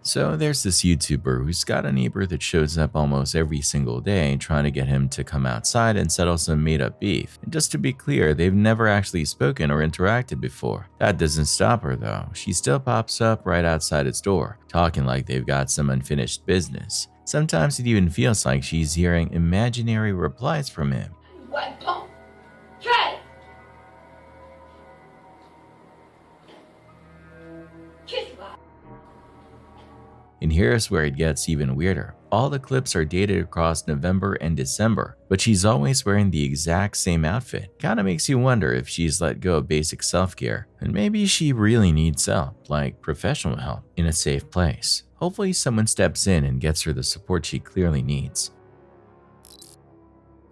So there's this YouTuber who's got a neighbor that shows up almost every single day trying to get him to come outside and settle some made-up beef. And just to be clear, they've never actually spoken or interacted before. That doesn't stop her though. She still pops up right outside his door, talking like they've got some unfinished business. Sometimes it even feels like she's hearing imaginary replies from him. And here's where it gets even weirder. All the clips are dated across November and December, but she's always wearing the exact same outfit. Kinda makes you wonder if she's let go of basic self-care, and maybe she really needs help, like professional help, in a safe place. Hopefully someone steps in and gets her the support she clearly needs.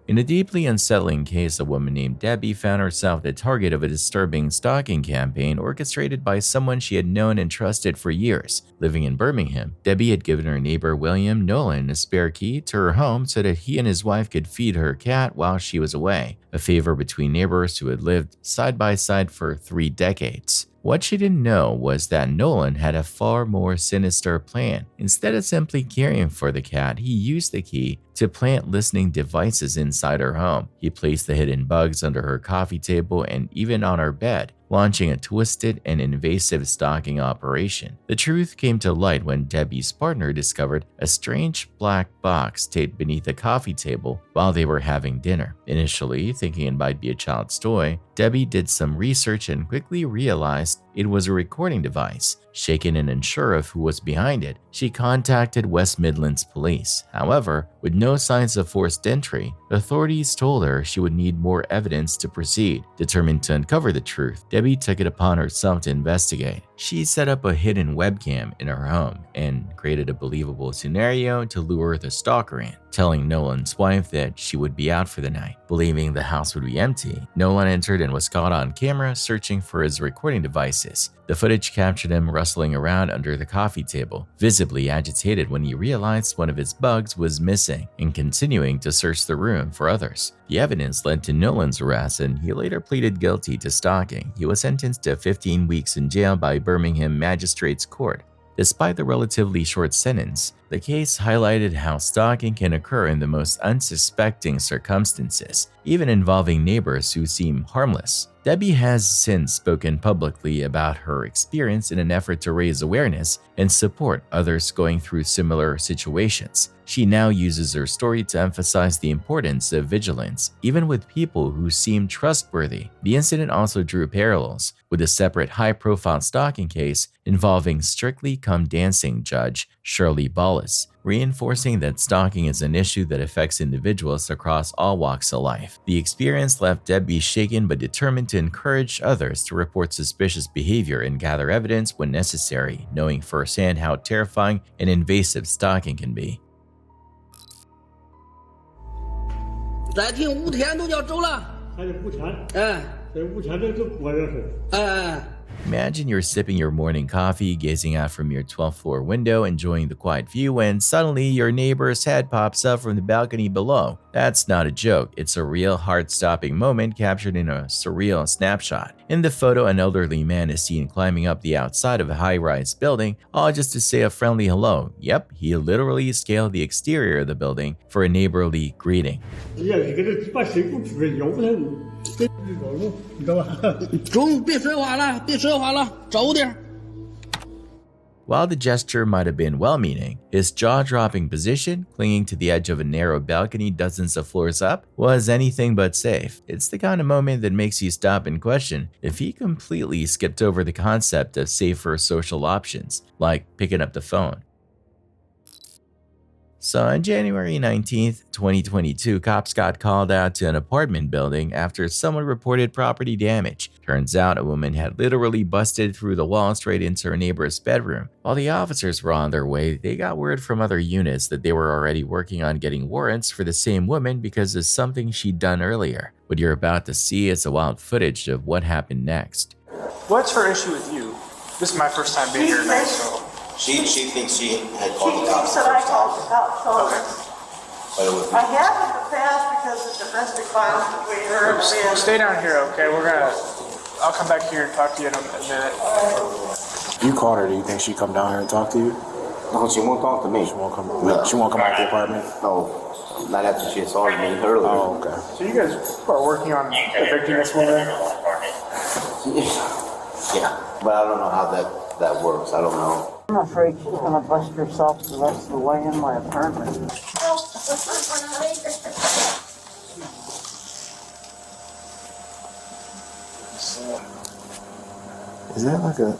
In a deeply unsettling case, a woman named Debbie found herself the target of a disturbing stalking campaign orchestrated by someone she had known and trusted for years. Living in Birmingham, Debbie had given her neighbor William Nolan a spare key to her home so that he and his wife could feed her cat while she was away, a favor between neighbors who had lived side by side for 3 decades. What she didn't know was that Nolan had a far more sinister plan. Instead of simply caring for the cat, he used the key to plant listening devices inside her home. He placed the hidden bugs under her coffee table and even on her bed, launching a twisted and invasive stalking operation. The truth came to light when Debbie's partner discovered a strange black box taped beneath the coffee table while they were having dinner. Initially, thinking it might be a child's toy, Debbie did some research and quickly realized it was a recording device. Shaken and unsure of who was behind it, she contacted West Midlands Police. However, with no signs of forced entry, authorities told her she would need more evidence to proceed. Determined to uncover the truth, Debbie took it upon herself to investigate. She set up a hidden webcam in her home and created a believable scenario to lure the stalker in, telling Nolan's wife that she would be out for the night. Believing the house would be empty, Nolan entered and was caught on camera searching for his recording devices. The footage captured him rustling around under the coffee table, visibly agitated when he realized one of his bugs was missing, and continuing to search the room for others. The evidence led to Nolan's arrest, and he later pleaded guilty to stalking. He was sentenced to 15 weeks in jail by Birmingham Magistrates Court. Despite the relatively short sentence, the case highlighted how stalking can occur in the most unsuspecting circumstances, even involving neighbors who seem harmless. Debbie has since spoken publicly about her experience in an effort to raise awareness and support others going through similar situations. She now uses her story to emphasize the importance of vigilance, even with people who seem trustworthy. The incident also drew parallels with a separate high-profile stalking case involving Strictly Come Dancing judge Shirley Ballas, reinforcing that stalking is an issue that affects individuals across all walks of life. The experience left Debbie shaken but determined to encourage others to report suspicious behavior and gather evidence when necessary, knowing firsthand how terrifying and invasive stalking can be. 再停5天都要走了。还得5天。这5天这过的是。Imagine you're sipping your morning coffee, gazing out from your 12th floor window, enjoying the quiet view, when suddenly your neighbor's head pops up from the balcony below. That's not a joke. It's a real heart-stopping moment captured in a surreal snapshot. In the photo, an elderly man is seen climbing up the outside of a high-rise building, all just to say a friendly hello. Yep, he literally scaled the exterior of the building for a neighborly greeting. While the gesture might have been well-meaning, his jaw-dropping position, clinging to the edge of a narrow balcony dozens of floors up, was anything but safe. It's the kind of moment that makes you stop and question if he completely skipped over the concept of safer social options, like picking up the phone. So on January 19th, 2022, cops got called out to an apartment building after someone reported property damage. Turns out a woman had literally busted through the wall straight into her neighbor's bedroom. While the officers were on their way, they got word from other units that they were already working on getting warrants for the same woman because of something she'd done earlier. What you're about to see is a wild footage of what happened next. What's her issue with you? This is my first time being here tonight, so... She thinks she had called the cops. She thinks that I called the cops. So okay. But it was I have in the past because of domestic violence between her and me. Stay down here, okay? We're gonna I'll come back here and talk to you in a minute. You called her. Do you think she'd come down here and talk to you? No, she won't talk to me. She won't come. She won't come out the apartment. No, not after she assaulted me earlier. Oh, okay. So you guys are working on evicting this woman? Yeah, but I don't know how that works. I don't know. I'm afraid she's gonna bust herself the rest of the way in my apartment. Is that like a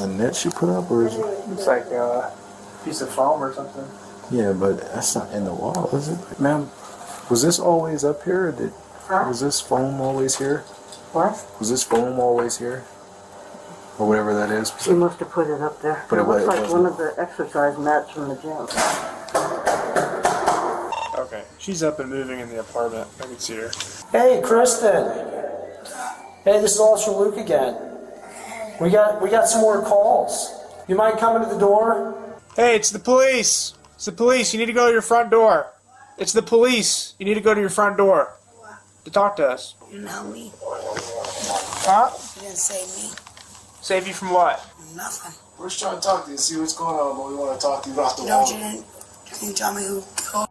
net she put up, or is it? It's like a piece of foam or something. Yeah, but that's not in the wall, is it? Ma'am, was this always up here? Or was this foam always here? What? Was this foam always here? Or whatever that is? She must have put it up there. But it looks like wasn't. one of the exercise mats from the gym. Okay. She's up and moving in the apartment. I can see her. Hey, Kristen. Hey, this is Officer Luke again. We got some more calls. You mind coming to the door? Hey, it's the police. It's the police. You need to go to your front door. It's the police. You need to go to your front door to talk to us. You know me. Huh? You didn't save me. Save you from what? Nothing. We're just trying to talk to you, see what's going on, but we want to talk to you about the No, you didn't. You didn't tell me who killed.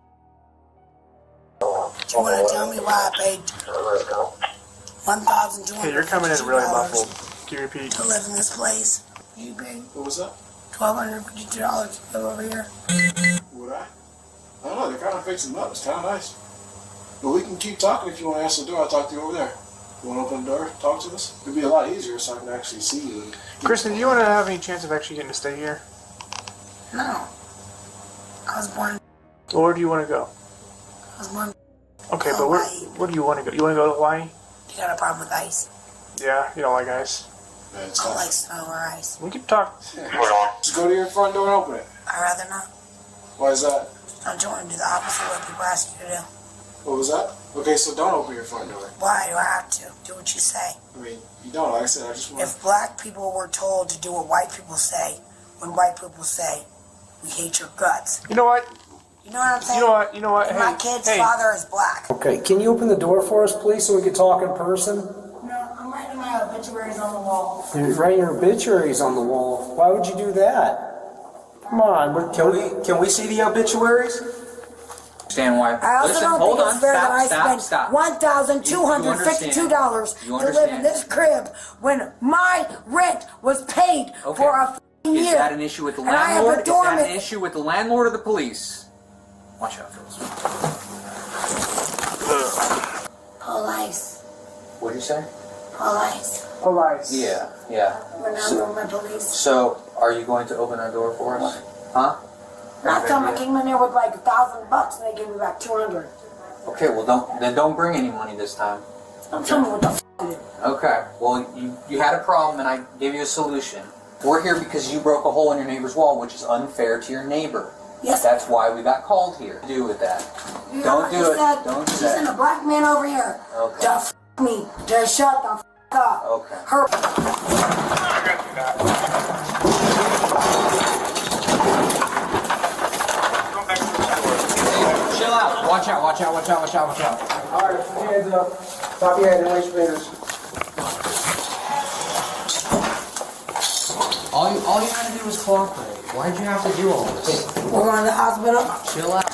You want to tell me why I paid $1,250 Hey, you're coming in really muffled. Can you repeat? to live in this place? You paid What was that? $1,252 to live over here. Would I? I don't know, they're kind of fixing them up. It's kind of nice. But we can keep talking if you want to answer the door. I'll talk to you over there. You want to open the door, talk to us? It'd be a lot easier so I can actually see you. Kristen, do you want to have any chance of actually getting to stay here? No. I was born. Or where do you want to go? I was born. Okay, but where do you want to go? You want to go to Hawaii? You got a problem with ice? Yeah, you don't like ice. Man, I don't like snow or ice. We can talk. Just go to your front door and open it. I'd rather not. Why is that? Don't you want to do the opposite of what people ask you to do? What was that? Okay, so don't open your front door. Why do I have to? Do what you say. I mean, you don't. Like I said, I just want If black people were told to do what white people say, when white people say, we hate your guts. You know what? You know what I'm saying? You know what? And Hey, my kid's hey. father is black. Okay, can you open the door for us, please, so we can talk in person? No, I'm writing my obituaries on the wall. You're writing your obituaries on the wall. Why would you do that? Come on, can we see the obituaries? Understand why? I also Listen, don't hold think on. it's fair that I Stop. spent $1,252 You to live in understand. this crib when my rent was paid Okay. for a Is year. that an issue with the And I have a landlord? Is that dormant- an issue with the landlord or the police? Watch out, Phyllis. Police. What'd you say? Police. Police. Yeah. Remember my police? So, are you going to open that door for us? Huh? Last time I came in there with like $1,000 and they gave me back $200. Okay, well don't bring any money this time. Don't tell me what the f to do. Okay, well you had a problem and I gave you a solution. We're here because you broke a hole in your neighbor's wall, which is unfair to your neighbor. Yes. That's why we got called here. Do with that. You Don't know do what it. you said? Don't do You sent that. a black man over here. Okay. To f me. Just shut the f up. Okay. Her. Chill out. Watch out. Alright, put your hands up. Top of your head and raise your fingers. All you had to do was cooperate. Why'd you have to do all this? We're going to the hospital. Chill out.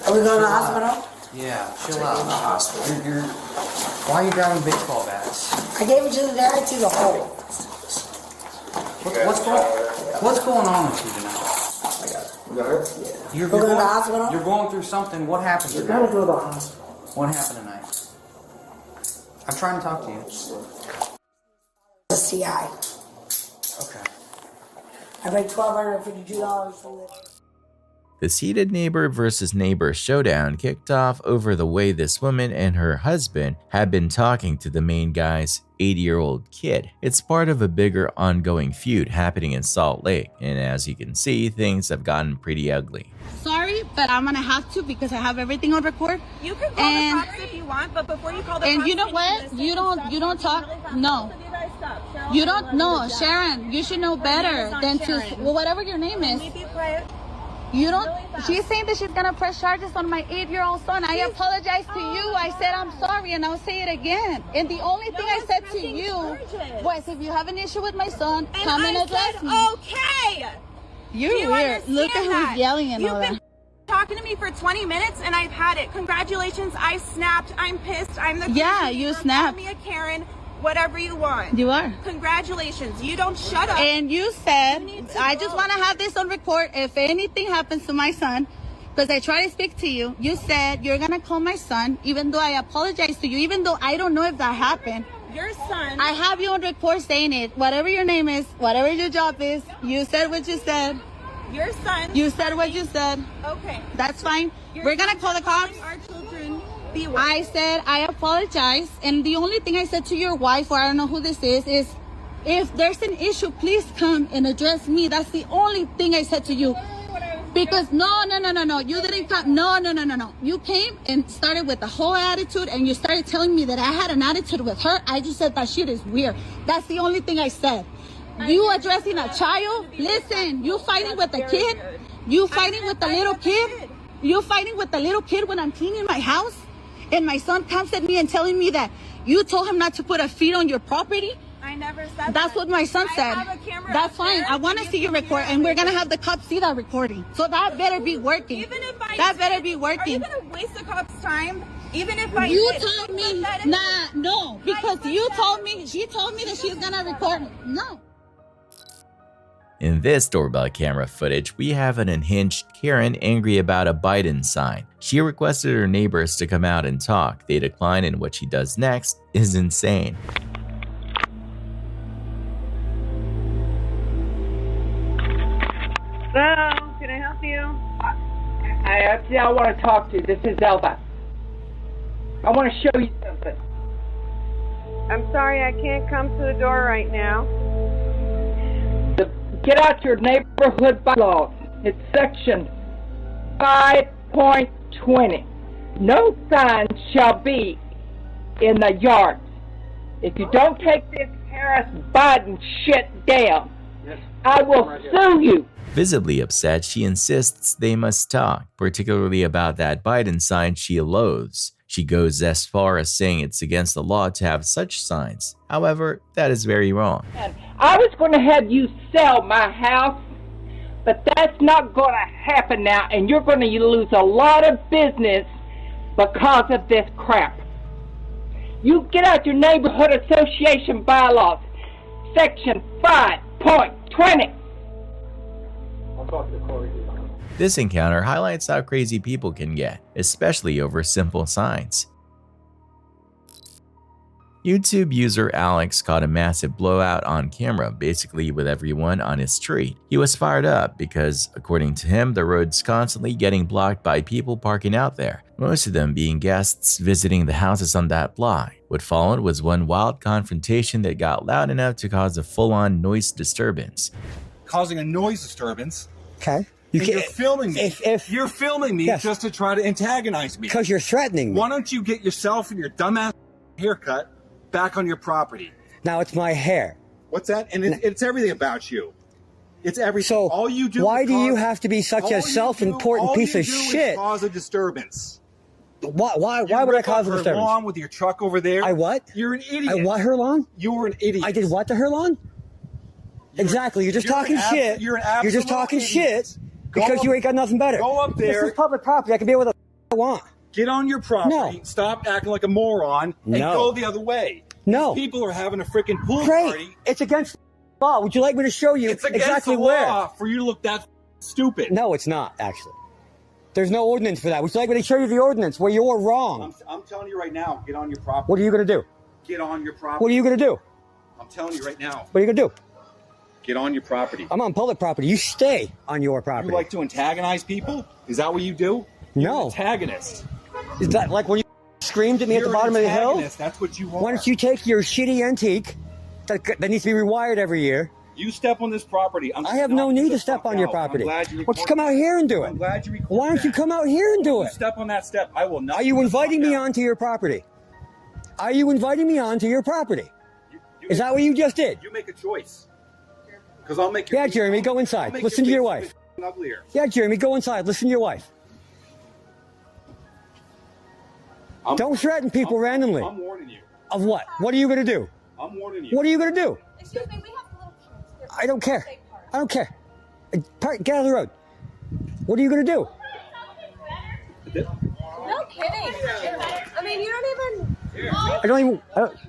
Are we going to the hospital? Yeah, chill out. Why are you grabbing baseball bats? I gave it to the dad to the hole. What's going on with you tonight? We're going to the hospital? You're going through something. What happened You're tonight? gonna go to the hospital. What happened tonight? I'm trying to talk to you. The CI. Okay. I paid $1,252 to live. This heated neighbor versus neighbor showdown kicked off over the way this woman and her husband had been talking to the main guy's 80-year-old kid. It's part of a bigger ongoing feud happening in Salt Lake, and as you can see, things have gotten pretty ugly. Sorry, but I'm gonna have to because I have everything on record. You can call the cops if you want, but before you call the cops, And you know what? You don't talk. No. You don't know, Sharon. You should know better than to. Well, whatever your name is. Be quiet. You don't. She's saying that she's gonna press charges on my 8-year-old son. I apologize to you. I said I'm sorry, and I'll say it again. And the only thing I said to you was, if you have an issue with my son, come and address me. Okay. You're weird. Look at who's yelling and all that. You've been talking to me for 20 minutes, and I've had it. Congratulations. I snapped. I'm pissed. I'm the Yeah, you snapped. Call me a Karen. Whatever you want. You are. Congratulations. You don't shut up. And you said, I just want to have this on record. If anything happens to my son, because I try to speak to you, you said you're going to call my son, even though I apologize to you, even though I don't know if that happened. Your son. I have you on record saying it. Whatever your name is, whatever your job is, you said what you said. Your son. You said what you said. Okay. That's fine. We're going to call the cops. Our children. I said I apologize, and the only thing I said to your wife, or I don't know who this is if there's an issue, please come and address me. That's the only thing I said to you. Because no, you didn't come. No. You came and started with the whole attitude, and you started telling me that I had an attitude with her. I just said that shit is weird. That's the only thing I said. You addressing a child? Listen, you fighting with the kid? You fighting with the little kid? You fighting with the little kid when I'm cleaning my house? And my son comes at me and telling me that you told him not to put a feet on your property? I never said that. That's what my son said. I have a camera. That's fine. I want to see your record, and we're going to have the cops see that recording. So that better be working. Even if I that better be working. Are you going to waste the cops' time? Even if I You did, told me, no, because you told me, she told me that she's going to record. No. In this doorbell camera footage, we have an unhinged Karen angry about a Biden sign. She requested her neighbors to come out and talk. They decline, and what she does next is insane. Hello, can I help you? I want to talk to you. This is Elba. I want to show you something. I'm sorry, I can't come to the door right now. Get out your neighborhood bylaws. It's section 5.20. No signs shall be in the yards. If you don't take this Harris Biden shit down, I will sue you. Visibly upset, she insists they must talk, particularly about that Biden sign she loathes. She goes as far as saying it's against the law to have such signs. However, that is very wrong. I was going to have you sell my house, but that's not going to happen now, and you're going to lose a lot of business because of this crap. You get out your neighborhood association bylaws, section 5.20. This encounter highlights how crazy people can get, especially over simple signs. YouTube user Alex caught a massive blowout on camera, basically with everyone on his street. He was fired up because, according to him, the road's constantly getting blocked by people parking out there, most of them being guests visiting the houses on that block. What followed was one wild confrontation that got loud enough to cause a full-on noise disturbance. Causing a noise disturbance. Okay. You're filming me. If you're filming me yes. just to try to antagonize me. Because you're threatening me. Why don't you get yourself and your dumbass haircut back on your property? Now it's my hair. What's that? And it's everything about you. It's everything. So all you do. Why do you have to be such a self-important piece of shit? Is cause a disturbance. Why would I cause a disturbance? Her lawn with your truck over there. I what? You're an idiot. I what her lawn? You were an idiot. I did what to her lawn? Exactly. You're just talking shit. You're an absolute You're just talking idiot. shit because you ain't got nothing better. Go up there. This is public property. I can be with I want. Get on your property. No. Stop acting like a moron and go the other way. No. These people are having a freaking pool Great. party. It's against the law. Would you like me to show you It's against exactly the where? law for you to look that stupid. No, it's not, actually. There's no ordinance for that. Would you like me to show you the ordinance where you're wrong? I'm telling you right now, get on your property. What are you going to do? Get on your property. What are you going to do? I'm telling you right now. What are you going to do? Get on your property. I'm on public property. You stay on your property. You like to antagonize people? Is that what you do? No. You're an antagonist. Is that like when you screamed at me at the bottom of the hill? That's what you want. Why don't you take your shitty antique that needs to be rewired every year? You step on this property. I have no need to step on your property. Why don't you come out here and do it? I'm glad you recorded Why don't you come out here and do it? Step on that step. I will not. Are you inviting me onto your property? Are you inviting me onto your property? Is that what you just did? You make a choice. Because I'll make your Yeah, Jeremy, go inside. Listen to your wife. uglier. Yeah, Jeremy, go inside. Listen to your wife. Don't threaten people randomly. I'm warning you. Of what? What are you going to do? I'm warning you. What are you going to do? Excuse me, we have little kids. I don't care. I don't care. Get out of the road. What are you going to do? No kidding. I mean, you don't even.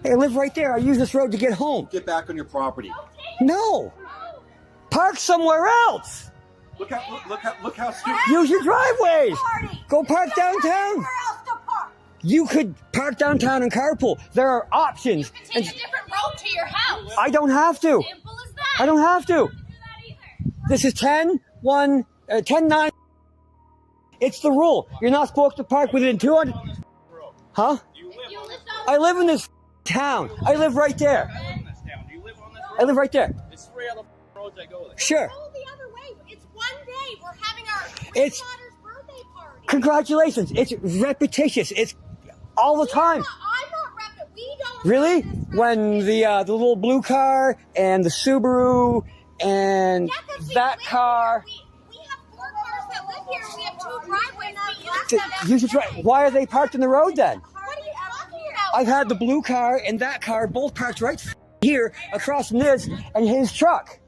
Hey, I live right there. I use this road to get home. Get back on your property. No. Park somewhere else. Look how stupid. Use your driveways. Go park downtown. You could park downtown and carpool. There are options. You can take a different road to your house. I don't have to. Simple as that. I don't have to. This is 10-9. It's the rule. You're not supposed to park within 200. Huh? I live in this town. I live right there. I live right there. It's 3 other roads that go there. Sure. Go the other way. It's one day. We're having our It's daughter's birthday party. congratulations. It's repetitious. It's all the time. I'm not rapping. We don't. Really? When the little blue car and the Subaru and that car. We have 4 cars that live here. We have 2 driveways. We use them. You should try. Why are they parked in the road then? What are you talking about? I've had the blue car and that car both parked right here across from this and his truck.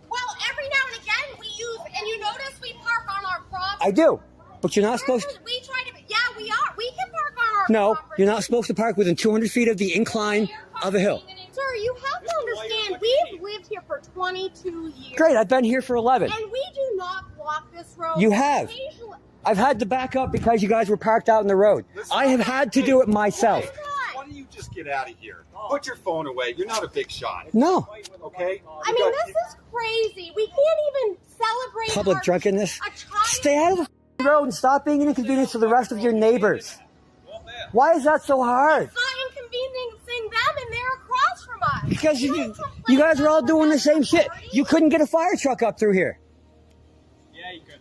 Well, every now and again we use, and you notice we park on our property. I do, but you're not supposed to. We try to. Yeah, we are. We can park on our No, property. you're not supposed to park within 200 feet of the incline of a hill. Sir, you have to understand, we've lived here for 22 years. Great, I've been here for 11. And we do not block this road. You have. Occasionally- I've had to back up because you guys were parked out in the road. I have had to do it myself. Why don't you just get out of here? Put your phone away. You're not a big shot. No. Okay? I mean, this is crazy. We can't even celebrate Public drunkenness. a child. Stay out of the road and stop being an inconvenience to the rest of your neighbors. Why is that so hard? It's not inconveniencing them, and they're across from us. Because you guys are all doing the same shit. You couldn't get a fire truck up through here. Yeah, you could.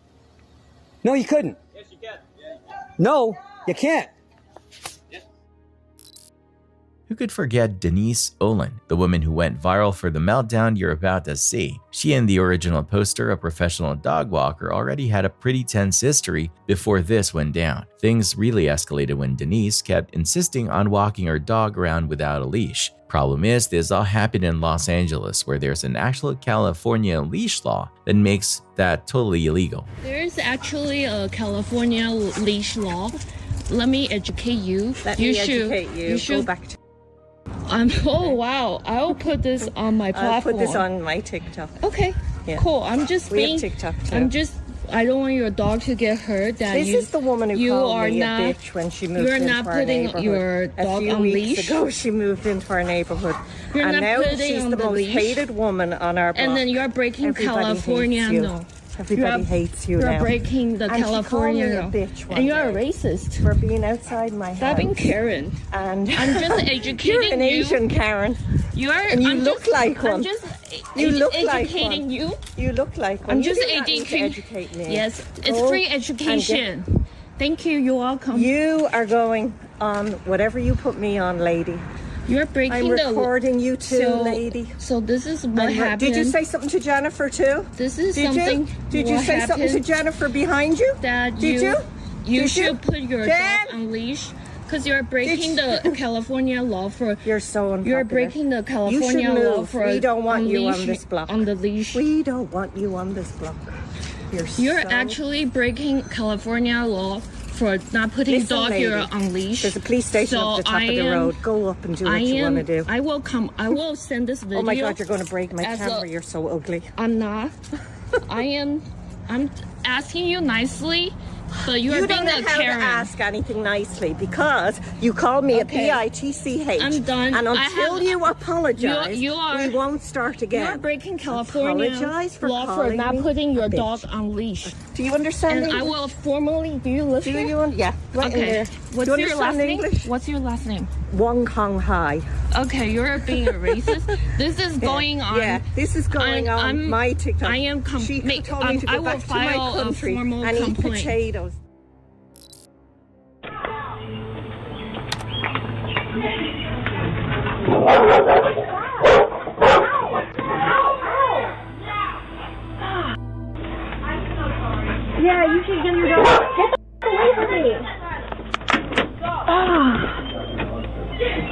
No, you couldn't. Yes, you can. Yeah, you can. No, you can't. Who could forget Denise Olin, the woman who went viral for the meltdown you're about to see? She and the original poster, a professional dog walker, already had a pretty tense history before this went down. Things really escalated when Denise kept insisting on walking her dog around without a leash. Problem is, this all happened in Los Angeles, where there's an actual California leash law that makes that totally illegal. There's actually a California leash law. Let me educate you. Let me educate you. Go back to. Oh wow! I'll put this on my platform. I'll put this on my TikTok. Okay, Yeah. cool. I'm just We being. have TikTok too. I don't want your dog to get hurt. That This you, is the woman who you called are me not, a bitch when she moved You're into not our putting neighborhood. your dog a few on weeks leash. ago, she moved into our neighborhood, You're and not now putting she's on the the most leash. hated woman on our block. And then you're breaking Everybody California hates you. law. Everybody hates you You're now. breaking the And California she law. called me a bitch one And you're a day racist for being outside my house. Stop being Karen. And I'm just educating you're an you. Asian Karen. And you look like one. I'm just You look like educating one. you. You look like one. I'm You just do not need to educating. educate me. Yes, it's Go free and education. Thank you. You're welcome. You are going on whatever you put me on, lady. You're breaking I'm the recording you too, lady. So this is what happened. Did you say something to Jennifer too? This is Did something. You? Did you what say something to happened Jennifer behind you? That Did you? You Did should you? put your Jen? dog on leash because you're breaking the California law for. You're so unpopular. You're breaking the You California should law move. for. We don't want you on leash- this block. On the leash. We don't want you on this block. You're actually breaking California law for not putting Listen, dog lady, here on leash. There's a police station So up the top of the road. Go up and do what you want to do. I will come. I will send this video. Oh my God, you're going to break my as camera. You're so ugly. I'm not. I'm asking you nicely, but you are You being don't know a how Karen. to ask anything nicely because you call me Okay. a bitch. I'm done. And I until have- you apologize, You are- we won't start again. You're breaking California Apologize for law for calling not me putting your a bitch. dog on leash. Do you understand And I English? will formally. Do you listen? Do you? Yeah. Right in Okay. there. What's Do you your last understand name? English? What's your last name? Wong Kong Hai. Okay, you're being a racist. This is going on. Yeah, this is going on I'm- my TikTok. I am. She told me to go I will back to my file country a formal and eat complaint. potatoes.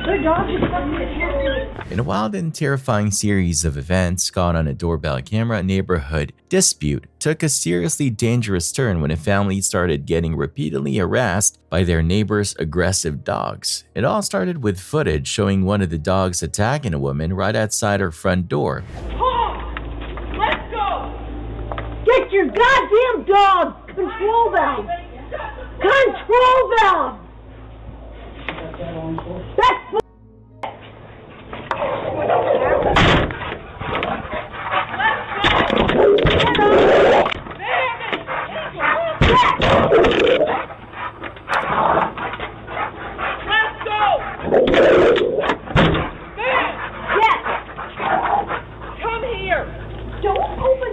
In a wild and terrifying series of events caught on a doorbell camera, a neighborhood dispute took a seriously dangerous turn when a family started getting repeatedly harassed by their neighbor's aggressive dogs. It all started with footage showing one of the dogs attacking a woman right outside her front door. Let's go! Get your goddamn dog! Control them! Control them! That's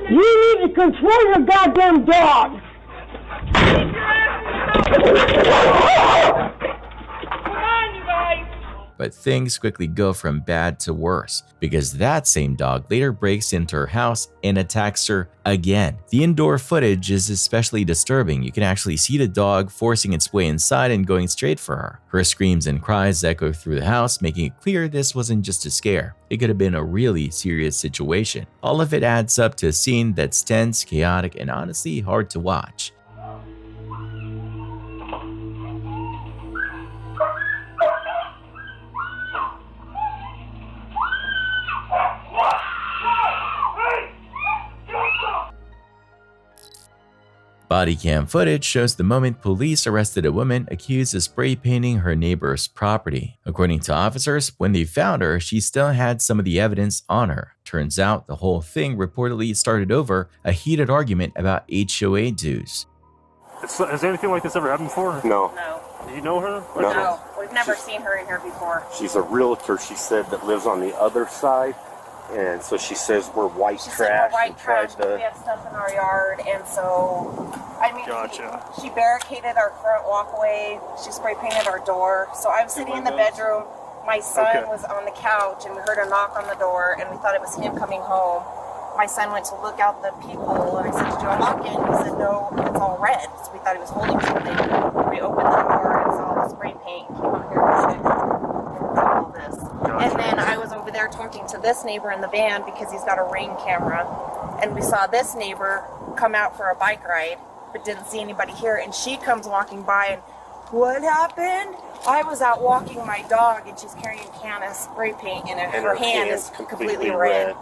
you need to control your goddamn dog! But things quickly go from bad to worse because that same dog later breaks into her house and attacks her again. The indoor footage is especially disturbing. You can actually see the dog forcing its way inside and going straight for her. Her screams and cries echo through the house, making it clear this wasn't just a scare. It could have been a really serious situation. All of it adds up to a scene that's tense, chaotic, and honestly hard to watch. Body cam footage shows the moment police arrested a woman accused of spray painting her neighbor's property. According to officers, when they found her, she still had some of the evidence on her. Turns out the whole thing reportedly started over a heated argument about HOA dues. Has anything like this ever happened before? No. No. Do you know her? No. We've never seen her in here before. She's a realtor, she said, that lives on the other side. And so she says we're white trash. We're white trash. We have stuff in our yard, and so Gotcha. she barricaded our front walkway. She spray painted our door. So I was sitting in the bedroom. My son was on the couch, and we heard a knock on the door, and we thought it was him coming home. My son went to look out the peephole, and I said, "Did you unlock it?" And he said, "No, it's all red." So we thought he was holding something. We opened the door and saw the spray paint came out here and all this. And then I was over there talking to this neighbor in the van because he's got a Ring camera, and we saw this neighbor come out for a bike ride, but didn't see anybody here. And she comes walking by, and what happened? I was out walking my dog, and she's carrying a can of spray paint, and her hand is completely red.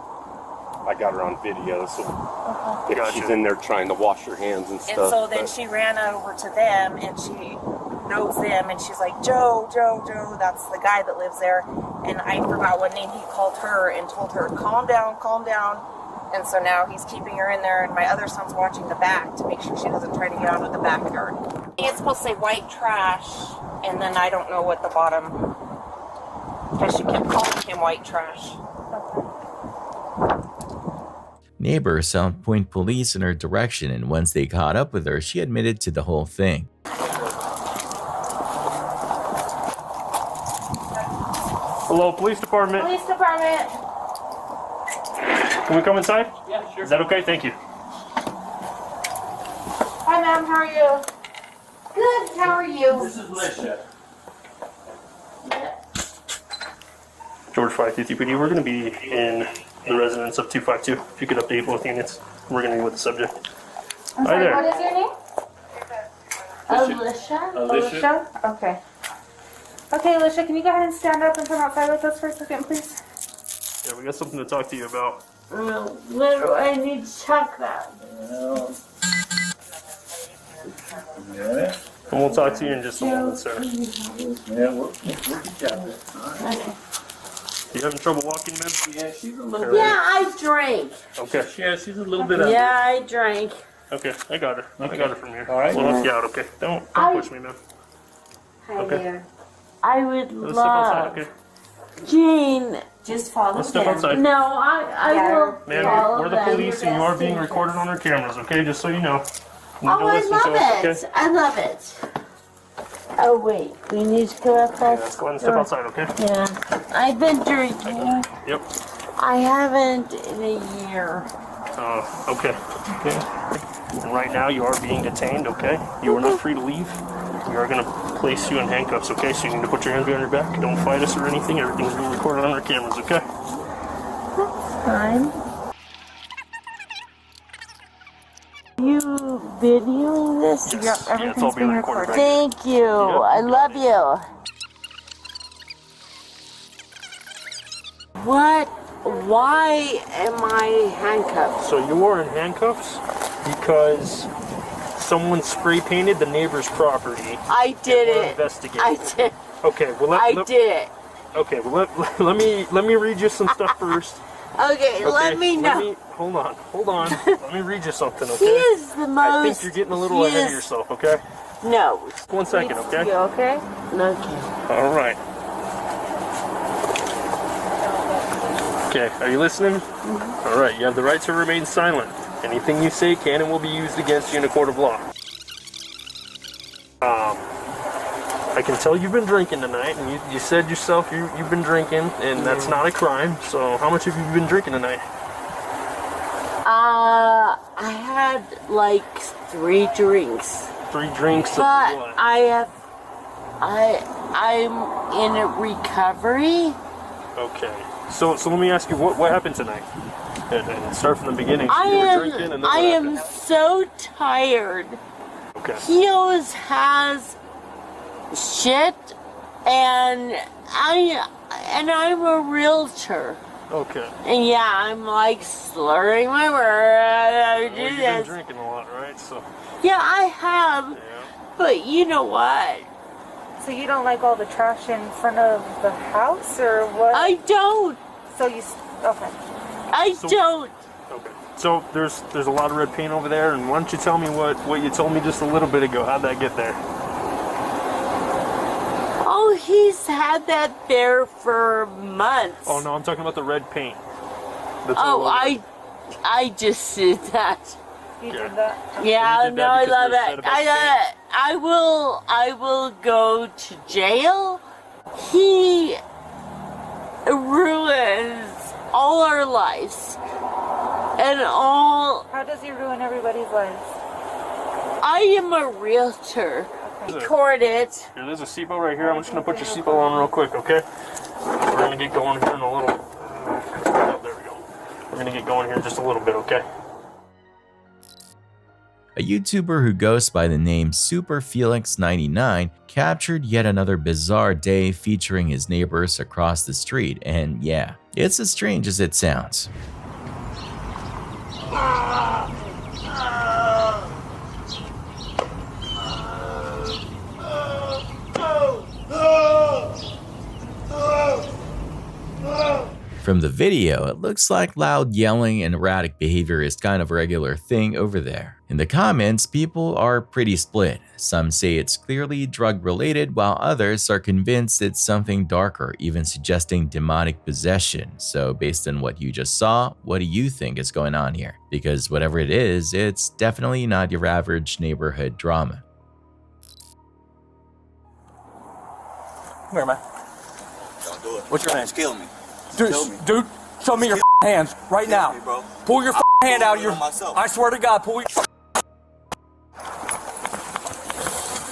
I got her on video, so she's in there trying to wash her hands and stuff. And so then she ran over to them, and she knows them, and she's like, Joe, that's the guy that lives there. And I forgot what name he called her and told her, calm down. And so now he's keeping her in there, and my other son's watching the back to make sure she doesn't try to get out of the backyard. It's supposed to say white trash, and then I don't know what the bottom, because she kept calling him white trash. Neighbors helped point police in her direction, and once they caught up with her, she admitted to the whole thing. Hello, police department. Police department. Can we come inside? Yeah, sure. Is that okay? Thank you. Hi, ma'am. How are you? Good. How are you? This is Lisha. George 550PD, we're going to be in the residence of 252. If you could update both units, we're going to be with the subject. I'm sorry, what is your name? Alicia. Okay. Okay, Alicia, can you go ahead and stand up and come outside with us for a second, please? Yeah, we got something to talk to you about. What do I need to talk about? And we'll talk to you in just a moment, sir. Yeah, we'll get this. You having trouble walking, man? Yeah, she's a little bit. Yeah, I drank. Okay. Yeah, she's a little bit. Yeah, I drank. Okay, I got her. I got her from here. All right. We'll help you out, okay? Don't push me, man. Hi Okay. there. I would Let's step outside, love okay? Jean. Just follow Let's step outside. No, I will Man, follow we're the them. police and you are being recorded on our cameras, okay? Just so you know. Oh, I love it. I love it. Oh, wait. We need to go outside. Yeah, let's go ahead and step outside, okay? Yeah. I've been drinking. Yep. I haven't in a year. Okay. And right now you are being detained, okay? You are not free to leave. You are going to place you in handcuffs, okay? So you need to put your hands behind your back. Don't fight us or anything. Everything's being recorded on our cameras, okay? Fine. You videoing this? Yes. Yeah, it's all being recorded. Right Thank you. I love you. What? Why am I handcuffed? So you are in handcuffs because someone spray painted the neighbor's property. I did it. Investigate. I did. Okay, well I did it. Okay, well let me read you some stuff first. Okay, let me know. Hold on. Let me read you something, okay? He is the most. I think you're getting a little ahead of yourself, okay? No. 1 second, okay? You okay? Okay. All right. Okay, are you listening? Mm-hmm. All right, you have the right to remain silent. Anything you say can and will be used against you in a court of law. I can tell you've been drinking tonight, and you said yourself you've been drinking, and that's not a crime. So how much have you been drinking tonight? I had like 3 drinks. 3 drinks of But what? I'm in a recovery. Okay. So let me ask you, what happened tonight? And start from the beginning. So you were drinking, and then I what am happened? so tired. Okay. He always has shit, and I'm a realtor. Okay. And yeah, I'm like slurring my words. Well, you've been drinking a lot, right? So. Yeah, I have. But you know what? So you don't like all the trash in front of the house, or what? I don't. So you, okay. I don't. Okay. So there's a lot of red paint over there, and why don't you tell me what you told me just a little bit ago? How'd that get there? Oh, he's had that there for months. Oh no, I'm talking about the red paint. Oh, I just did that. You did that? Yeah, did that no, I because love you're upset it. about I will go to jail. He ruins all our lives. And all. How does he ruin everybody's lives? I am a realtor. Record it. Here, there's a seatbelt right here. I'm just gonna put your seatbelt on real quick, okay? We're gonna get going here in a little. Oh, there we go. We're gonna get going here in just a little bit, okay? A YouTuber who goes by the name SuperFelix99 captured yet another bizarre day featuring his neighbors across the street, and yeah, it's as strange as it sounds. From the video, it looks like loud yelling and erratic behavior is kind of a regular thing over there. In the comments, people are pretty split. Some say it's clearly drug related, while others are convinced it's something darker, even suggesting demonic possession. So based on what you just saw, what do you think is going on here? Because whatever it is, it's definitely not your average neighborhood drama. Come here, man. Don't do it. What's your name? Kill me. Dude, show me your hands right now. Me, bro. Pull your hand out of your. Myself. I swear to God, pull your.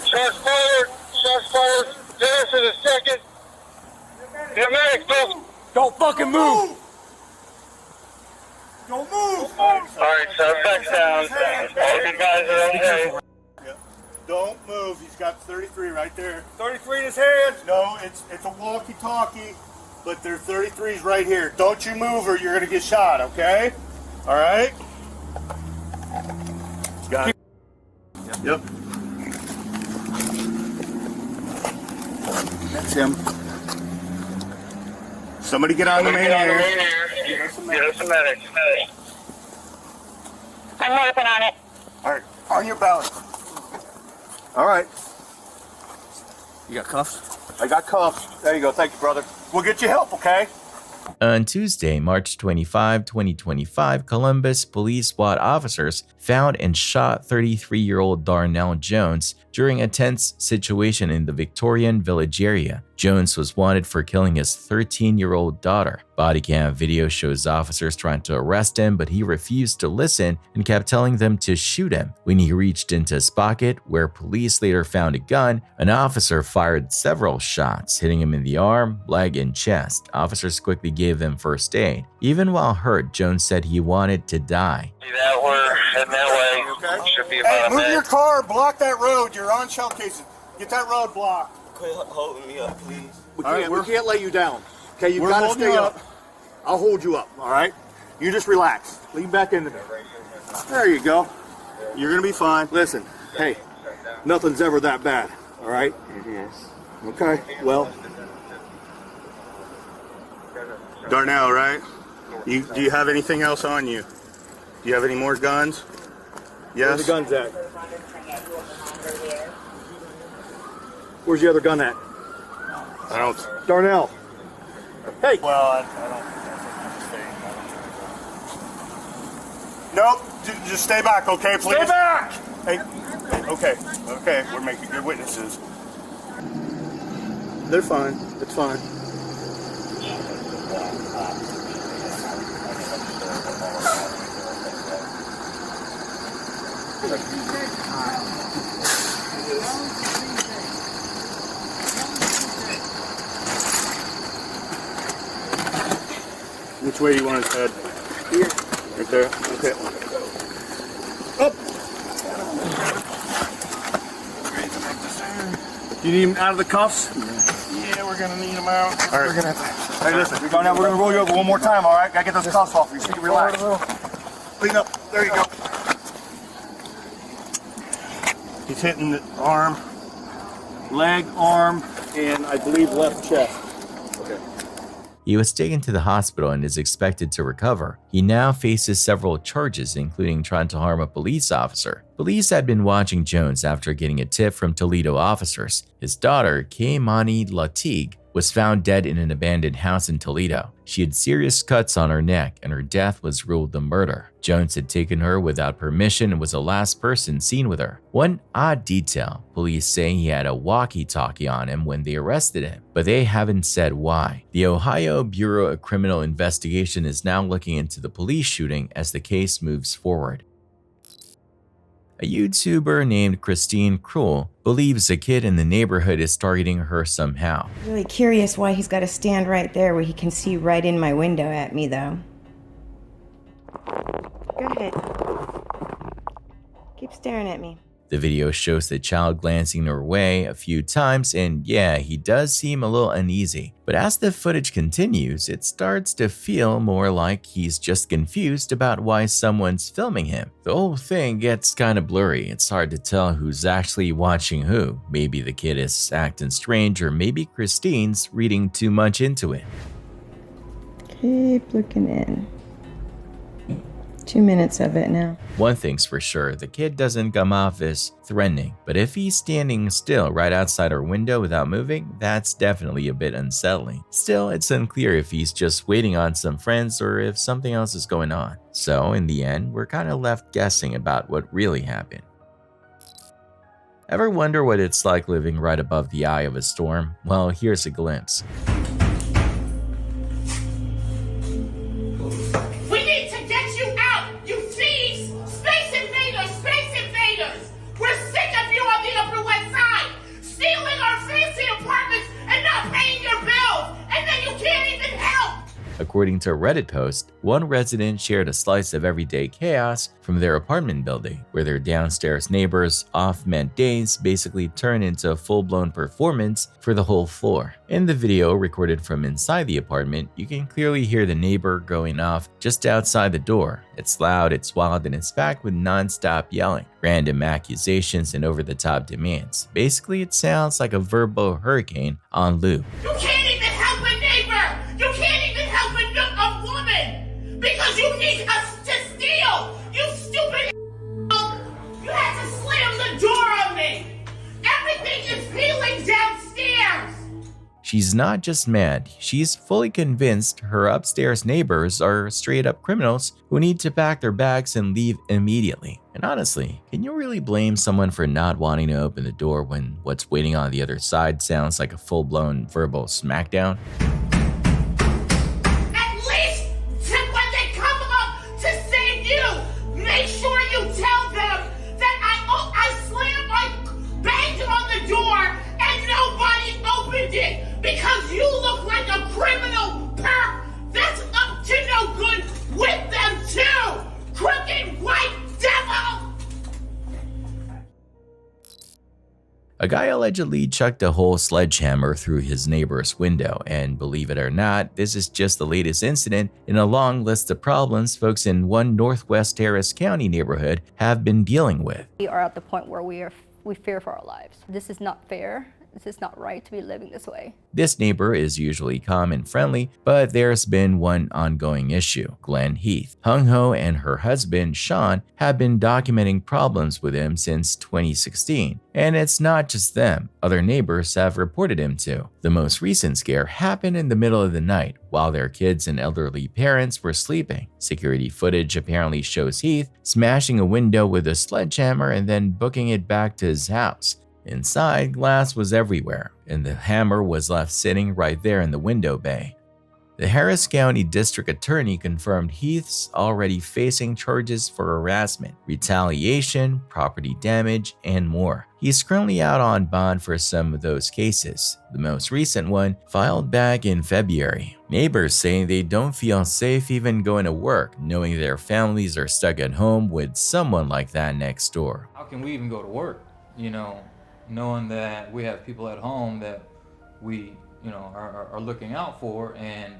Shots fired. Shots fired. Dennis in a second. Get medic, don't fucking move. Don't move. Alright, suspect down. All you guys are okay. Don't move. He's got 33 right there. 33 in his hand. No, it's a walkie-talkie, but there's 33s right here. Don't you move or you're gonna get shot, okay? All right? Got it. Yep. That's him. Somebody get on the main air. Get us a medic. I'm working on it. All right, on your belly. All right. You got cuffs? I got cuffs. There you go. Thank you, brother. We'll get you help, okay? On Tuesday, March 25, 2025, Columbus police SWAT officers found and shot 33-year-old Darnell Jones during a tense situation in the Victorian Village area. Jones was wanted for killing his 13-year-old daughter. Body cam video shows officers trying to arrest him, but he refused to listen and kept telling them to shoot him. When he reached into his pocket, where police later found a gun, an officer fired several shots, hitting him in the arm, leg, and chest. Officers quickly gave him first aid. Even while hurt, Jones said he wanted to die. That we're heading that way. Okay. Should be Hey, about a move minute. your car, block that road. You're on shell cases. Get that road blocked. Quit holding me up, please. We can't lay you down. Okay, you gotta stay up. I'll hold you up, all right? You just relax. Lean back into there. There you go. You're gonna be fine. Listen, hey, nothing's ever that bad, all right? Yes. Okay, well. Darnell, right? Do you have anything else on you? Do you have any more guns? Yes? Where's the guns at? Where's the other gun at? I don't. Darnell. Hey. Well, I don't. Nope. Just stay back, okay, please? Stay back! Hey, okay. We're making good witnesses. They're fine. It's fine. Which way do you want his head? Here. Right there? Okay. Up! You need him out of the cuffs? Yeah, we're gonna need him out. All right. We're gonna have to... Hey, listen, we're gonna roll you over one more time, all right? Gotta get those cuffs off you, so you can relax. Clean up. There you go. He's hitting the arm, leg, arm, and I believe left chest. Okay. He was taken to the hospital and is expected to recover. He now faces several charges, including trying to harm a police officer. Police had been watching Jones after getting a tip from Toledo officers. His daughter, Kaymani Latig, was found dead in an abandoned house in Toledo. She had serious cuts on her neck, and her death was ruled a murder. Jones had taken her without permission and was the last person seen with her. One odd detail, police say he had a walkie-talkie on him when they arrested him, but they haven't said why. The Ohio Bureau of Criminal Investigation is now looking into the police shooting as the case moves forward. A YouTuber named Christine Cruel believes a kid in the neighborhood is targeting her somehow. Really curious why he's got to stand right there where he can see right in my window at me, though. Go ahead. Keep staring at me. The video shows the child glancing her way a few times, and yeah, he does seem a little uneasy. But as the footage continues, it starts to feel more like he's just confused about why someone's filming him. The whole thing gets kind of blurry. It's hard to tell who's actually watching who. Maybe the kid is acting strange, or maybe Christine's reading too much into it. Keep looking in. 2 minutes of it now. One thing's for sure, the kid doesn't come off as threatening, but if he's standing still right outside our window without moving, that's definitely a bit unsettling. Still, it's unclear if he's just waiting on some friends or if something else is going on. So in the end, we're kind of left guessing about what really happened. Ever wonder what it's like living right above the eye of a storm? Well, here's a glimpse. According to a Reddit post, one resident shared a slice of everyday chaos from their apartment building, where their downstairs neighbors' off-meant days basically turn into a full-blown performance for the whole floor. In the video recorded from inside the apartment, you can clearly hear the neighbor going off just outside the door. It's loud, it's wild, and it's packed with non-stop yelling, random accusations, and over-the-top demands. Basically, it sounds like a verbal hurricane on loop. You can't even help a neighbor! You can't even help a woman! Because you need us to steal! You stupid You had to slam the door on me! Everything is peeling downstairs! She's not just mad, she's fully convinced her upstairs neighbors are straight up criminals who need to pack their bags and leave immediately. And honestly, can you really blame someone for not wanting to open the door when what's waiting on the other side sounds like a full-blown verbal smackdown? At least when they come up to save you, make sure you tell them that I slammed my banged on the door and nobody opened it because you look like a criminal perp that's up to no good with them too, crooked white devil! A guy allegedly chucked a whole sledgehammer through his neighbor's window, and believe it or not, this is just the latest incident in a long list of problems folks in one Northwest Harris County neighborhood have been dealing with. We are at the point where we fear for our lives. This is not fair. This is not right to be living this way. This neighbor is usually calm and friendly, but there's been one ongoing issue. Glenn Heath. Hung Ho and her husband, Sean, have been documenting problems with him since 2016. And it's not just them. Other neighbors have reported him too. The most recent scare happened in the middle of the night while their kids and elderly parents were sleeping. Security footage apparently shows Heath smashing a window with a sledgehammer and then booking it back to his house. Inside, glass was everywhere, and the hammer was left sitting right there in the window bay. The Harris County District Attorney confirmed Heath's already facing charges for harassment, retaliation, property damage, and more. He's currently out on bond for some of those cases, the most recent one filed back in February. Neighbors say they don't feel safe even going to work, knowing their families are stuck at home with someone like that next door. How can we even go to work, knowing that we have people at home that we, are looking out for and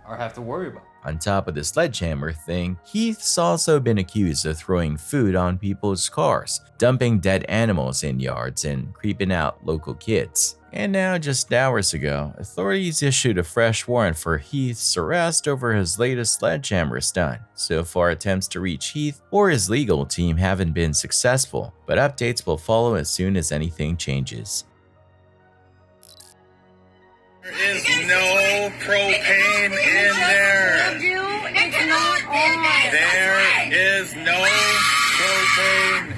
have to worry about? On top of the sledgehammer thing, Heath's also been accused of throwing food on people's cars, dumping dead animals in yards, and creeping out local kids. And now, just hours ago, authorities issued a fresh warrant for Heath's arrest over his latest sledgehammer stunt. So far, attempts to reach Heath or his legal team haven't been successful, but updates will follow as soon as anything changes. There is no propane in there. There is no propane.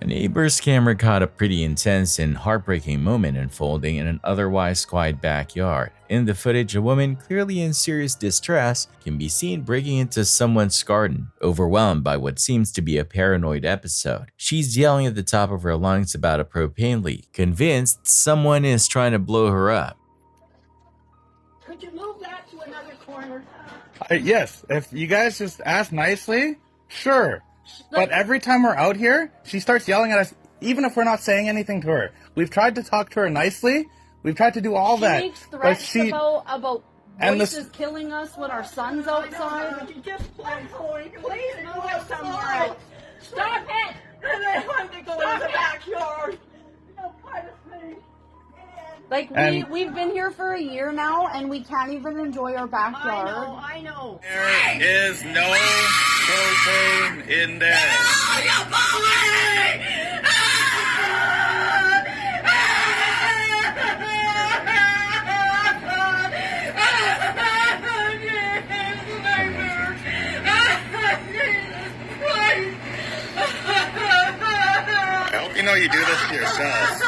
A neighbor's camera caught a pretty intense and heartbreaking moment unfolding in an otherwise quiet backyard. In the footage, a woman, clearly in serious distress, can be seen breaking into someone's garden, overwhelmed by what seems to be a paranoid episode. She's yelling at the top of her lungs about a propane leak, convinced someone is trying to blow her up. Could you move that to another corner? Yes, if you guys just ask nicely, sure. But every time we're out here, she starts yelling at us, even if we're not saying anything to her. We've tried to talk to her nicely. We've tried to do all that. She makes threats about and voices killing us when our son's outside. Would you just please move it somewhere else? Stop it! And they want to go in the backyard. No privacy. Like, we've been here for a year now, and we can't even enjoy our backyard. I know. There is no propane in there. I hope you know you do this to yourself.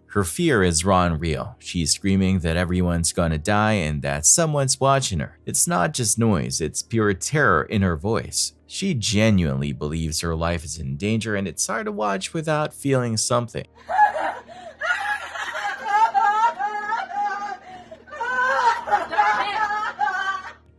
Her fear is raw and real. She's screaming that everyone's gonna die and that someone's watching her. It's not just noise, it's pure terror in her voice. She genuinely believes her life is in danger, and it's hard to watch without feeling something.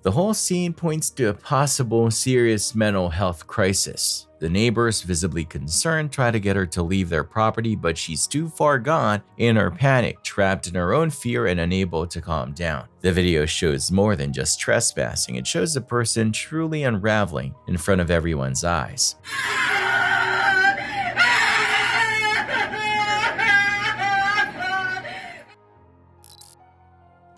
The whole scene points to a possible serious mental health crisis. The neighbors, visibly concerned, try to get her to leave their property, but she's too far gone in her panic, trapped in her own fear and unable to calm down. The video shows more than just trespassing. It shows a person truly unraveling in front of everyone's eyes.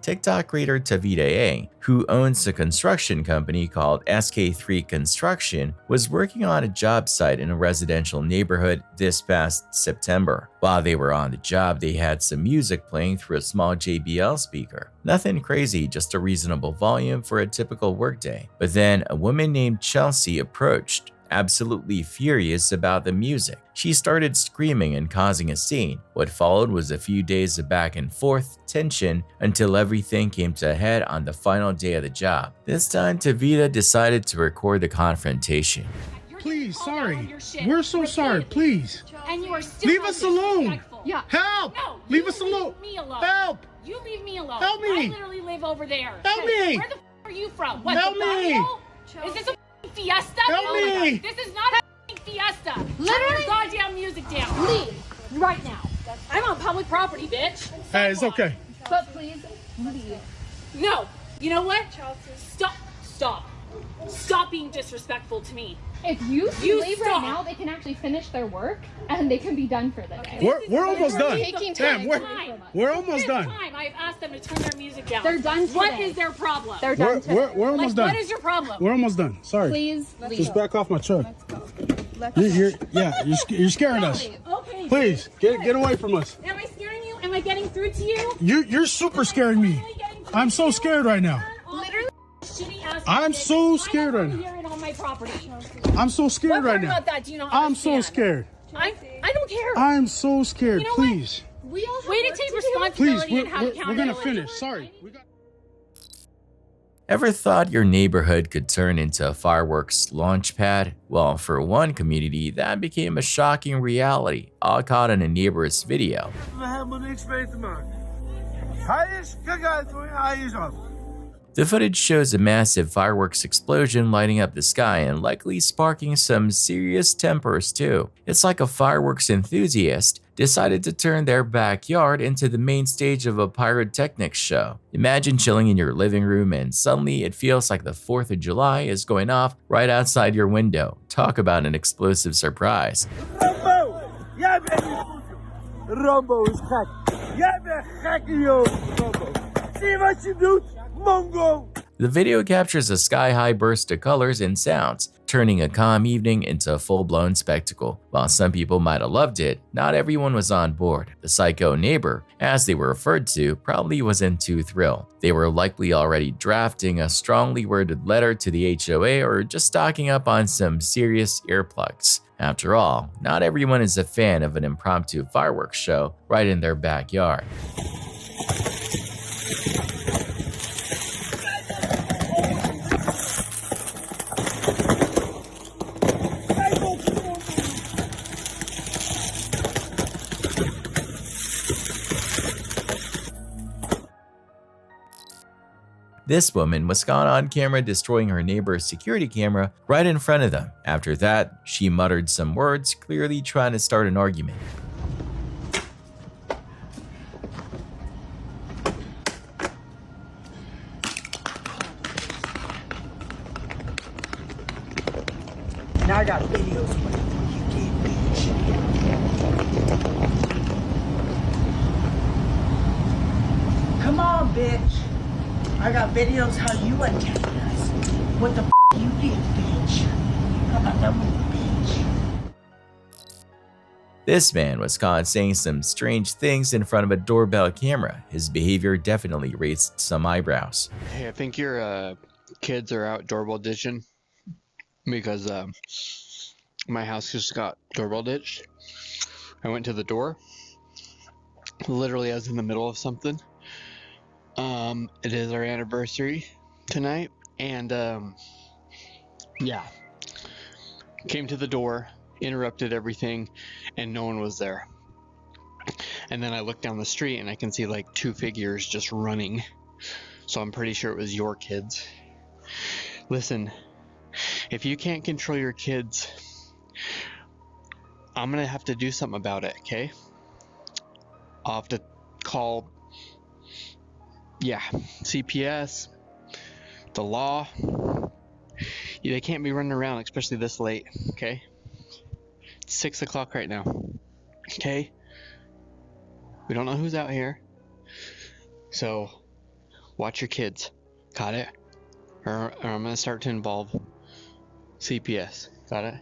TikTok creator Tavita A, who owns a construction company called SK3 Construction, was working on a job site in a residential neighborhood this past September. While they were on the job, they had some music playing through a small JBL speaker. Nothing crazy, just a reasonable volume for a typical workday. But then a woman named Chelsea approached, absolutely furious about the music. She started screaming and causing a scene. What followed was a few days of back and forth tension until everything came to a head on the final day of the job. This time, Tavita decided to record the confrontation. Please, sorry. We're so sorry. Please. And you are still Leave us alone. Yeah. Help. No, Leave us alone. Leave me alone. Help. You leave me alone. Help me. I literally live over there. Help me. Where the are you from? What, Help the me. Bible? Is this a fiesta? Help Oh my me. God. This is not a fiesta. Literally. Turn your goddamn music down. Leave right now. I'm on public property, bitch. Hey, it's okay. But please, leave. No. You know what? Stop being disrespectful to me. If you leave right now, they can actually finish their work and they can be done for the day. We're almost done. Taking Damn, time. we're almost done. Time. I've asked them to turn their music down. They're done What today. is their problem? They're done today. We're almost done. What is your problem? We're almost done. Sorry. Please leave. Just back off my truck. Let's You're scaring us. Okay. Please get away from us. Am I scaring you? Am I getting through to you? You're super scaring me. I'm so scared right now. Literally. Shitty-ass I'm bitch. so scared right I'm now. here on my property. I'm so scared What right part now. about that do you not I'm so understand? scared. I don't care. I'm so scared. You know Please. We all have Way to take Please, responsibility and have we're accountability. gonna finish. Sorry. Ever thought your neighborhood could turn into a fireworks launch pad? Well, for one community, that became a shocking reality, all caught in a neighbor's video. The footage shows a massive fireworks explosion lighting up the sky and likely sparking some serious tempers too. It's like a fireworks enthusiast decided to turn their backyard into the main stage of a pyrotechnics show. Imagine chilling in your living room and suddenly it feels like the 4th of July is going off right outside your window. Talk about an explosive surprise. Rambo is gek. Jij bent gek, joh, Rambo. Zie je wat je doet, Mongo? The video captures a sky-high burst of colors and sounds, turning a calm evening into a full-blown spectacle. While some people might have loved it, not everyone was on board. The psycho neighbor, as they were referred to, probably wasn't too thrilled. They were likely already drafting a strongly worded letter to the HOA or just stocking up on some serious earplugs. After all, not everyone is a fan of an impromptu fireworks show right in their backyard. This woman was caught on camera destroying her neighbor's security camera right in front of them. After that, she muttered some words, clearly trying to start an argument. Now I got videos of you gay bitch. Come on, bitch. I got videos how you attacked us. What the you did, bitch. How about that move, bitch? This man was caught saying some strange things in front of a doorbell camera. His behavior definitely raised some eyebrows. Hey, I think your kids are out doorbell ditching because my house just got doorbell ditched. I went to the door. Literally, I was in the middle of something. It is our anniversary tonight, and yeah, came to the door, interrupted everything, and no one was there. And then I looked down the street and I can see like 2 figures just running, so I'm pretty sure it was your kids. Listen, if you can't control your kids, I'm gonna have to do something about it, okay? I'll have to call CPS, the law. Yeah, they can't be running around, especially this late, okay? It's 6 o'clock right now, okay? We don't know who's out here, so Watch your kids. Got it? Or I'm gonna start to involve CPS. Got it?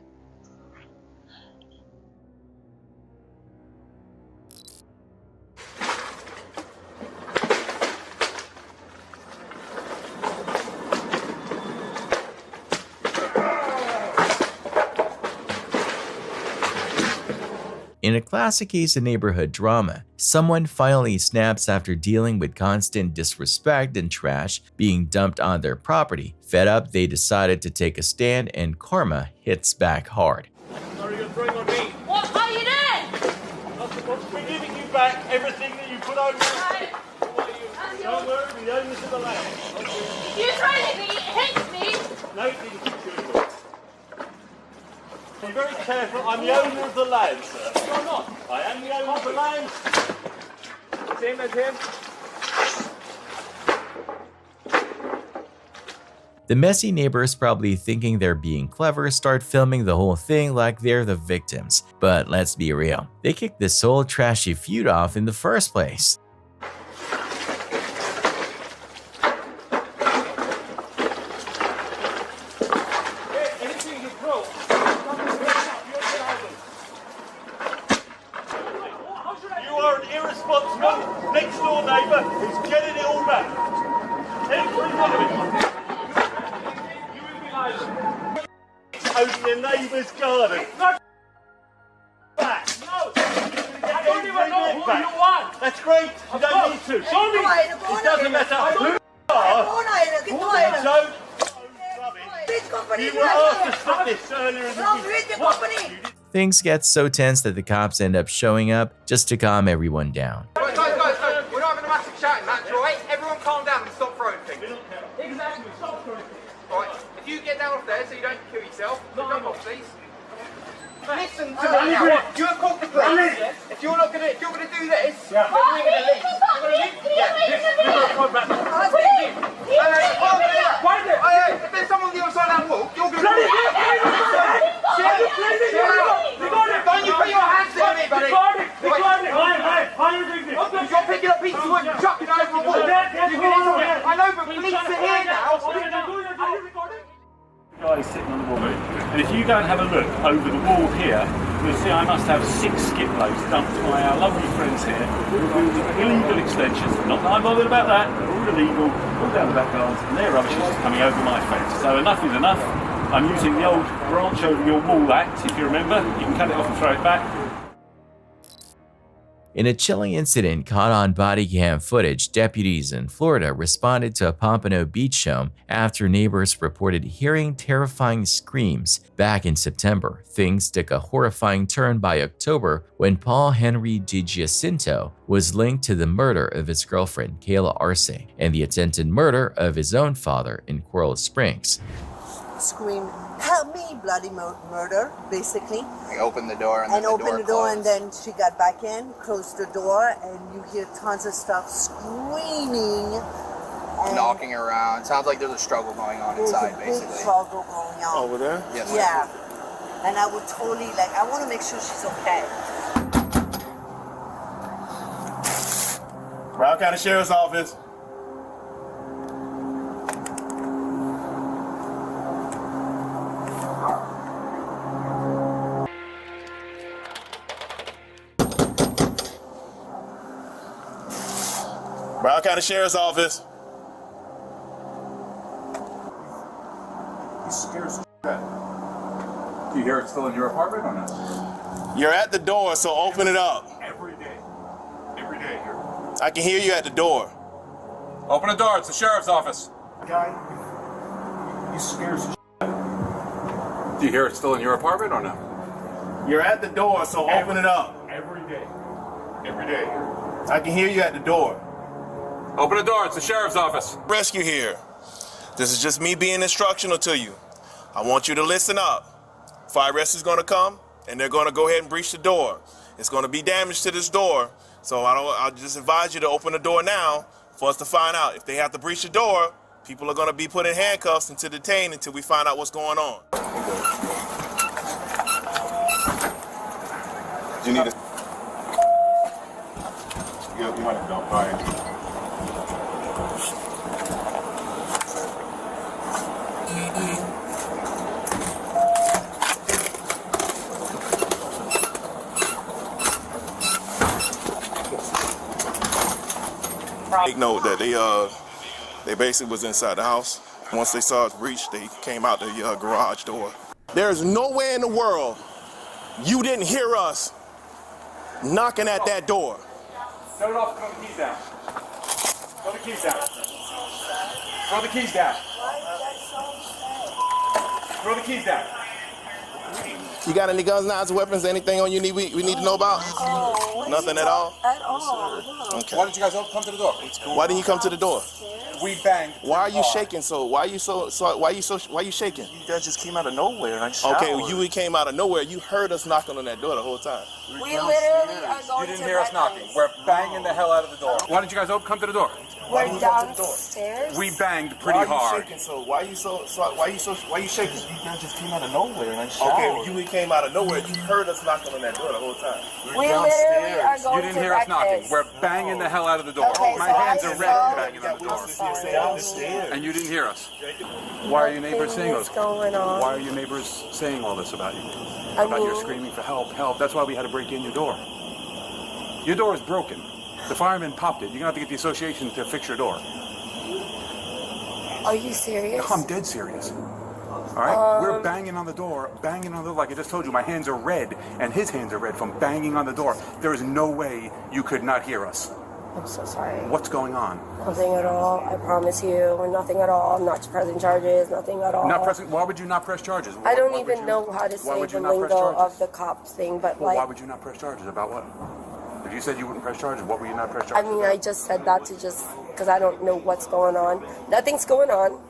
In a classic case of neighborhood drama, someone finally snaps after dealing with constant disrespect and trash being dumped on their property. Fed up, they decided to take a stand and karma hits back hard. Sorry, you're throwing on me. What are you doing? We're giving you back everything that you put over. Don't worry, the owners of the land. You tried to hit me. No, it didn't hit you. Be very careful. I'm the owner of the land, sir. You're not. I am the owner of the land. Same as him. The messy neighbors, probably thinking they're being clever, start filming the whole thing like they're the victims. But let's be real, they kicked this whole trashy feud off in the first place. Next door neighbour who's getting it all back. Every one of it. You will be liable. Over your neighbour's garden. Not back. No. I don't even know who you are. That's great. You don't need to. Sorry. It doesn't matter who you are. You were asked to stop this earlier in the week. Things get so tense that the cops end up showing up just to calm everyone down. Guys, we're not having a massive shouting match, alright? Everyone calm down and stop throwing things. Exactly, stop throwing things. Alright, if you get down off there so you don't kill yourself, jump off, please. Listen to me Run now. it. You have called the police. If you're not gonna, if you're gonna do this, Yeah. then we're gonna leave. We're gonna leave. If there's someone on the other side of that wall, you're gonna. Don't you put your hands on me, buddy. You're picking up pieces of wood and chucking over a wall. I know, but police are here now. Guy sitting on the wall, and if you go and have a look over the wall here, you'll see I must have 6 skip loads dumped by our lovely friends here who are building illegal extensions. Not that I'm bothered about that, they're all illegal, all down the back gardens, and their rubbish is just coming over my fence. So enough is enough. I'm using the old branch over your wall act, if you remember. You can cut it off and throw it back. In a chilling incident caught on body cam footage, deputies in Florida responded to a Pompano Beach home after neighbors reported hearing terrifying screams. Back in September, things took a horrifying turn by October when Paul Henry DiGiacinto was linked to the murder of his girlfriend, Kayla Arce, and the attempted murder of his own father in Coral Springs. Screamed, "Help me, bloody murder," basically. I opened the door and opened the door and then she got back in, closed the door, and you hear tons of stuff screaming. And knocking around. Sounds like there's a struggle going on inside, basically. There's a big struggle going on. Over there? Yes. Yeah. And I would totally, I want to make sure she's okay. Broward County Sheriff's Office. Broward County Sheriff's Office. You scared the shit out of me. Do you hear it still in your apartment or not? You're at the door, so open it up. Every day. Every day here. I can hear you at the door. Open the door, it's the sheriff's office. Guy, you scared the shit out of me. Do you hear it still in your apartment or not? You're at the door, so open it up. Every day. Every day here. I can hear you at the door. Open the door, it's the sheriff's office. Rescue here. This is just me being instructional to you. I want you to listen up. Fire rescue is going to come, and they're going to go ahead and breach the door. It's going to be damage to this door, so I'll just advise you to open the door now for us to find out. If they have to breach the door, people are going to be put in handcuffs and detained until we find out what's going on. Do you need a... You might have done fire. Take note that they basically was inside the house. Once they saw us breach, they came out the garage door. There's nowhere in the world you didn't hear us knocking at that door. Set it off, throw the keys down. Throw the keys down. Throw the keys down. Throw the keys down. You got any guns, knives, weapons, anything on you we need to know about? Oh, nothing at all? At all. Okay. Why didn't you guys come to the door? Why didn't you come to the door? We banged. Why are you shaking so? Why are you shaking? You guys just came out of nowhere and I showered. Okay, we came out of nowhere. You heard us knocking on that door the whole time. We literally are going You didn't hear us knocking. We're banging the hell out of the door. Why didn't you guys come to the door? We're downstairs. We banged pretty hard. Why are you shaking so? Why are you shaking? You guys just came out of nowhere and I showered. Okay, we came out of nowhere. You heard us knocking on that door the whole time. We literally are going You didn't hear us knocking. We're banging the hell out of the door. Okay, My so hands I are saw- red banging on the door. And you didn't hear us. Why are your neighbors saying What's this? going on? Why are your neighbors saying all this about you? About your screaming for help, help. That's why we had to break in your door. Your door is broken. The fireman popped it. You're gonna have to get the association to fix your door. Are you serious? I'm dead serious. All right? We're banging on the door like I just told you. My hands are red, and his hands are red from banging on the door. There is no way you could not hear us. I'm so sorry. What's going on? Nothing at all. I promise you. Nothing at all. I'm not pressing charges. Nothing at all. Not pressing. Why would you not press charges? I don't even know how to say the lingo of the cops thing, but Well, like. why would you not press charges? About what? If you said you wouldn't press charges, what would you not press I charges? mean, I just said that to just because I don't know what's going on. Nothing's going on.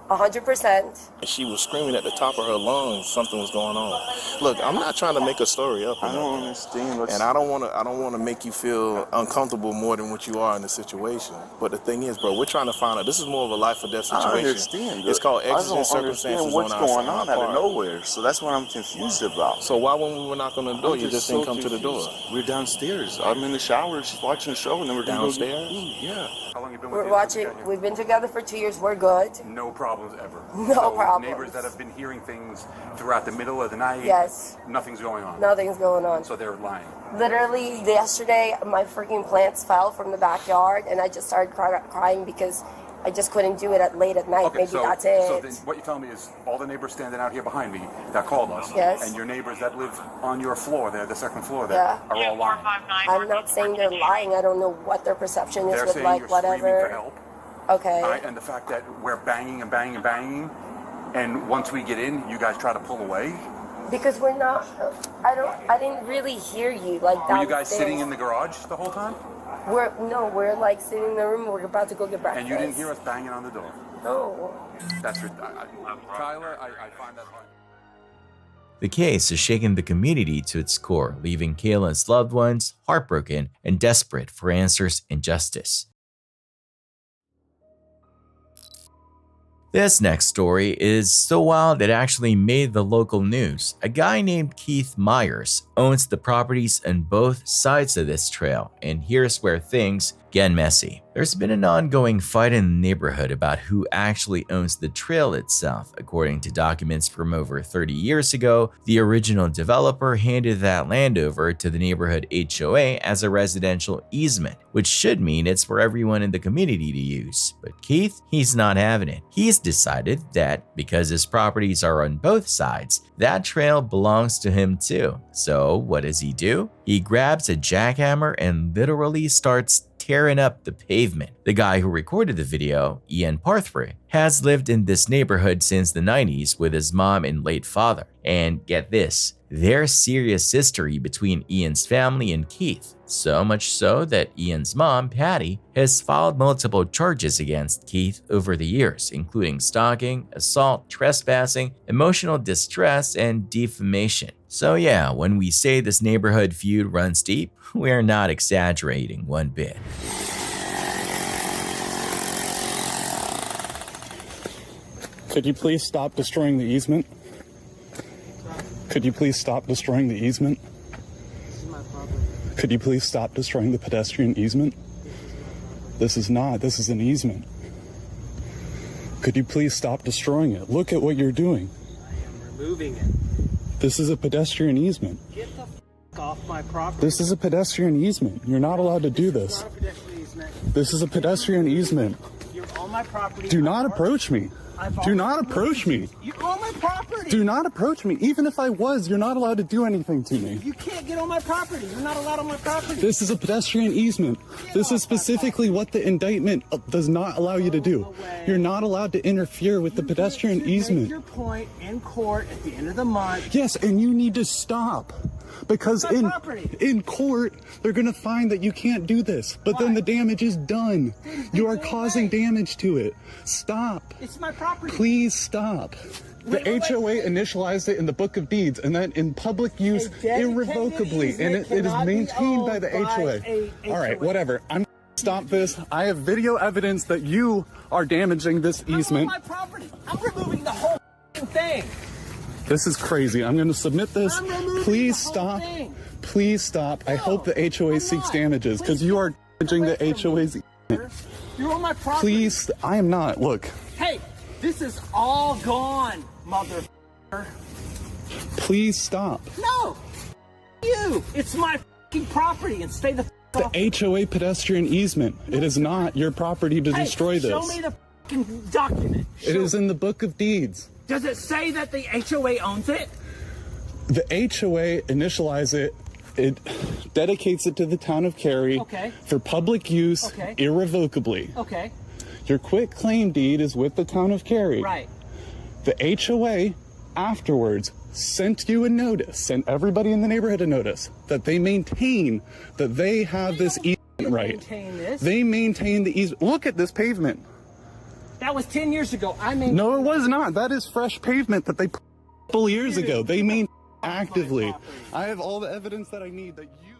100%. She was screaming at the top of her lungs. Something was going on. Look, I'm not trying to make a story up. I don't understand. And I don't want to make you feel uncomfortable more than what you are in the situation. But the thing is, bro, we're trying to find out. This is more of a life or death situation. I understand. It's called exigent circumstances. What's on going our on out of part. nowhere? So that's what I'm confused about. So why when we were knocking on the door, I'm you just didn't come to the door? We're downstairs. I'm in the shower. She's watching the show, and then we're Downstairs? Yeah. How long you been with We're the watching. guy here? We've been together for 2 years. We're good. No problems ever. No problems. Neighbors that have been hearing things throughout the middle of the night. Yes. Nothing's going on. Nothing's going on. So they're lying. Literally, yesterday, my freaking plants fell from the backyard, and I just started crying because I just couldn't do it late at night. Okay, Maybe so, that's it. So then what you're telling me is all the neighbors standing out here behind me that called us, Yes. and your neighbors that live on your floor there, the second floor there, Yeah. are all lying. I'm not saying they're lying. I don't know what their perception is They're with saying like you're whatever. screaming for help. Okay. All right, and the fact that we're banging and banging and banging, and once we get in, you guys try to pull away. Because we're not. I didn't really hear you like that. Were you guys sitting in the garage the whole time? We're like sitting in the room. We're about to go get breakfast. And you didn't hear us banging on the door? No. That's Tyler, I find that hard. The case has shaken the community to its core, leaving Kayla's loved ones heartbroken and desperate for answers and justice. This next story is so wild it actually made the local news. A guy named Keith Myers owns the properties on both sides of this trail, and here's where things get messy. There's been an ongoing fight in the neighborhood about who actually owns the trail itself. According to documents from over 30 years ago, the original developer handed that land over to the neighborhood HOA as a residential easement, which should mean it's for everyone in the community to use. But Keith, he's not having it. He's decided that because his properties are on both sides, that trail belongs to him too. So what does he do? He grabs a jackhammer and literally starts tearing up the pavement. The guy who recorded the video, Ian Parthbury, has lived in this neighborhood since the 90s with his mom and late father. And get this, there's serious history between Ian's family and Keith. So much so that Ian's mom, Patty, has filed multiple charges against Keith over the years, including stalking, assault, trespassing, emotional distress, and defamation. So yeah, when we say this neighborhood feud runs deep, we're not exaggerating one bit. Could you please stop destroying the easement? Could you please stop destroying the easement? Could you please stop destroying the pedestrian easement? This is an easement. Could you please stop destroying it? Look at what you're doing. Removing it. This is a pedestrian easement. Get the f off my property. This is a pedestrian easement. You're not allowed to do this. It's not a pedestrian easement. This is a pedestrian easement. You're on my property. Do not approach me. Do not approach me. You're on my property. Do not approach me. Even if I was, you're not allowed to do anything to me. You can't get on my property. You're not allowed on my property. This is a pedestrian easement. This is specifically what the indictment does not allow you to do. You're not allowed to interfere with the pedestrian easement. Make your point in court at the end of the month. Yes, and you need to stop. Because in court, they're going to find that you can't do this. But then the damage is done. You are causing damage to it. Stop. It's my property. Please stop. The HOA initialized it in the Book of Deeds and then in public use irrevocably. And it is maintained by the HOA. All right, whatever. I'm stop this. I have video evidence that you are damaging this easement. I'm on my property. I'm removing the whole thing. This is crazy. I'm going to submit this. Please stop. Please stop. I hope the HOA seeks damages because you are damaging the HOA's. You're on my property. Please, I am not. Look. Hey, this is all gone, motherfucker. Please stop. No, you. It's my fucking property, and stay the off. The HOA pedestrian easement. It is not your property to destroy this. Show me the fucking document. It is in the Book of Deeds. Does it say that the HOA owns it? The HOA initializes it. It dedicates it to the town of Cary for public use irrevocably. Okay. Your quit claim deed is with the town of Cary. Right. The HOA afterwards sent you a notice, sent everybody in the neighborhood a notice that they maintain that they have this easement right. Maintain this. They maintain the easement. Look at this pavement. That was 10 years ago. No, it was not. That is fresh pavement that they put a couple years ago. They maintain actively. I have all the evidence that I need that you.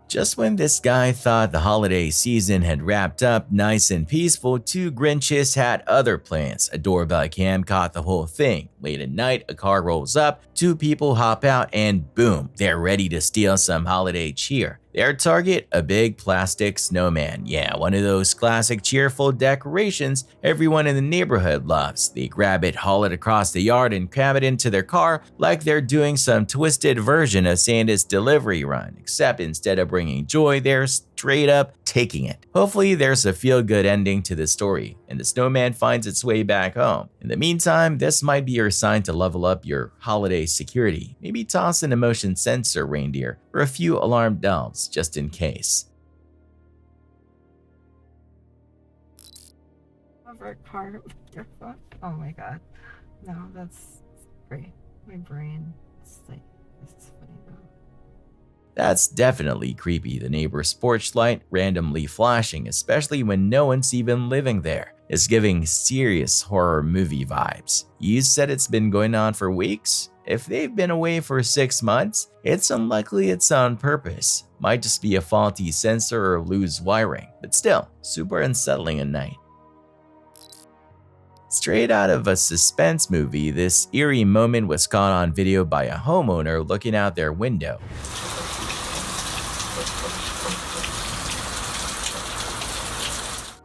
Just when this guy thought the holiday season had wrapped up nice and peaceful, two Grinches had other plans. A doorbell cam caught the whole thing. Late at night, a car rolls up, two people hop out, and boom, they're ready to steal some holiday cheer. Their target, a big plastic snowman. Yeah, one of those classic cheerful decorations everyone in the neighborhood loves. They grab it, haul it across the yard, and cram it into their car like they're doing some twisted version of Santa's delivery run. Except instead of bringing joy, they're straight up taking it. Hopefully there's a feel-good ending to the story, and the snowman finds its way back home. In the meantime, this might be your sign to level up your holiday security. Maybe toss an motion sensor reindeer or a few alarmed elves just in case. Oh my god. No, that's great. My brain is like, it's funny though. That's definitely creepy, the neighbor's porch light randomly flashing, especially when no one's even living there. It's giving serious horror movie vibes. You said it's been going on for weeks? If they've been away for 6 months, it's unlikely it's on purpose. Might just be a faulty sensor or loose wiring, but still, super unsettling at night. Straight out of a suspense movie, this eerie moment was caught on video by a homeowner looking out their window.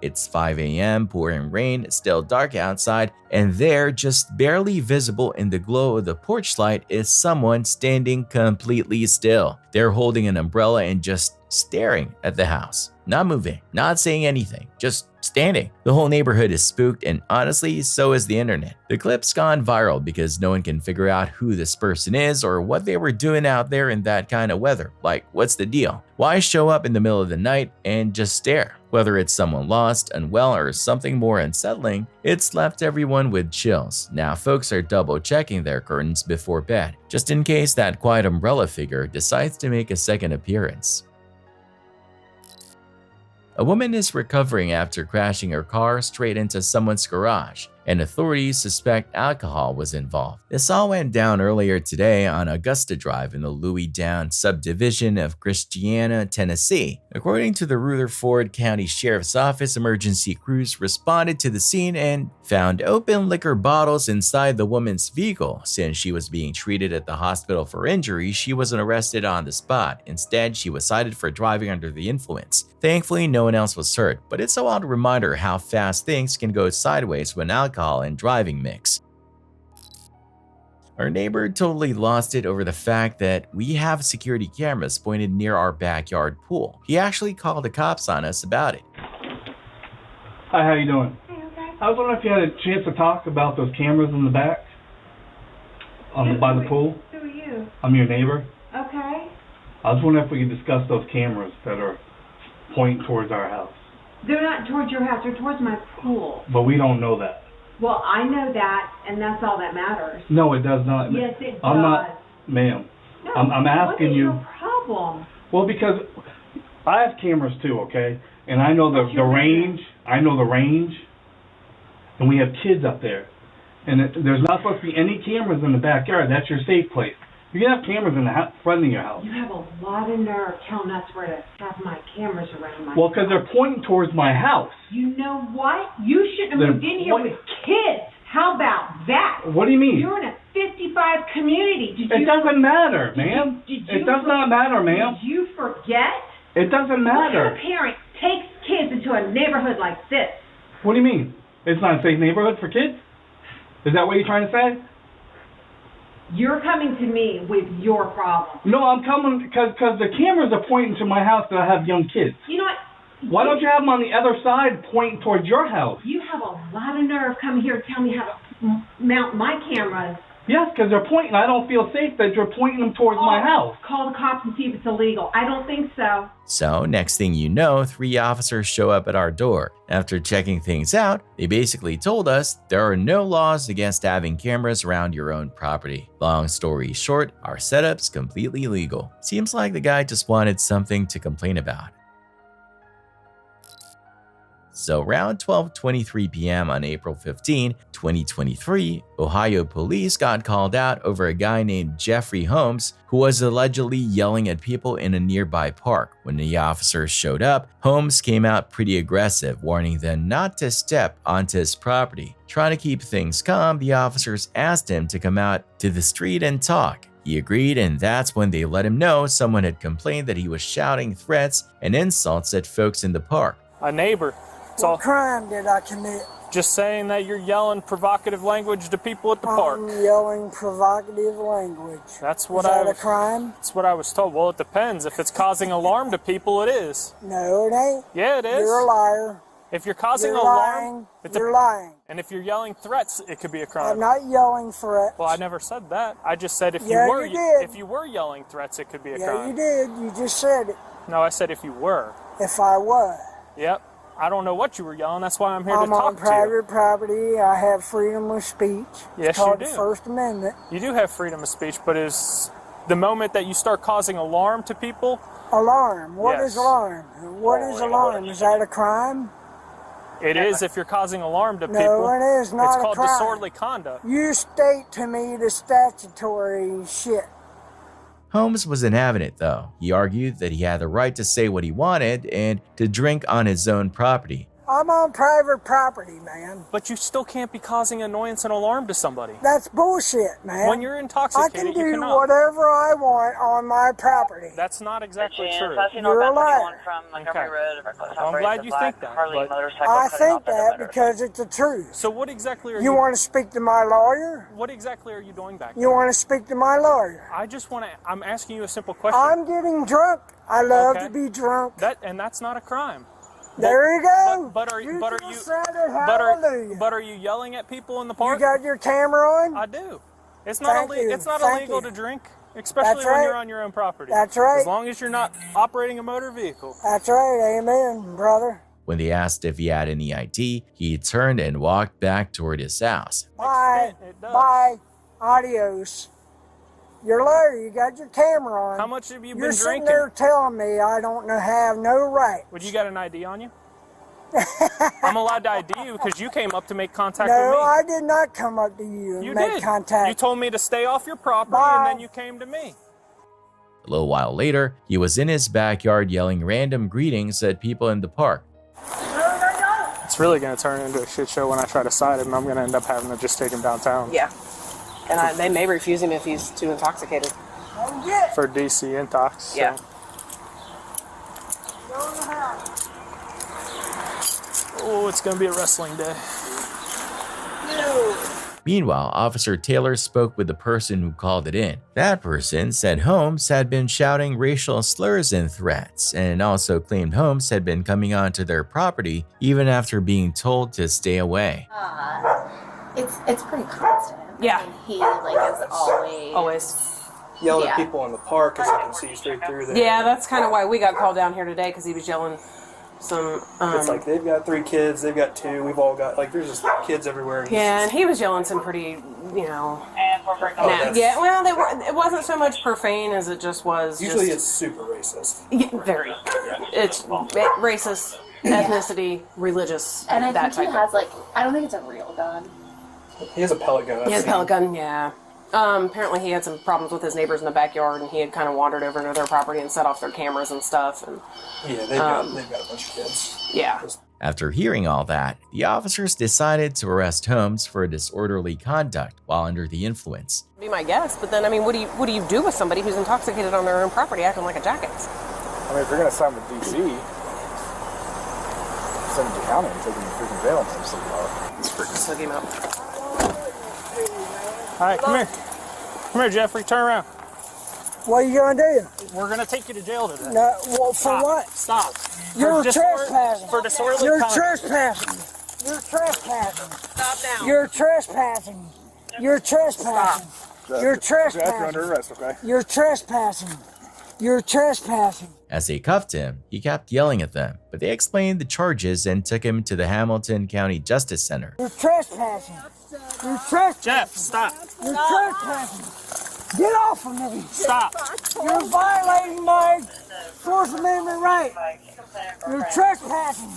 It's 5 a.m., pouring rain, it's still dark outside, and there, just barely visible in the glow of the porch light, is someone standing completely still. They're holding an umbrella and just staring at the house. Not moving, not saying anything, just standing. The whole neighborhood is spooked, and honestly, so is the internet. The clip's gone viral because no one can figure out who this person is or what they were doing out there in that kind of weather. Like, what's the deal? Why show up in the middle of the night and just stare? Whether it's someone lost, unwell, or something more unsettling, it's left everyone with chills. Now folks are double checking their curtains before bed, just in case that quiet umbrella figure decides to make a second appearance. A woman is recovering after crashing her car straight into someone's garage, and authorities suspect alcohol was involved. This all went down earlier today on Augusta Drive in the Louis Downs subdivision of Christiana, Tennessee. According to the Rutherford County Sheriff's Office, emergency crews responded to the scene and found open liquor bottles inside the woman's vehicle. Since she was being treated at the hospital for injuries, she wasn't arrested on the spot. Instead, she was cited for driving under the influence. Thankfully, no one else was hurt, but it's a wild reminder how fast things can go sideways when alcohol and driving mix. Our neighbor totally lost it over the fact that we have security cameras pointed near our backyard pool. He actually called the cops on us about it. Hi, how you doing? I was wondering if you had a chance to talk about those cameras in the back, by the pool. Who are you? I'm your neighbor. Okay. I was wondering if we could discuss those cameras that are pointing towards our house. They're not towards your house, they're towards my pool. But we don't know that. Well, I know that, and that's all that matters. No, it does not. Yes, it does. I'm not, ma'am. No, I'm asking you. What is your problem? Well, because I have cameras too, okay? And I know the range. I know the range. And we have kids up there. And there's not supposed to be any cameras in the backyard. That's your safe place. You can have cameras in the front of your house. You have a lot of nerve telling us where to have my cameras around my Well, because they're pointing towards my house. You know what? You shouldn't have moved in here with kids. How about that? What do you mean? You're in a 55 community. It doesn't matter, ma'am. It does not matter, ma'am. Did you forget? It doesn't matter. What kind of parent takes kids into a neighborhood like this? What do you mean? It's not a safe neighborhood for kids? Is that what you're trying to say? You're coming to me with your problem. No, I'm coming because the cameras are pointing to my house that I have young kids. You know what? Why don't you have them on the other side pointing towards your house? You have a lot of nerve coming here and tell me how to mount my cameras. Yes, because they're pointing. I don't feel safe that you're pointing them towards my house. Call the cops and see if it's illegal. I don't think so. So next thing you know, 3 officers show up at our door. After checking things out, they basically told us there are no laws against having cameras around your own property. Long story short, our setup's completely legal. Seems like the guy just wanted something to complain about. So around 12:23 p.m. on April 15, 2023, Ohio police got called out over a guy named Jeffrey Holmes who was allegedly yelling at people in a nearby park. When the officers showed up, Holmes came out pretty aggressive, warning them not to step onto his property. Trying to keep things calm, the officers asked him to come out to the street and talk. He agreed, and that's when they let him know someone had complained that he was shouting threats and insults at folks in the park. A neighbor. What crime did I commit? Just saying that you're yelling provocative language to people at the park. I'm yelling provocative language. That's what Is that a crime? That's what I was told. Well, it depends. If it's causing alarm to people, it is. No, it ain't. Yeah, it is. You're a liar. If you're causing You're alarm, lying. You're lying. And if you're yelling threats, it could be a crime. I'm not yelling threats. Well, I never said that. I just said if Yeah, you were you did. if you were yelling threats, it could be a Yeah, crime. you did. You just said it. No, I said if you were. If I was. Yep. I don't know what you were yelling. That's why I'm here to I'm on talk to you. private property. I have freedom of speech. Yes, it's called you do. the First Amendment. You do have freedom of speech, but is the moment that you start causing alarm to people? Alarm. What is Yes. alarm? What is alarm? Is that a crime? It is if you're causing alarm to No, people. it is not It's a called crime. disorderly conduct. You state to me the statutory shit. Holmes wasn't having it though. He argued that he had the right to say what he wanted and to drink on his own property. I'm on private property, man. But you still can't be causing annoyance and alarm to somebody. That's bullshit, man. When you're intoxicated, I can you do cannot. whatever I want on my property. That's not exactly true. You're a liar. I'm glad you think that. But I think that because it's the truth. So what exactly are You want to speak to my lawyer? What exactly are you doing back there? You want to speak to my lawyer? I just want to. I'm asking you a simple question. I'm getting drunk. I love Okay. to be drunk. That's not a crime. There you go. But are you yelling at people in the park? You got your camera on? I do. It's not illegal to drink, especially That's when right. you're on your own property. That's right. As long as you're not operating a motor vehicle. That's right. Amen, brother. When they asked if he had any ID, he turned and walked back toward his house. Bye. Bye. Adios. You're a liar. You got your camera on. How much have you been You're sitting drinking? there telling me I don't have no right. Would you got an ID on you? I'm allowed to ID you because you came up to make contact with me. No, I did not come up to you and You make did. contact. You told me to stay off your property and then you came to me. A little while later, he was in his backyard yelling random greetings at people in the park. It's really going to turn into a shit show when I try to cite him. I'm going to end up having to just take him downtown. Yeah. And they may refuse him if he's too intoxicated. For DC intox. Yeah. So. Oh, it's going to be a wrestling day. Meanwhile, Officer Taylor spoke with the person who called it in. That person said Holmes had been shouting racial slurs and threats, and also claimed Holmes had been coming onto their property even after being told to stay away. It's pretty constant. Yeah. I mean, he is always yelling at people in the park because he can see straight through there. Yeah, that's kind of why we got called down here today, because he was yelling some. It's like they've got 3 kids, they've got 2, we've all got there's just kids everywhere. Yeah, and he was yelling some pretty, yes. Yeah, well, it wasn't so much profane as it just was. Usually it's super racist. Yeah, very. Yeah. It's racist, ethnicity, religious, and I that think he type has I don't think it's a real gun. He has a pellet gun. He has a pellet gun, yeah. Apparently he had some problems with his neighbors in the backyard, and he had kind of wandered over into their property and set off their cameras and stuff. And yeah, they've got a bunch of kids. Yeah. After hearing all that, the officers decided to arrest Holmes for disorderly conduct while under the influence. Be my guess, but then what do you do with somebody who's intoxicated on their own property acting like a jackass? I mean, if you're gonna sign with DC, send him to county and take him to freaking jail and some Let's freaking slug him up. All right, come here. Come here, Jeffrey. Turn around. What are you gonna do? We're gonna take you to jail today. No, well, for what? Stop. You're trespassing. For disorderly You're conduct. trespassing. You're trespassing. Stop now. You're trespassing. You're trespassing. You're trespassing. Jeff, you're under arrest, okay? You're trespassing. You're trespassing. As they cuffed him, he kept yelling at them, but they explained the charges and took him to the Hamilton County Justice Center. You're trespassing. You're trespassing. Jeff, stop. You're trespassing. Get off of me. Stop. You're violating my Fourth Amendment right. You're trespassing.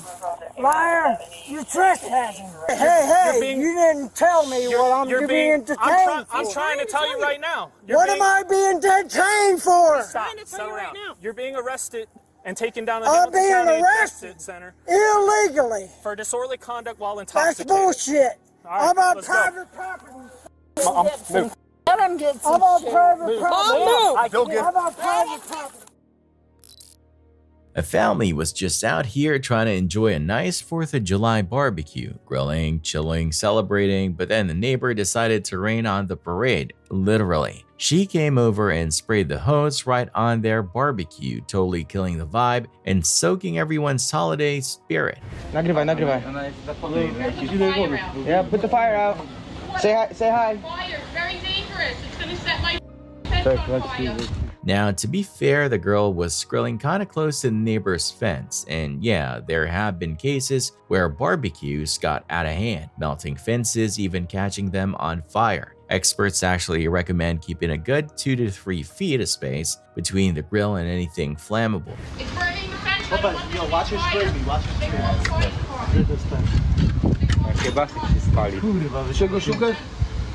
Liar. You're trespassing. Hey, you didn't tell me what I'm being detained for. I'm trying to tell you right now. What am I being detained for? Stop. Settle down. You're being arrested and taken down to the I'm Hamilton being County arrested Justice Center illegally. for disorderly conduct while That's intoxicated. bullshit. All right, I'm on let's go. private property. Move. Let him get some I'm on private Move. property. Move. I'm on private property. A family was just out here trying to enjoy a nice 4th of July barbecue, grilling, chilling, celebrating, but then the neighbor decided to rain on the parade, literally. She came over and sprayed the hose right on their barbecue, totally killing the vibe and soaking everyone's holiday spirit. Nagrywaj. Yeah, put the fire out. Say hi. Fire, very dangerous. It's gonna set my fence on fire. Now, to be fair, the girl was grilling kind of close to the neighbor's fence, and yeah, there have been cases where barbecues got out of hand, melting fences, even catching them on fire. Experts actually recommend keeping a good 2 to 3 feet of space between the grill and anything flammable. It's burning the fence. Yo, watch her spray me, watch her spray me. Chyba się spali. Kurwa, wy czego szukasz?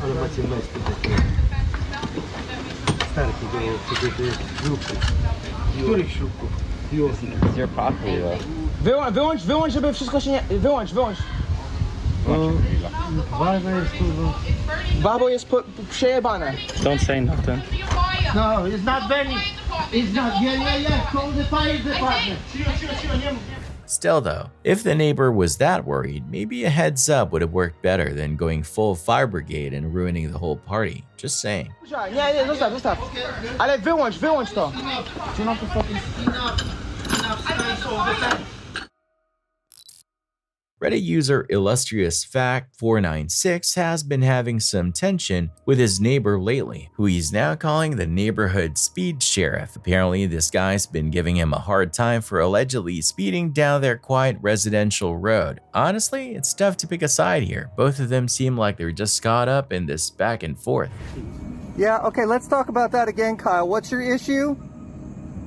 Ale macie mesty takie. Starki, których śrubków? It's your property, though. Wyłącz, żeby wszystko się nie... Wyłącz. Babo jest przejebane. Don't say nothing. No, it's not burning. It's not. Yeah. Call the fire department. Still though, if the neighbor was that worried, maybe a heads up would have worked better than going full fire brigade and ruining the whole party. Just saying. Nie, zostaw. Ale wyłącz to. Reddit user illustriousfact496 has been having some tension with his neighbor lately, who he's now calling the neighborhood speed sheriff. Apparently, this guy's been giving him a hard time for allegedly speeding down their quiet residential road. Honestly, it's tough to pick a side here. Both of them seem like they're just caught up in this back and forth. Yeah, okay, let's talk about that again, Kyle. What's your issue?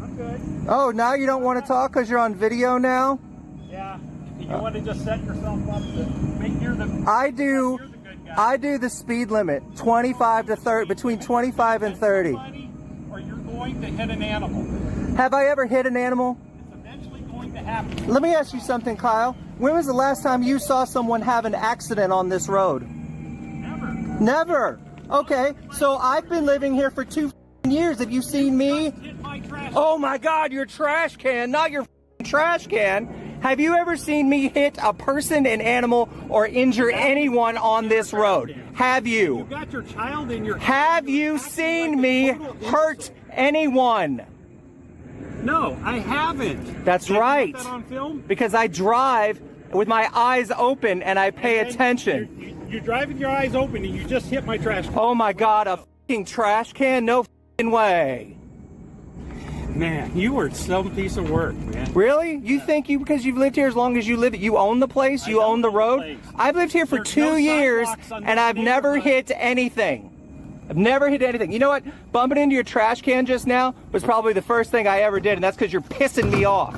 I'm good. Oh, now you don't want to talk because you're on video now? Yeah. You want to just set yourself up to make you're the I do the speed limit 25 to 30, between 25 and 30. Or you're going to hit an animal. Have I ever hit an animal? It's eventually going to happen. Let me ask you something, Kyle. When was the last time you saw someone have an accident on this road? Never. Okay, so I've been living here for 2 years. Have you seen me? Oh my God, your trash can, not your trash can. Have you ever seen me hit a person, an animal, or injure anyone on this road? Have you? You got your child in your... Have you seen me hurt anyone? No, I haven't. That's right. Put that on film? Because I drive with my eyes open and I pay attention. You're driving your eyes open and you just hit my trash can. Oh my God, a fucking trash can? No fucking way. Man, you were some piece of work, man. Really? You think because you've lived here as long as you live, you own the place? You own the road? I've lived here for 2 years and I've never hit anything. I've never hit anything. You know what? Bumping into your trash can just now was probably the first thing I ever did, and that's because you're pissing me off.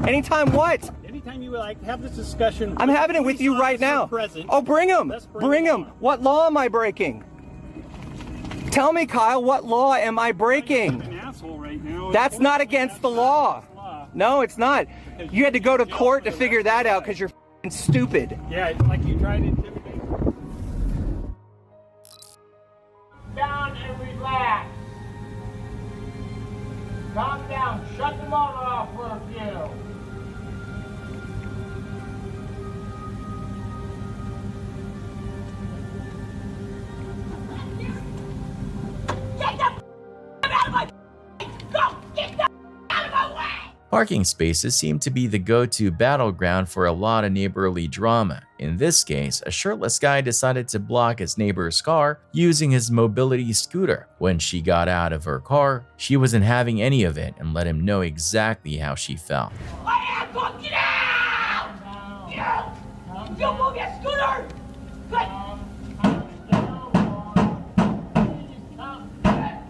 Anytime what? Anytime you like have this discussion. I'm having it with you right now. Oh, bring him. Bring him. What law am I breaking? Tell me, Kyle, what law am I breaking? An asshole right now. That's not against the law. No, it's not. You had to go to court to figure that out because you're f***ing stupid. Yeah, like you tried to intimidate. Down and relax. Calm down. Shut the motor off for a few. Get the out of my go! Get the out of my way! Parking spaces seem to be the go-to battleground for a lot of neighborly drama. In this case, a shirtless guy decided to block his neighbor's car using his mobility scooter. When she got out of her car, she wasn't having any of it and let him know exactly how she felt. My asshole, get out! You move your scooter! Good!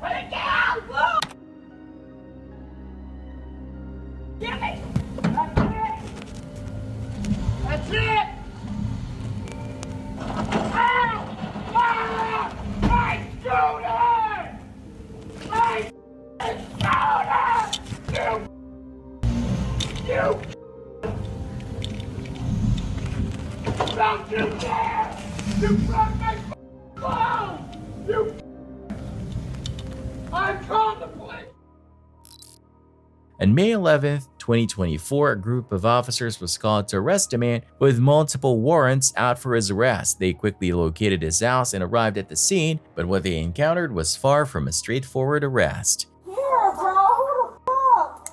Put it down! Move! Get me! That's it! That's it! Ah! Ah! My scooter! My scooter! You! Don't you dare! You broke my phone! You! I'm calling the police! On May 11th, 2024, a group of officers was called to arrest a man with multiple warrants out for his arrest. They quickly located his house and arrived at the scene, but what they encountered was far from a straightforward arrest. Yeah, bro. Who the fuck?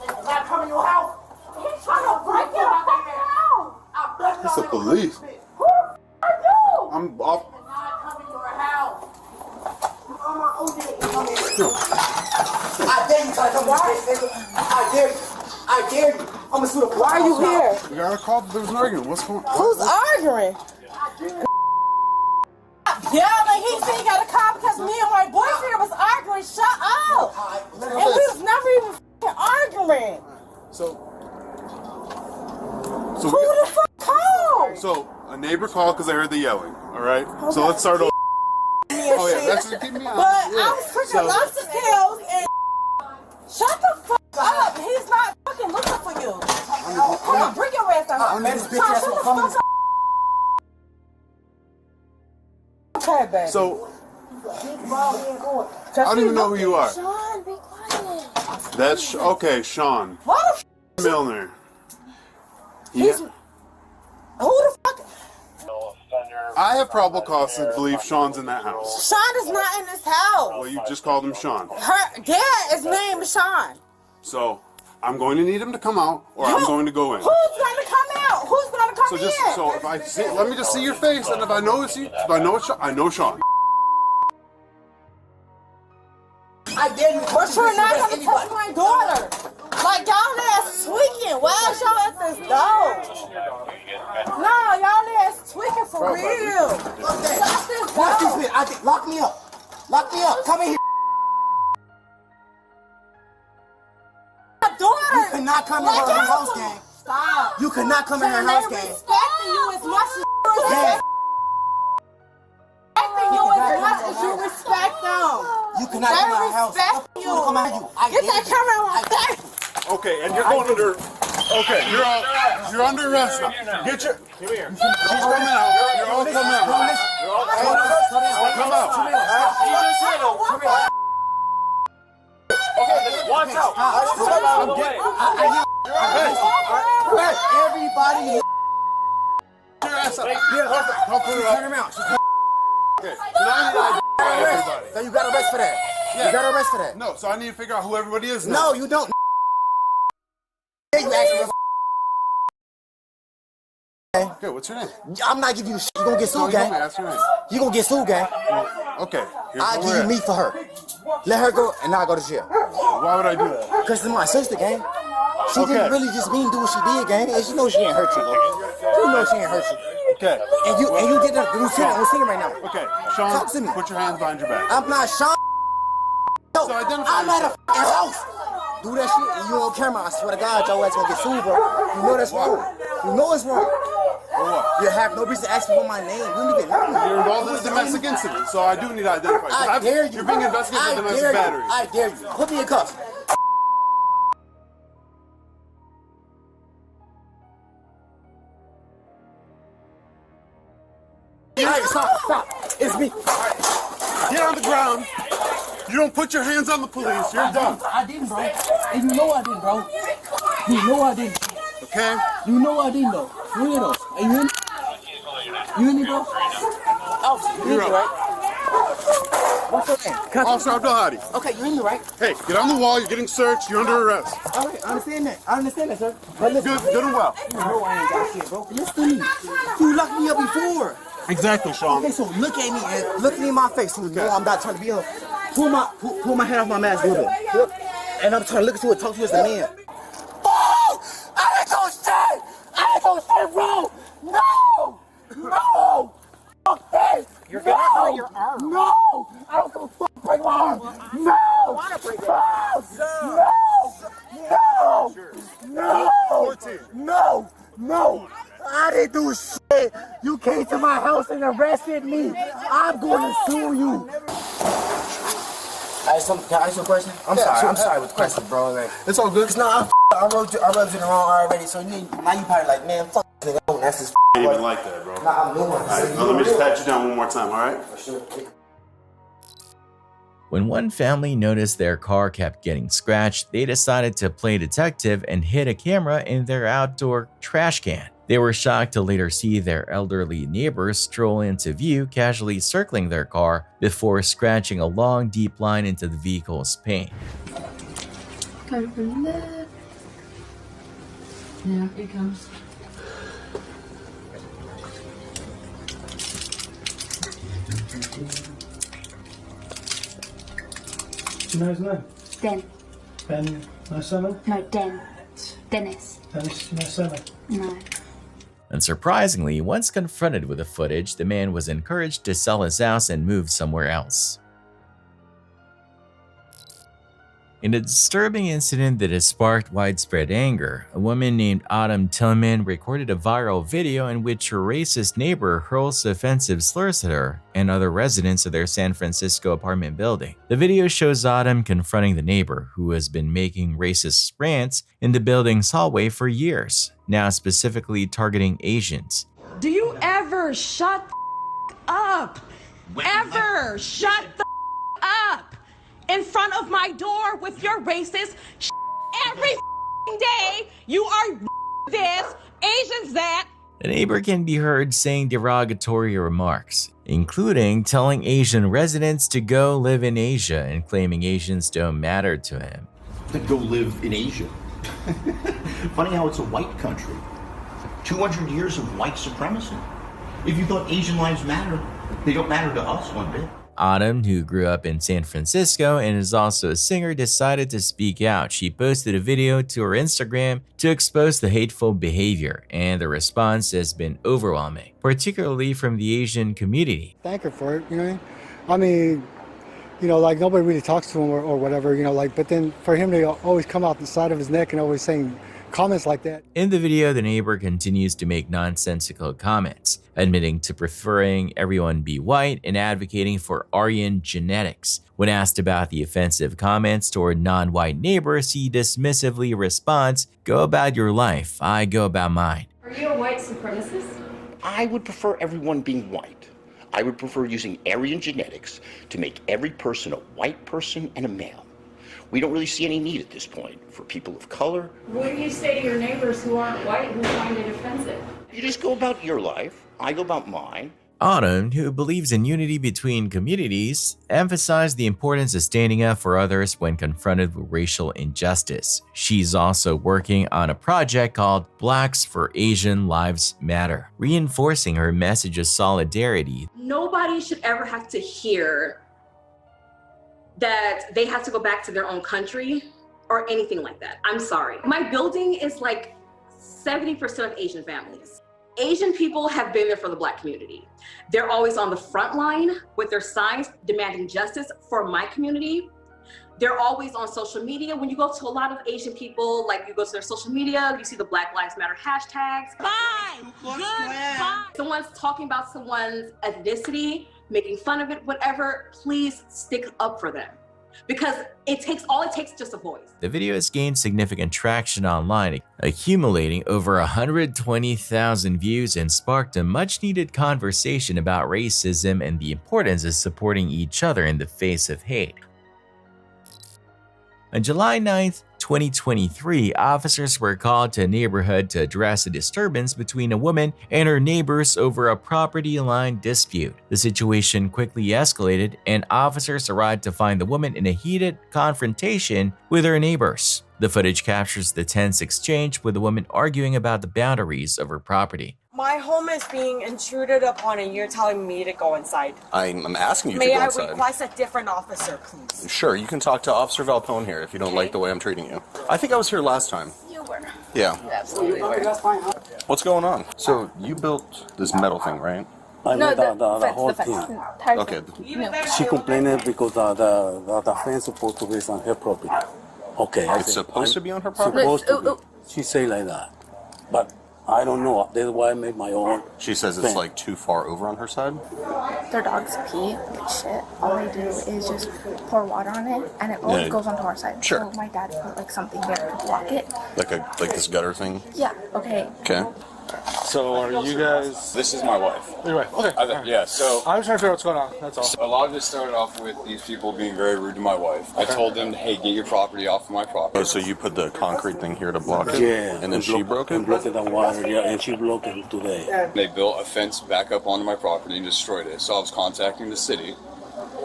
He's not coming to your house. He's trying to break your fucking house. It's the police. Who the fuck are you? I'm off. He's not coming to your house. Oh my OJ. I dare you try to come to this bitch, nigga. I dare you. I dare you. I'm gonna sue the police. Why are you here? We got a call. There was an argument. What's going on? Who's arguing? Yeah, like he said he got a call because me and my boyfriend was arguing. Shut up. And we was never even arguing. So Who the fuck called? So a neighbor called because I heard the yelling. All right. So let's start over. Oh yeah, that's keep me But honest. I was freaking lobster tails and shut the fuck up. He's not fucking looking for you. Come on, bring your ass out. Man, this bitch ass will come in this. Okay, baby. So I don't even know who you are. Sean, be quiet. That's okay, Sean Why the Milner. He's, Yeah. who the fuck? I have probable cause to believe Sean's in that house. Sean is not in this house. Well, you just called him Sean. Her dad is named Sean. So I'm going to need him to come out, or I'm going to go in. Who's gonna come out? Who's gonna come So just in? so if I see, let me just see your face, and if I know it's you, if I know it's Sean, I know Sean. I dare you. But you're not gonna touch my daughter. Like y'all ass tweaking. Why is y'all at this door? No, y'all ass tweaking for real. Shut this Lock door. these bitch. Lock me up. Lock me up. Come in here. My daughter. You cannot come in her house, gang. Stop. You cannot come in her house, gang. Respecting you as much as Gang. respecting you as much as you respect them. You cannot come in her house. Respect you. Come out you. Get that camera on my face. Okay, and you're going under. Okay, you're under arrest now. Get your. Come here. She's coming out. You're all coming out. You're all coming out. Come out. Watch out. Step out of the way. Everybody. Your ass up. Turn around. Okay. So now I need everybody. So you got arrested for that. Yeah. You got arrested for that. No, so I need to figure out who everybody is now. No, you don't. Yeah, you actually. Okay, what's your name? I'm not giving you shit. You gonna get sued, gang. That's your name. You gonna get sued, gang. Okay. I'll give you meat for her. Let her go, and I'll go to jail. Why would I do that? Because it's my sister, gang. She didn't really just mean do what she did, gang. And she knows she ain't hurt you, bro. You know she ain't hurt you. Okay. And you did that. We're sitting right now. Okay, Sean, Talk to me. put your hands behind your back. I'm not Sean. No, So identify I'm at a yourself. f***ing house. Do that shit and you on camera. I swear to God, your ass gonna get sued, bro. You know that's wrong. You know it's wrong. For what? You have no reason to ask me for my name. You don't even know me. You're involved in a domestic incident, so I do need to identify you. I dare you. You're being investigated for domestic battery. I dare you. Put me in cuffs. Hey, stop. It's me. Get on the ground. You don't put your hands on the police. You're done. I didn't, bro. And you know I didn't, bro. You know I didn't. Okay? You know I didn't, though. You hear though? Are you in? You hear me, bro? Officer, you hear me, right? What's your name? Officer Abdul Hadi. Okay, you hear me, right? Hey, get on the wall. You're getting searched. You're under arrest. All right, I understand that, sir. But Good and well. You know I ain't got shit, bro. Listen to me. You locked me up before. Exactly, Sean. Okay, so look at me and look me in my face. So you know I'm not trying to be on. Pull my head off my mask a little bit. Yep. And I'm trying to look at you and talk to you as a man. Oh! I ain't gonna say! Bro! No! Fuck this! You're gonna hurt your arm. No! I don't give a fuck. Break my arm. No! I wanna break it. No! I didn't do shit. You came to my house and arrested me. I'm going to sue you. Can I ask you a question? I'm sorry with the question, bro. Like, it's all good. Cause I rubbed you the wrong already. So now you probably like, man, fuck this nigga. That's his. I ain't even like that, bro. Nah, I'm doing it. All right, now let me just pat you down one more time, all right? When one family noticed their car kept getting scratched, they decided to play detective and hid a camera in their outdoor trash can. They were shocked to later see their elderly neighbors stroll into view, casually circling their car before scratching a long, deep line into the vehicle's paint. Come from there. Yeah, it comes. You know his name? Den. Ben, no surname? No, Den. Dennis. Dennis, no surname? No. Unsurprisingly, once confronted with the footage, the man was encouraged to sell his house and move somewhere else. In a disturbing incident that has sparked widespread anger, a woman named Autumn Tillman recorded a viral video in which her racist neighbor hurls offensive slurs at her and other residents of their San Francisco apartment building. The video shows Autumn confronting the neighbor, who has been making racist rants in the building's hallway for years, now specifically targeting Asians. Do you ever shut the up? Ever shut the up? In front of my door with your racist every day. You are this, Asians that. The neighbor can be heard saying derogatory remarks, including telling Asian residents to go live in Asia and claiming Asians don't matter to him. To go live in Asia. Funny how it's a white country. 200 years of white supremacy. If you thought Asian lives matter, they don't matter to us one bit. Autumn, who grew up in San Francisco and is also a singer, decided to speak out. She posted a video to her Instagram to expose the hateful behavior, and the response has been overwhelming, particularly from the Asian community. Thank her for it, you know. I mean, you know, like nobody really talks to him or whatever, you know, like, but then for him to always come out the side of his neck and always saying comments like that. In the video, the neighbor continues to make nonsensical comments, admitting to preferring everyone be white and advocating for Aryan genetics. When asked about the offensive comments toward non-white neighbors, he dismissively responds, "Go about your life, I go about mine." Are you a white supremacist? I would prefer everyone being white. I would prefer using Aryan genetics to make every person a white person and a male. we don't really see any need at this point for people of color. What do you say to your neighbors who aren't white who find it offensive? You just go about your life, I go about mine. Autumn, who believes in unity between communities, emphasized the importance of standing up for others when confronted with racial injustice. She's also working on a project called Blacks for Asian Lives Matter, reinforcing her message of solidarity. Nobody should ever have to hear that they have to go back to their own country or anything like that. I'm sorry. My building is like 70% of Asian families. Asian people have been there for the Black community. They're always on the front line with their signs demanding justice for my community. They're always on social media. When you go to a lot of Asian people, like you go to their social media, you see the Black Lives Matter hashtags. Bye! Goodbye! Someone's talking about someone's ethnicity, making fun of it, whatever, please stick up for them. Because all it takes is just a voice. The video has gained significant traction online, accumulating over 120,000 views and sparked a much-needed conversation about racism and the importance of supporting each other in the face of hate. On July 9th, 2023, officers were called to a neighborhood to address a disturbance between a woman and her neighbors over a property line dispute. The situation quickly escalated, and officers arrived to find the woman in a heated confrontation with her neighbors. The footage captures the tense exchange, with the woman arguing about the boundaries of her property. My home is being intruded upon and you're telling me to go inside. I'm asking you to May go I inside. request a different officer, please? Sure, you can talk to Officer Valpone here if you don't like the way I'm treating you. I think I was here last time. You were. Yeah. You absolutely were. What's going on? So you built this metal thing, right? No, the whole thing. Okay. She complained because the fence supposed to be on her property. Okay. It's supposed to be on her property? Supposed to be. She say like that. But I don't know. That's why I made my own. She says it's like too far over on her side? Their dogs pee like shit. All they do is just pour water on it, and it always goes onto our side. Sure. So my dad put like something there to block it. Like this gutter thing? Yeah. Okay. Okay. So are you guys? This is my wife. Your wife. Okay. Yeah. So I'm trying to figure out what's going on. That's all. a lot of this started off with these people being very rude to my wife. I told them, "Hey, get your property off of my property." Oh, so you put the concrete thing here to block it? Yeah. And then she broke it? Blocked the water, yeah, and she broke it today. They built a fence back up onto my property and destroyed it. So I was contacting the city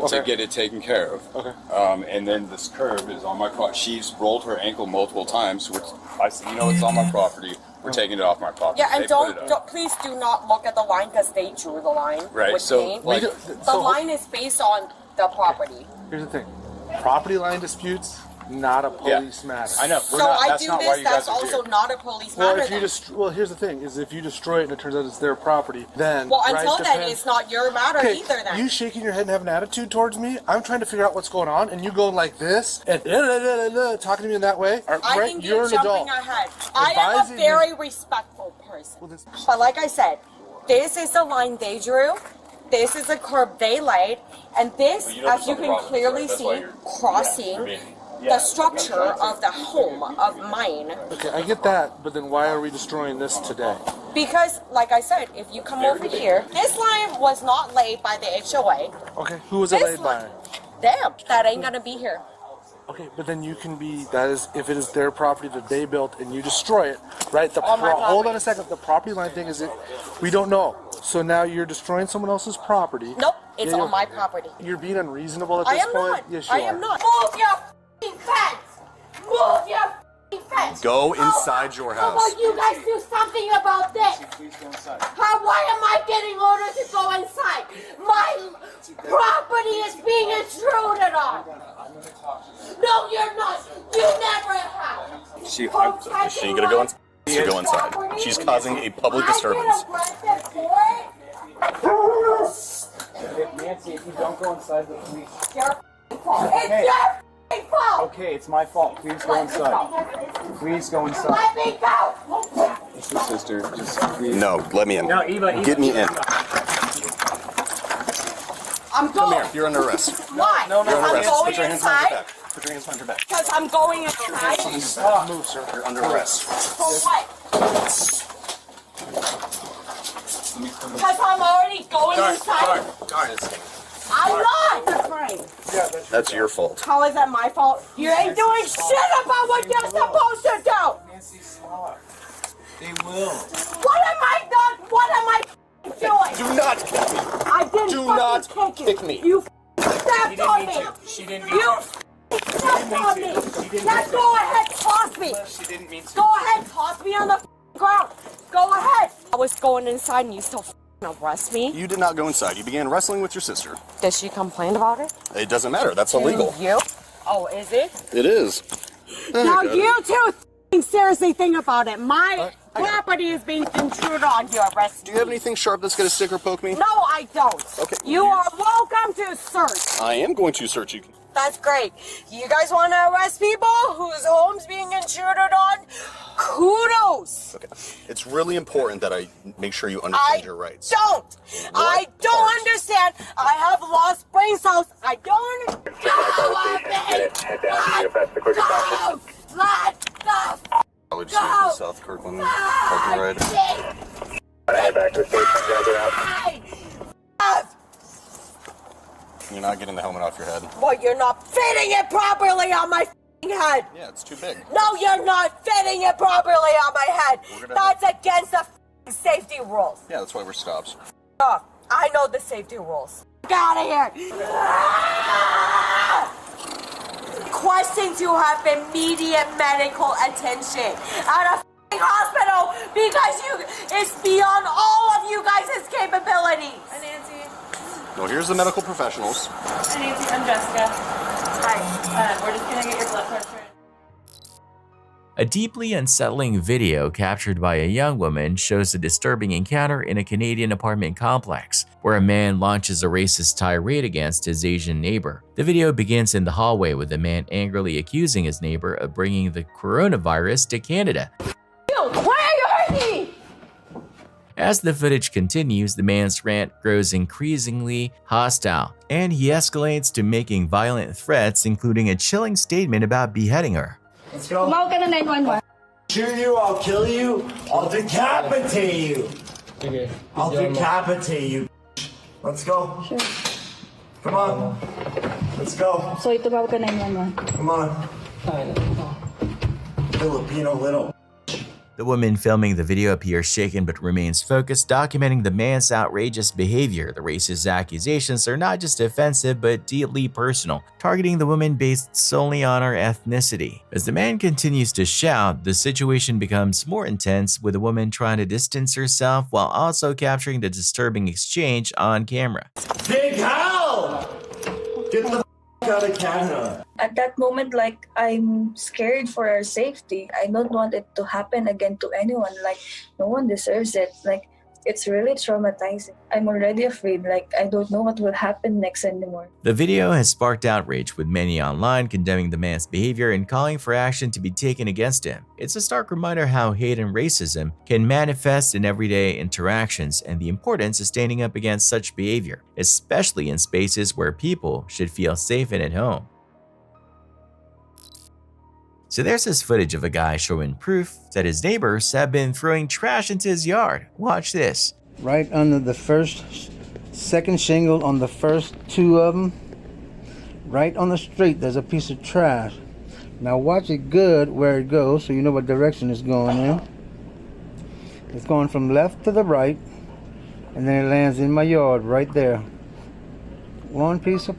to get it taken care of. Okay. And then this curb is on my property. She's rolled her ankle multiple times, which I said, it's on my property. We're taking it off my property. Yeah, and They put it up. please do not look at the line because they drew the line. Right, With so, paint. like- the line is based on the property. Here's the thing. Property line disputes, not a police matter. I know. So I do this. That's also not a police Well, matter. if you here's the thing: is if you destroy it and it turns out it's their property, then Well, until right, then, depends- it's not your matter Okay, either. Then you shaking your head and have an attitude towards me. I'm trying to figure out what's going on, and you going like this and talking to me in that way. I right? think You're you're an jumping adult. ahead. I am Advising a me- very respectful person. But like I said, this is the line they drew. This is the curb they laid, and this, as you can clearly see, crossing the structure of the home of mine. Okay, I get that, but then why are we destroying this today? Because, like I said, if you come over here, this line was not laid by the HOA. Okay, who was it This laid by? Them. That ain't gonna be here. Okay, but then you can be, that is, if it is their property that they built and you destroy it, right? On my Hold on property. a second, the property line thing is, we don't know. So now you're destroying someone else's property. Nope, it's Yeah, on my property. You're being unreasonable at I this am point? not. Yes, you I are. am not. Move your f***ing fence! Move your f***ing fence! Go inside your How house. about you guys do something about this? Why am I getting orders to go inside? My property is being intruded on. No, you're not. You never have. She ain't gonna go inside. She go inside. She's causing a public disturbance. Nancy, if you don't go inside the police. It's your fault. Okay, it's my fault. Please go inside. Please go inside. Let me go. It's your sister. Just please. No, let me in. No, Eva. Get me in. I'm Come going. here. You're under arrest. Why? You're under I'm arrest. going Put your hands behind your inside. back. Put your hands behind your back. Because I'm going inside. Move, sir. You're under arrest. For what? Because I'm already going inside. Guard. I'm not! That's your fault. How is that my fault? You ain't doing shit about what you're supposed to do! Nancy, stop. They will. What am I doing? Do not kick me. I didn't Do not fucking kick kick me. You stepped on me. She didn't You stepped on me. Now go ahead, toss me. She didn't mean to. Go ahead, toss me on the ground. Go ahead. I was going inside and you still arrest me? You did not go inside. You began wrestling with your sister. Did she complain about it? It doesn't matter. That's illegal. You? Oh, is it? It is. Now you two seriously think about it. My property is being intruded on. You arrest me. Do you have anything sharp that's going to stick or poke me? No, I don't. Okay. You are welcome to search. I am going to search you. That's great. You guys want to arrest people whose home's being intruded on? Kudos. Okay. It's really important that I make sure you understand your rights. I don't understand. I have lost brain cells. I don't understand. Let's go. I would see the South Kirkland parking ride. Head back to the station. You're not getting the helmet off your head. Well, you're not fitting it properly on my head. Yeah, it's too big. No, you're not fitting it properly on my head. That's against the safety rules. Yeah, that's why we're stops. I know the safety rules. Get out of here. Requesting to have immediate medical attention at a hospital because it's beyond all of you guys' capabilities. Nancy. Well, here's the medical professionals. Hi, Nancy. I'm Jessica. Hi. We're just going to get your blood pressure. A deeply unsettling video captured by a young woman shows a disturbing encounter in a Canadian apartment complex, where a man launches a racist tirade against his Asian neighbor. The video begins in the hallway with a man angrily accusing his neighbor of bringing the coronavirus to Canada. Why are you hurting me? As the footage continues, the man's rant grows increasingly hostile, and he escalates to making violent threats, including a chilling statement about beheading her. Let's go. Tumawag ka na 911. Shoot you, I'll kill you, I'll decapitate you. Okay. I'll decapitate you. Let's go. Sure. Come on. Let's go. So, tumawag ka 911. Come on. Filipino little. The woman filming the video appears shaken but remains focused, documenting the man's outrageous behavior. The racist accusations are not just offensive but deeply personal, targeting the woman based solely on her ethnicity. As the man continues to shout, the situation becomes more intense, with the woman trying to distance herself while also capturing the disturbing exchange on camera. Big hell! Get the out of Canada. At that moment, like, I'm scared for our safety. I don't want it to happen again to anyone. Like, no one deserves it. Like, it's really traumatizing. I'm already afraid. Like, I don't know what will happen next anymore. The video has sparked outrage, with many online condemning the man's behavior and calling for action to be taken against him. It's a stark reminder how hate and racism can manifest in everyday interactions, and the importance of standing up against such behavior, especially in spaces where people should feel safe and at home. So there's this footage of a guy showing proof that his neighbors have been throwing trash into his yard. Watch this. Right under the second shingle on the first two of them, right on the street, there's a piece of trash. Now watch it good where it goes so you know what direction it's going in. It's going from left to the right, and then it lands in my yard right there. One piece of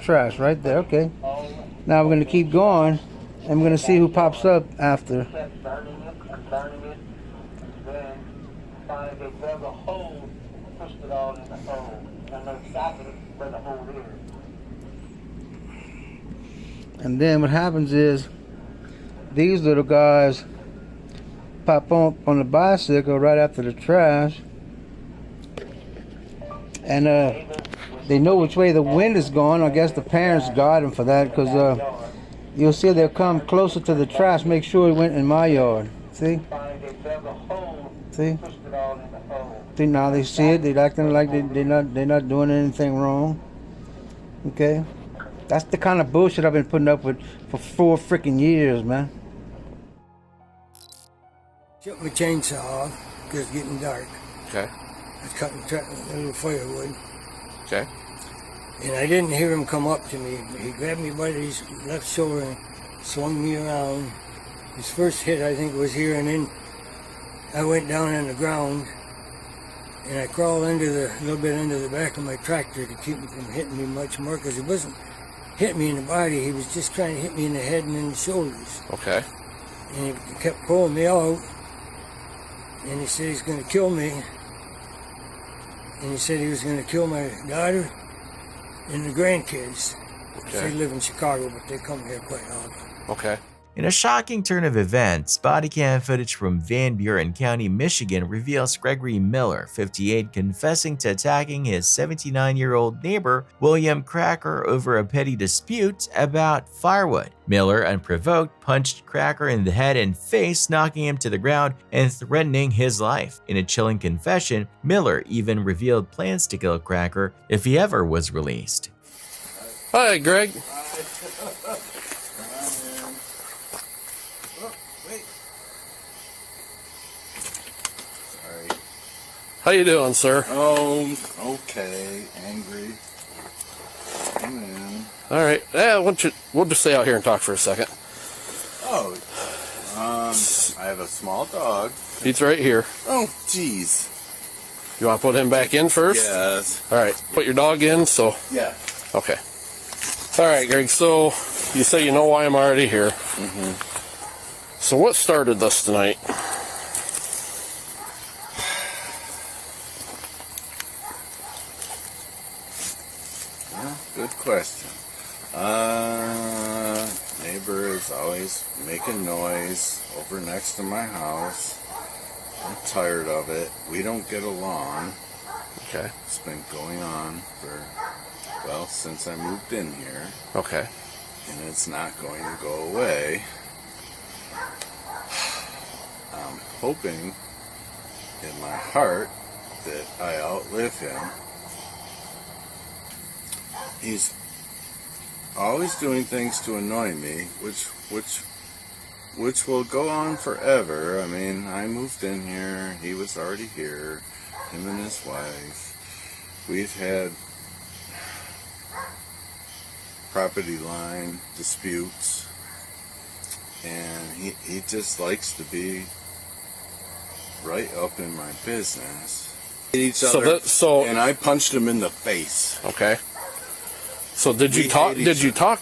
trash right there. Okay. Now we're going to keep going. And we're going to see who pops up after. And then what happens is these little guys pop up on the bicycle right after the trash. And they know which way the wind is going. I guess the parents guide them for that, because you'll see they'll come closer to the trash, make sure it went in my yard. See? See? See, now they see it, they're acting like they're not doing anything wrong. Okay? That's the kind of bullshit I've been putting up with for 4 freaking years, man. Took my chainsaw off because it's getting dark. Okay. I was cutting a little firewood. Okay. And I didn't hear him come up to me. He grabbed me by the left shoulder and swung me around. His first hit, I think, was here, and then I went down on the ground, and I crawled a little bit into the back of my tractor to keep him from hitting me much more, because he wasn't hitting me in the body. He was just trying to hit me in the head and in the shoulders. Okay. And he kept pulling me out, and he said he's going to kill me. And he said he was going to kill my daughter and the grandkids. Okay. They live in Chicago, but they come here quite often. Okay. In a shocking turn of events, body cam footage from Van Buren County, Michigan reveals Gregory Miller, 58, confessing to attacking his 79-year-old neighbor, William Cracker, over a petty dispute about firewood. Miller, unprovoked, punched Cracker in the head and face, knocking him to the ground and threatening his life. In a chilling confession, Miller even revealed plans to kill Cracker if he ever was released. Hi, Greg. How you doing, sir? Oh, okay. Angry. Come in. All right. Yeah, we'll just stay out here and talk for a second. Oh, I have a small dog. He's right here. Oh, jeez. You want to put him back in first? Yes. All right. Put your dog in, so... Yeah. Okay. All right, Greg, so you say you know why I'm already here. Mm-hmm. So what started this tonight? Good question. Neighbor is always making noise over next to my house. I'm tired of it. We don't get along. Okay. It's been going on for, well, since I moved in here. Okay. And it's not going to go away. I'm hoping in my heart that I outlive him. He's always doing things to annoy me, which will go on forever. I mean, I moved in here, he was already here, him and his wife. We've had property line disputes, and he just likes to be right up in my business. Each other, and I punched him in the face. Okay. So did you talk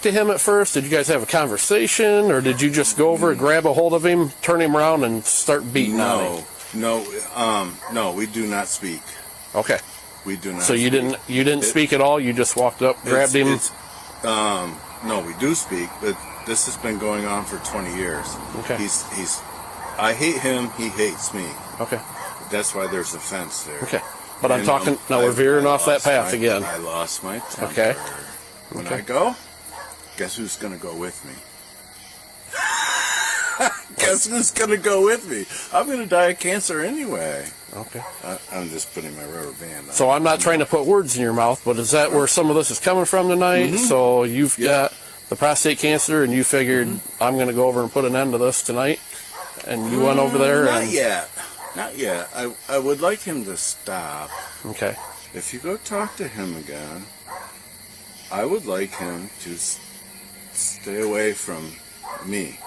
to him at first? Did you guys have a conversation, or did you just go over, grab a hold of him, turn him around, and start beating on him? No, we do not speak. Okay. We do not. So you didn't speak at all. You just walked up, grabbed him. No, we do speak, but this has been going on for 20 years. Okay. I hate him. He hates me. Okay. That's why there's a fence there. Okay. But I'm talking now. We're veering off that path again. I lost my temper. Okay. When I go, guess who's going to go with me? Guess who's going to go with me? I'm going to die of cancer anyway. Okay. I'm just putting my rubber band on. So I'm not trying to put words in your mouth, but is that where some of this is coming from tonight? Mm-hmm. So you've got the prostate cancer, and you figured I'm going to go over and put an end to this tonight, and you went over there. Not yet. Not yet. I would like him to stop. Okay. If you go talk to him again, I would like him to stay away from me.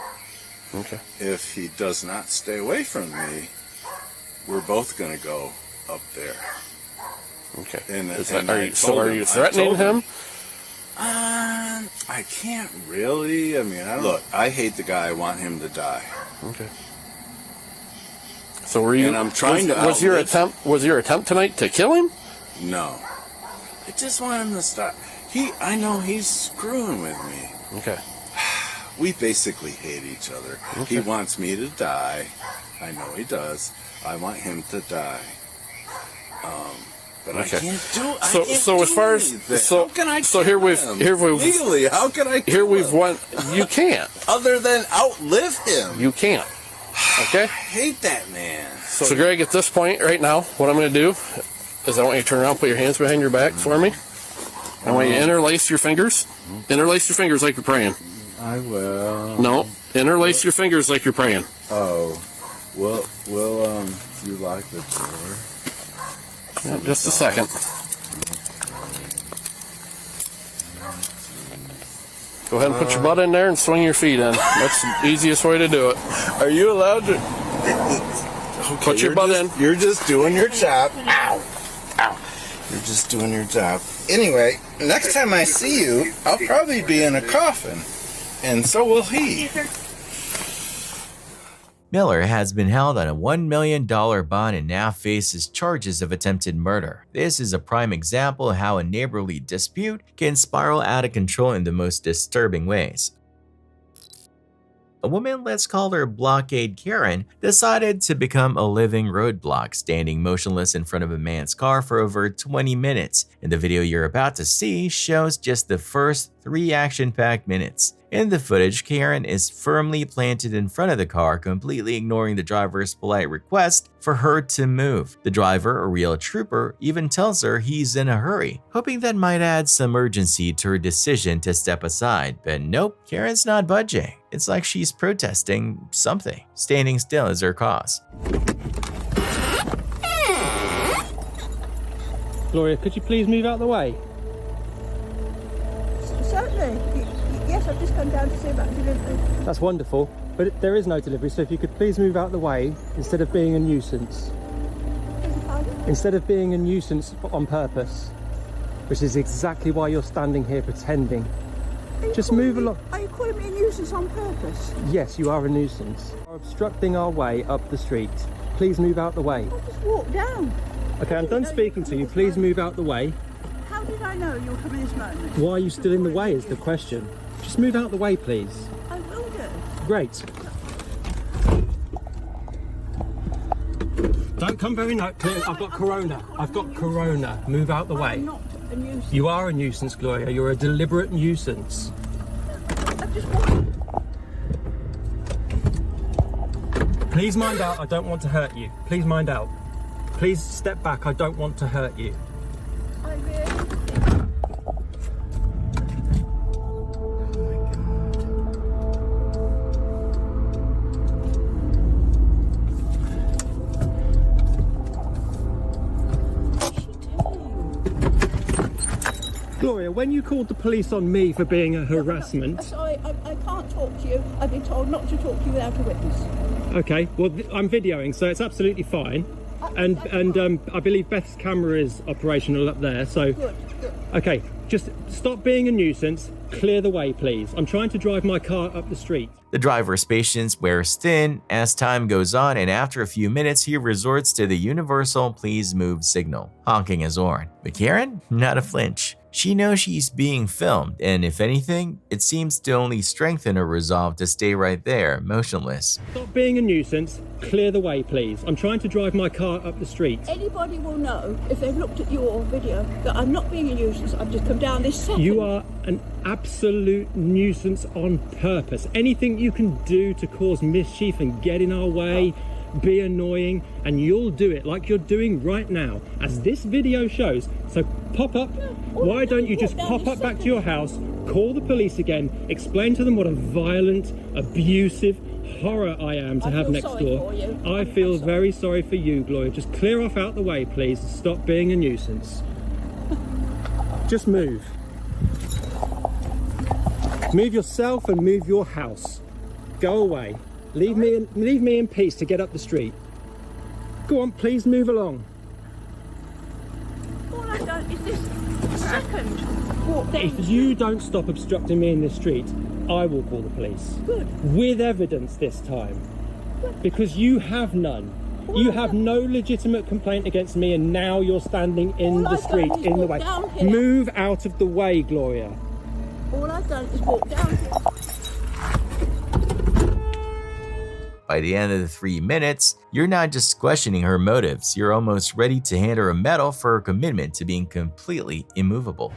Okay. If he does not stay away from me, we're both going to go up there. Okay. Are you threatening him? I can't really. I mean, Look, I hate the guy. I want him to die. Okay. So were you? And I'm trying Was your attempt tonight to kill him? No. I just want him to stop. I know he's screwing with me. Okay. We basically hate each other. Okay. He wants me to die. I know he does. I want him to die. But okay. I can't do. So as far as how can I here we've legally, how can I? You can't. Other than outlive him. You can't. Okay. I hate that man. So Greg, at this point right now, what I'm going to do is I want you to turn around, put your hands behind your back for me. I want you to interlace your fingers. Interlace your fingers like you're praying. I will. No, interlace your fingers like you're praying. Oh, will you lock the door? Yeah, just a second. Go ahead and put your butt in there and swing your feet in. That's the easiest way to do it. Are you allowed to? Okay, put your butt in. You're just doing your job. Ow. Ow. You're just doing your job. Anyway, next time I see you, I'll probably be in a coffin. And so will he. Miller has been held on a $1 million bond and now faces charges of attempted murder. This is a prime example of how a neighborly dispute can spiral out of control in the most disturbing ways. A woman, let's call her Blockade Karen, decided to become a living roadblock, standing motionless in front of a man's car for over 20 minutes. And the video you're about to see shows just the first 3 action-packed minutes. In the footage, Karen is firmly planted in front of the car, completely ignoring the driver's polite request for her to move. The driver, a real trooper, even tells her he's in a hurry, hoping that might add some urgency to her decision to step aside. But nope, Karen's not budging. It's like she's protesting something. Standing still is her cause. Gloria, could you please move out of the way? Certainly. Yes, I've just come down to see about delivery. That's wonderful, but there is no delivery, so if you could please move out of the way instead of being a nuisance. Instead of being a nuisance on purpose, which is exactly why you're standing here pretending. Just move along. Are you calling me a nuisance on purpose? Yes, you are a nuisance. You're obstructing our way up the street. Please move out the way. I'll just walk down. Okay, I'm done speaking to you. Please move out the way. How did I know you were coming this moment? Why are you still in the way is the question. Just move out the way, please. I will do. Great. Don't come very clear. I've got corona. I've got corona. Move out the way. I'm not a nuisance. You are a nuisance, Gloria. You're a deliberate nuisance. I've just walked. Please mind out. I don't want to hurt you. Please mind out. Please step back. I don't want to hurt you. I really... Gloria, when you called the police on me for being a harassment... Sorry, I can't talk to you. I've been told not to talk to you without a witness. Okay, well, I'm videoing, so it's absolutely fine. And I believe Beth's camera is operational up there, so... Good. Okay, just stop being a nuisance. Clear the way, please. I'm trying to drive my car up the street. The driver's patience wears thin as time goes on, and after a few minutes, he resorts to the universal please move signal, honking his horn. But Karen? Not a flinch. She knows she's being filmed, and if anything, it seems to only strengthen her resolve to stay right there, motionless. Stop being a nuisance. Clear the way, please. I'm trying to drive my car up the street. Anybody will know, if they've looked at your video, that I'm not being a nuisance. I've just come down this second. You are an absolute nuisance on purpose. Anything you can do to cause mischief and get in our way, be annoying, and you'll do it like you're doing right now, as this video shows. So pop up. Why don't you just pop up back to your house, call the police again, explain to them what a violent, abusive horror I am to have next door. I feel very sorry for you, Gloria. Just clear off out the way, please, and stop being a nuisance. Just move. Move yourself and move your house. Go away. Leave me in peace to get up the street. Go on, please move along. All I've done is this second walk down. If you don't stop obstructing me in this street, I will call the police. Good. With evidence this time. Because you have none. You have no legitimate complaint against me, and now you're standing in the street in the way. Move out of the way, Gloria. All I've done is walk down here. By the end of the 3 minutes, you're not just questioning her motives, you're almost ready to hand her a medal for her commitment to being completely immovable.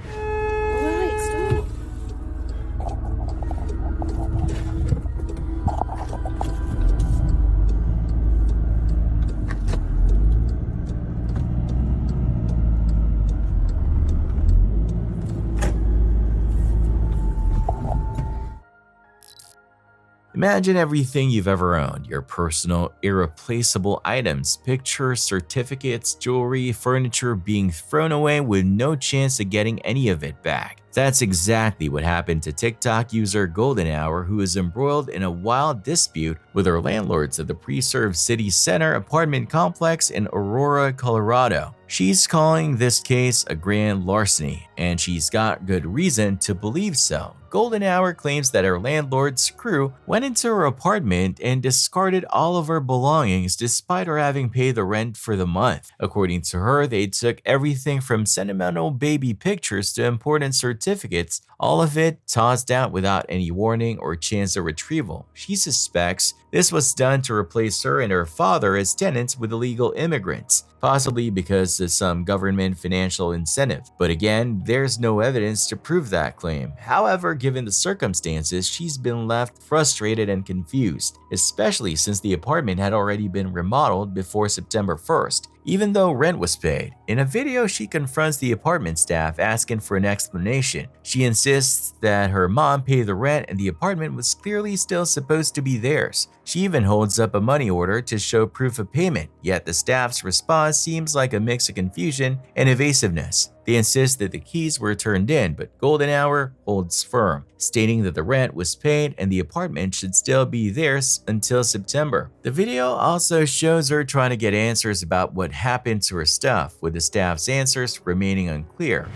The Imagine everything you've ever owned, your personal, irreplaceable items, pictures, certificates, jewelry, furniture being thrown away with no chance of getting any of it back. That's exactly what happened to TikTok user Golden Hour, who is embroiled in a wild dispute with her landlords at the Preserve City Center apartment complex in Aurora, Colorado. She's calling this case a grand larceny, and she's got good reason to believe so. Golden Hour claims that her landlord's crew went into her apartment and discarded all of her belongings despite her having paid the rent for the month. According to her, they took everything from sentimental baby pictures to important certificates, all of it tossed out without any warning or chance of retrieval. She suspects this was done to replace her and her father as tenants with illegal immigrants, possibly because of some government financial incentive. But again, there's no evidence to prove that claim. However, given the circumstances, she's been left frustrated and confused, especially since the apartment had already been remodeled before September 1st, even though rent was paid. In a video, she confronts the apartment staff asking for an explanation. She insists that her mom paid the rent and the apartment was clearly still supposed to be theirs. She even holds up a money order to show proof of payment, yet the staff's response seems like a mix of confusion and evasiveness. They insist that the keys were turned in, but Golden Hour holds firm, stating that the rent was paid and the apartment should still be theirs until September. The video also shows her trying to get answers about what happened to her stuff, with the staff's answers remaining unclear.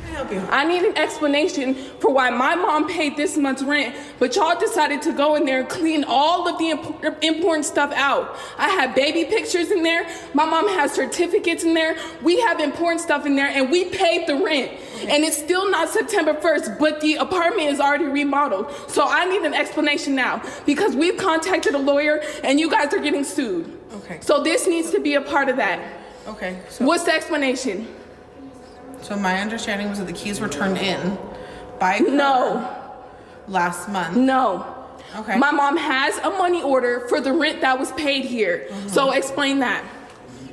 I need an explanation for why my mom paid this month's rent, but y'all decided to go in there and clean all of the important stuff out. I have baby pictures in there. My mom has certificates in there. We have important stuff in there, and we paid the rent. And it's still not September 1st, but the apartment is already remodeled. So I need an explanation now, because we've contacted a lawyer and you guys are getting sued. Okay. So this needs to be a part of that. Okay. So what's the explanation? So my understanding was that the keys were turned in by last month. No. Okay. My mom has a money order for the rent that was paid here. So explain that.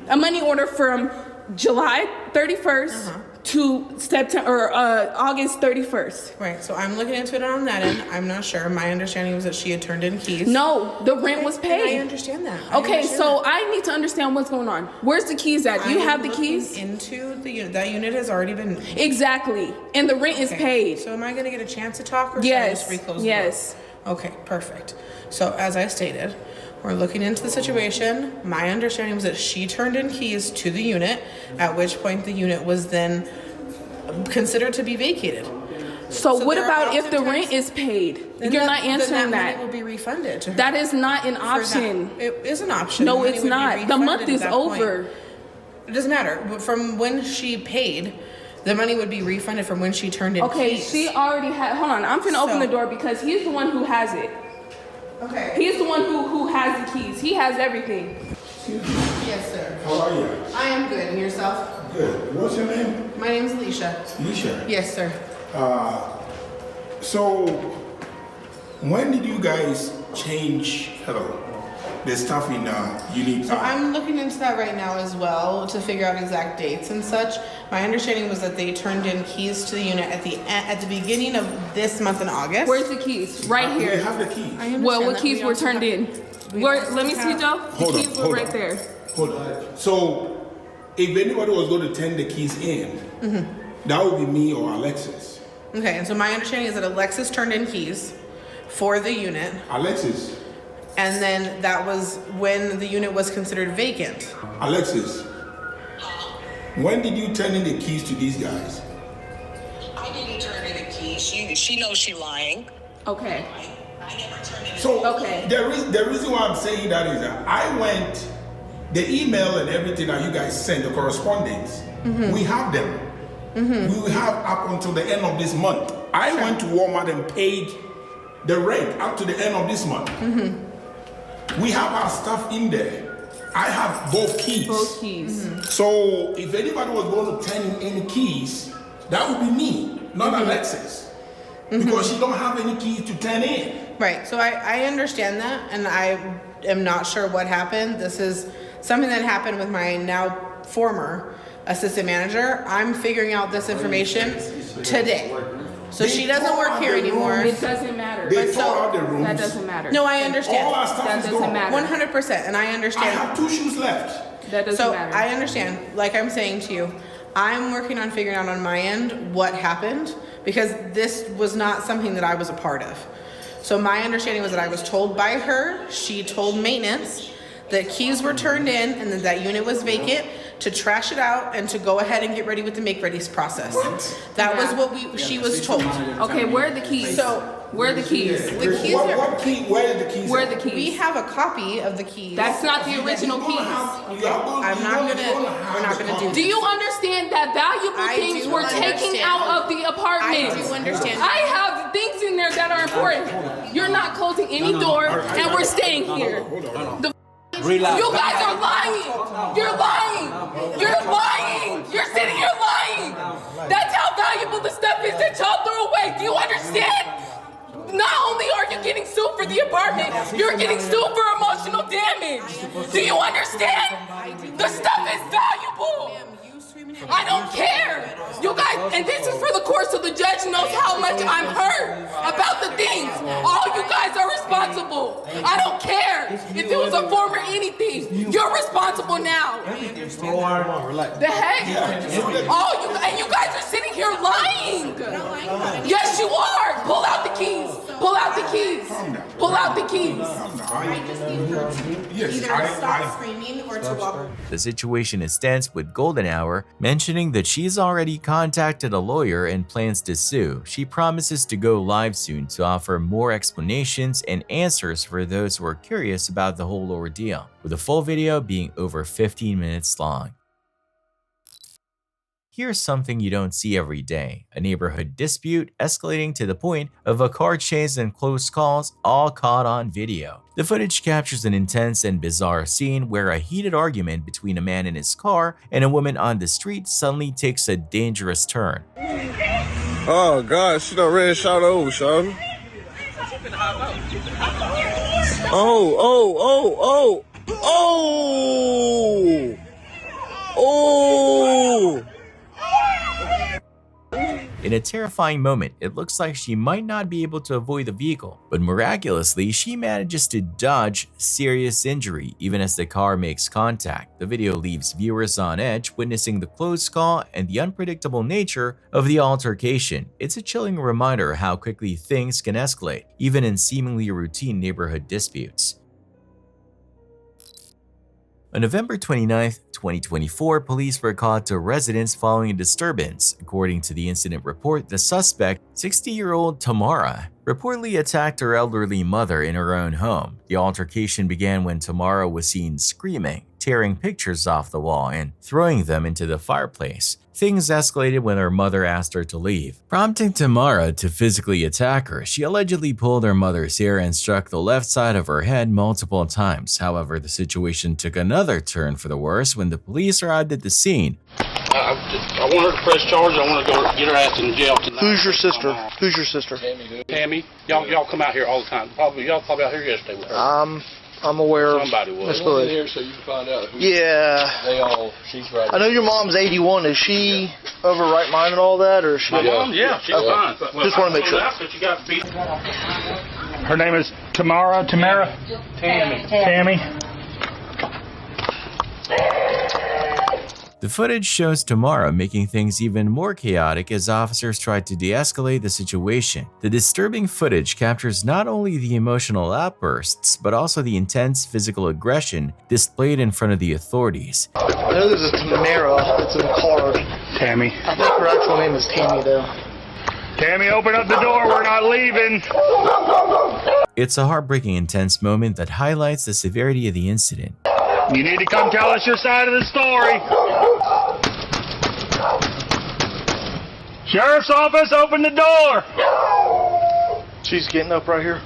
A money order from July 31st to September or August 31st. Right. So I'm looking into it on that end. I'm not sure. My understanding was that she had turned in keys. No, the rent was paid. I understand that. I need to understand what's going on. Where's the keys at? Do you have the keys? Into the unit. That unit has already been. Exactly. And the rent is paid. So am I going to get a chance to talk, or should I just reclose the door? Okay, perfect. So as I stated, we're looking into the situation. My understanding was that she turned in keys to the unit, at which point the unit was then considered to be vacated. So what about if the rent is paid? You're not answering that. It will be refunded to her. That is not an option. It is an option. No, it's not. The month is over. It doesn't matter. From when she paid, the money would be refunded from when she turned in keys. Okay, she already had, hold on, I'm finna open the door because he's the one who has it. Okay. He's the one who has the keys. He has everything. Yes, sir. How are you? I am good. And yourself? Good. What's your name? My name is Alicia. Alicia? Yes, sir. So, when did you guys change, the stuff in unit? So I'm looking into that right now as well to figure out exact dates and such. My understanding was that they turned in keys to the unit at the beginning of this month in August. Where's the keys? Right here. They have the keys. Well, what keys were turned in? Let me see, Joe. Hold the keys were right there. Hold on. So, if anybody was going to turn the keys in, that would be me or Alexis. Okay, and so my understanding is that Alexis turned in keys for the unit. Alexis. And then that was when the unit was considered vacant. Alexis, when did you turn in the keys to these guys? I didn't turn in the keys. She knows she's lying. Okay. I never turned in the keys. So the reason why I'm saying that is that I went, the email and everything that you guys send, the correspondence, we have them. We have up until the end of this month. I went to Walmart and paid the rent up to the end of this month. We have our stuff in there. I have both keys. Both keys. So if anybody was going to turn in any keys, that would be me, not Alexis. Because she don't have any keys to turn in. Right, so I understand that, and I am not sure what happened. This is something that happened with my now former assistant manager. I'm figuring out this information today. So she doesn't work here anymore. It doesn't matter. They tore out the rooms. That doesn't matter. No, I understand. All our stuff That is doesn't gone. matter. 100%, and I understand. I have 2 shoes left. That doesn't So matter. I understand. Like I'm saying to you, I'm working on figuring out on my end what happened because this was not something that I was a part of. So my understanding was that I was told by her, she told maintenance that keys were turned in and that unit was vacant to trash it out and to go ahead and get ready with the make ready process. That was what she was told. Okay, where are the keys? So where are the keys? The keys What are, key? Where are the keys? Where are the keys? we have a copy of the keys. That's not the original keys. I'm not gonna, we're not gonna do Do you understand that valuable I things do were taken understand. out of the apartment? I do understand. I have things in there that are important. You're not closing any door, and we're staying here. Relax. You guys are lying. You're lying. You're lying. You're sitting here lying. That's how valuable the stuff is that y'all threw away. Do you understand? Not only are you getting sued for the apartment, you're getting sued for emotional damage. Do you understand? The stuff is valuable. I don't care. You guys, and this is for the court so the judge knows how much I'm hurt about the things. All you guys are responsible. I don't care if it was a former anything. You're responsible now. The heck? And you guys are sitting here lying. Yes, you are. Pull out the keys. Pull out the keys. Pull out the keys. I just need her to either stop screaming or to walk. The situation is tense, with Golden Hour mentioning that she's already contacted a lawyer and plans to sue. She promises to go live soon to offer more explanations and answers for those who are curious about the whole ordeal, with the full video being over 15 minutes long. Here's something you don't see every day: a neighborhood dispute escalating to the point of a car chase and close calls, all caught on video. The footage captures an intense and bizarre scene where a heated argument between a man in his car and a woman on the street suddenly takes a dangerous turn. Oh God, she done ran shot over, son. Oh. In a terrifying moment, it looks like she might not be able to avoid the vehicle, but miraculously, she manages to dodge serious injury even as the car makes contact. The video leaves viewers on edge, witnessing the close call and the unpredictable nature of the altercation. It's a chilling reminder how quickly things can escalate, even in seemingly routine neighborhood disputes. On November 29, 2024, police were called to a residence following a disturbance. According to the incident report, the suspect, 60-year-old Tamara, reportedly attacked her elderly mother in her own home. The altercation began when Tamara was seen screaming, tearing pictures off the wall, and throwing them into the fireplace. Things escalated when her mother asked her to leave, prompting Tamara to physically attack her. She allegedly pulled her mother's hair and struck the left side of her head multiple times. However, the situation took another turn for the worse when the police arrived at the scene. I want her to press charge. I want to go get her ass in jail tonight. Who's your sister? Who's your sister? Tammy. Y'all come out here all the time. Y'all probably out here yesterday with her. I'm aware of somebody was. Miss Hood. Here so you can find out. She's right. I know your mom's 81. Is she over right mind and all that, or is she? My mom, yeah, she's fine. Well, just want to make sure. But you got beat. Her name is Tamara. Tammy. The footage shows Tamara making things even more chaotic as officers tried to de-escalate the situation. The disturbing footage captures not only the emotional outbursts, but also the intense physical aggression displayed in front of the authorities. I know there's a Tamara that's in the car. Tammy. I think her actual name is Tammy, though. Tammy, open up the door. We're not leaving. It's a heartbreaking, intense moment that highlights the severity of the incident. You need to come tell us your side of the story. Sheriff's office, open the door. She's getting up right here.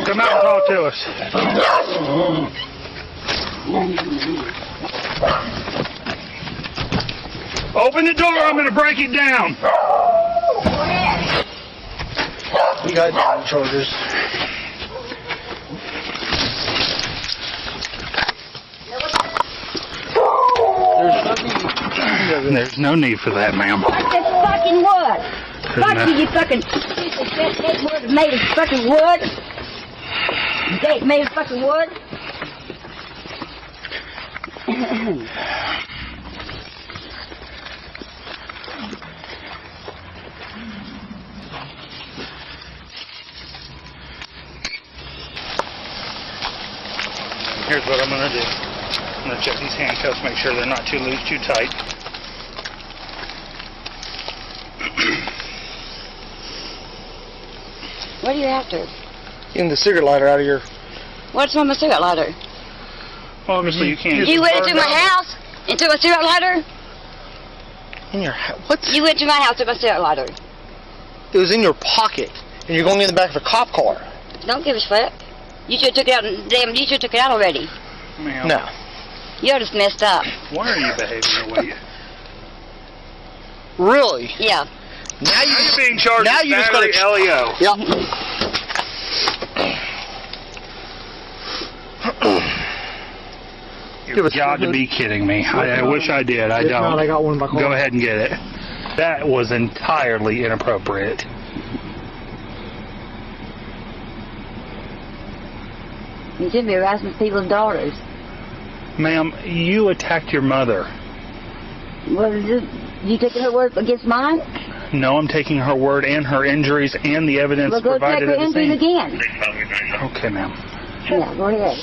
Come out and talk to us. Open the door, I'm going to break it down. We got charges. There's no need for that, ma'am. Fuck this fucking wood. Fuck you, you fucking piece of shit. That wood is made of fucking wood. The gate's made of fucking wood. Here's what I'm going to do. I'm going to check these handcuffs, make sure they're not too loose, too tight. What are you after? Getting the cigarette lighter out of your... What's on my cigarette lighter? Well, obviously you can't. You went into my house and took my cigarette lighter? In your house? What? You went to my house and took my cigarette lighter. It was in your pocket, and you're going in the back of a cop car. Don't give a fuck. You should have took it out. Damn, you should have took it out already. Ma'am. No. You're just messed up. Why are you behaving the way you... Really? Yeah. Now you're being charged with battery LEO. Yep. You've got to be kidding me. I wish I did. I don't. I got one in my car. Go ahead and get it. That was entirely inappropriate. You shouldn't be harassing people's daughters. Ma'am, you attacked your mother. What is it? You taking her word against mine? No, I'm taking her word and her injuries and the evidence Well, go check provided her at the scene. injuries again. Okay, ma'am. Yeah, go ahead.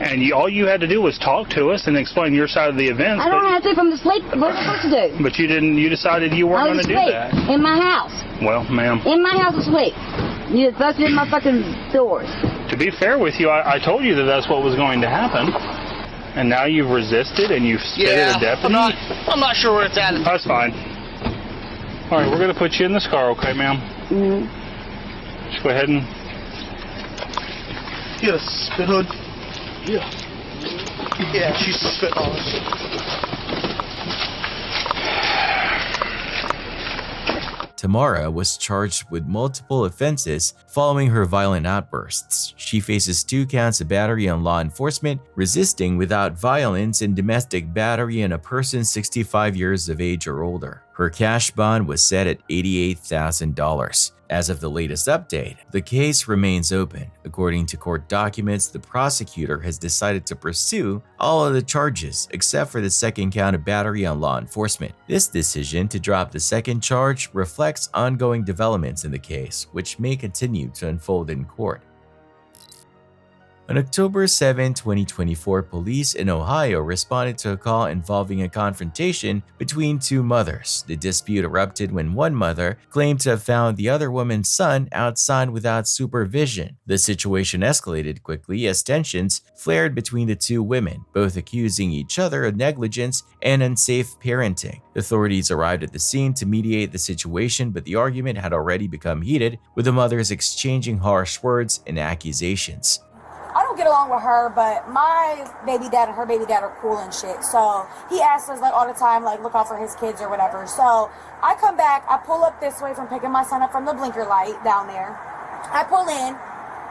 And all you had to do was talk to us and explain your side of the events. I don't have to if I'm asleep. What am I supposed to do? But you didn't. You decided you weren't going to do that. In my house. Well, ma'am. In my house asleep. You just busted in my fucking doors. To be fair with you, I told you that that's what was going to happen. And now you've resisted and you've spit at a deputy? I'm not sure where it's at. That's fine. All right, we're going to put you in this car, okay, ma'am? Mm-hmm. Just go ahead and... You got a spit hood? Yeah. Yeah, she's spit on us. Tamara was charged with multiple offenses following her violent outbursts. She faces 2 counts of battery on law enforcement, resisting without violence, and domestic battery on a person 65 years of age or older. Her cash bond was set at $88,000. As of the latest update, the case remains open. According to court documents, the prosecutor has decided to pursue all of the charges except for the 2nd count of battery on law enforcement. This decision to drop the 2nd charge reflects ongoing developments in the case, which may continue to unfold in court. On October 7, 2024, police in Ohio responded to a call involving a confrontation between 2 mothers. The dispute erupted when one mother claimed to have found the other woman's son outside without supervision. The situation escalated quickly as tensions flared between the 2 women, both accusing each other of negligence and unsafe parenting. Authorities arrived at the scene to mediate the situation, but the argument had already become heated, with the mothers exchanging harsh words and accusations. I don't get along with her, but my baby dad and her baby dad are cool and shit. So he asks us like all the time, like look out for his kids or whatever. So I come back, I pull up this way from picking my son up from the blinker light down there. I pull in,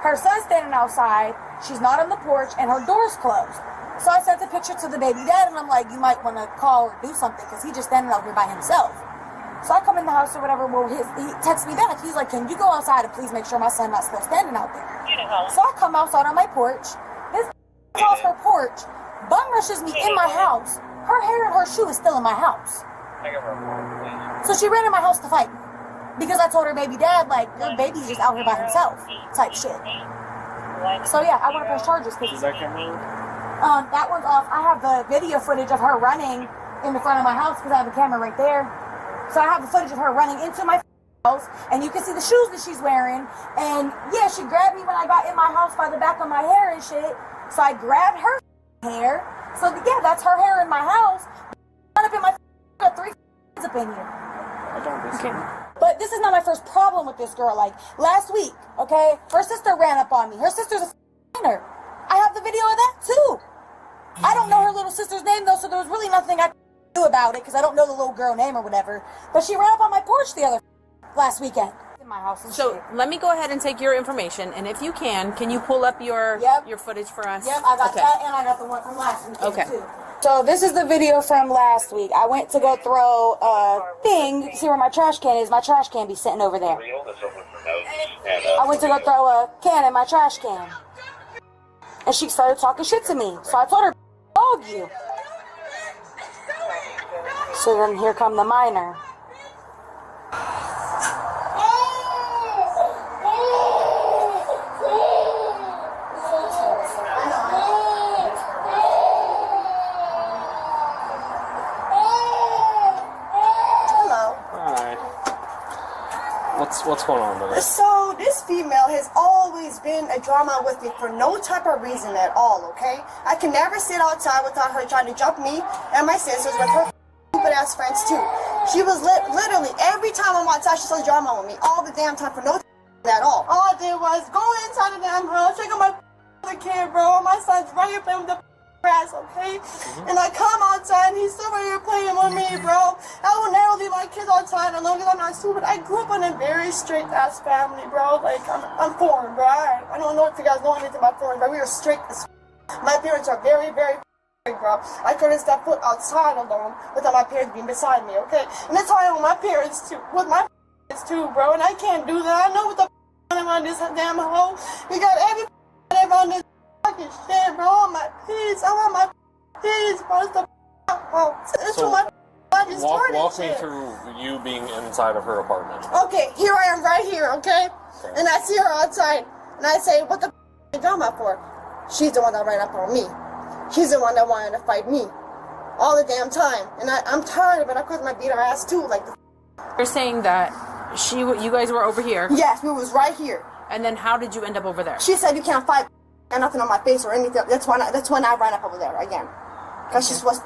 her son's standing outside, she's not on the porch, and her door's closed. So I sent a picture to the baby dad, and I'm like, you might want to call or do something, because he's just standing out here by himself. So I come in the house or whatever, well, he texts me back. He's like, can you go outside and please make sure my son's not still standing out there? So I come outside on my porch. This off her porch, bum rushes me in my house. Her hair and her shoe is still in my house. So she ran in my house to fight me. Because I told her baby dad, like, your baby's just out here by himself, type shit. So yeah, I want to press charges. Is that camera? That one's off. I have the video footage of her running in the front of my house because I have a camera right there. So I have the footage of her running into my house, and you can see the shoes that she's wearing. And yeah, she grabbed me when I got in my house by the back of my hair and shit. So I grabbed her hair. So yeah, that's her hair in my house. Up in my got 3 up in here. Okay. But this is not my first problem with this girl. Like last week, okay, her sister ran up on me. Her sister's a minor. I have the video of that too. I don't know her little sister's name though, so there was really nothing I could do about it because I don't know the little girl name or whatever. But she ran up on my porch last weekend in my house. So let me go ahead and take your information, and if you can you pull up your footage for us? Yep, I got that, and I got the one from last weekend too. So this is the video from last week. I went to go throw a thing. See where my trash can is? My trash can be sitting over there. I went to go throw a can in my trash can. And she started talking shit to me. So I told her, dog you. So then here come the minor. What's going on with it? So this female has always been a drama with me for no type of reason at all, okay? I can never sit outside without her trying to jump me and my sisters with her stupid ass friends too. She was literally every time I'm outside she starts drama with me all the damn time for no at all. All I did was go inside the damn house, check on my other kid, bro. My son's right here playing with the grass, okay? And I come outside and he's still right here playing with me, bro. I will never leave my kids outside as long as I'm not stupid. I grew up in a very strict ass family, bro. Like I'm foreign, bro. I don't know if you guys know anything about foreign, but we were strict as my parents are very, very strict, bro. I couldn't step foot outside alone without my parents being beside me, okay? And that's how I am with my parents too, bro. And I can't do that. I know what the around this damn hole. We got every around this fucking shit, bro. I want my peace. I want my peace, bro. It's the it's So, my I just started walk me shit. through you being inside of her apartment. Okay, here I am right here, okay? And I see her outside, and I say, what the you drama for? She's the one that ran up on me. She's the one that wanted to fight me all the damn time. And I'm tired of it. I couldn't beat her ass too, like the You're saying that you guys were over here. Yes, we was right here. And then how did you end up over there? She said you can't fight. Got nothing on my face or anything. That's when I ran up over there again. Cause she was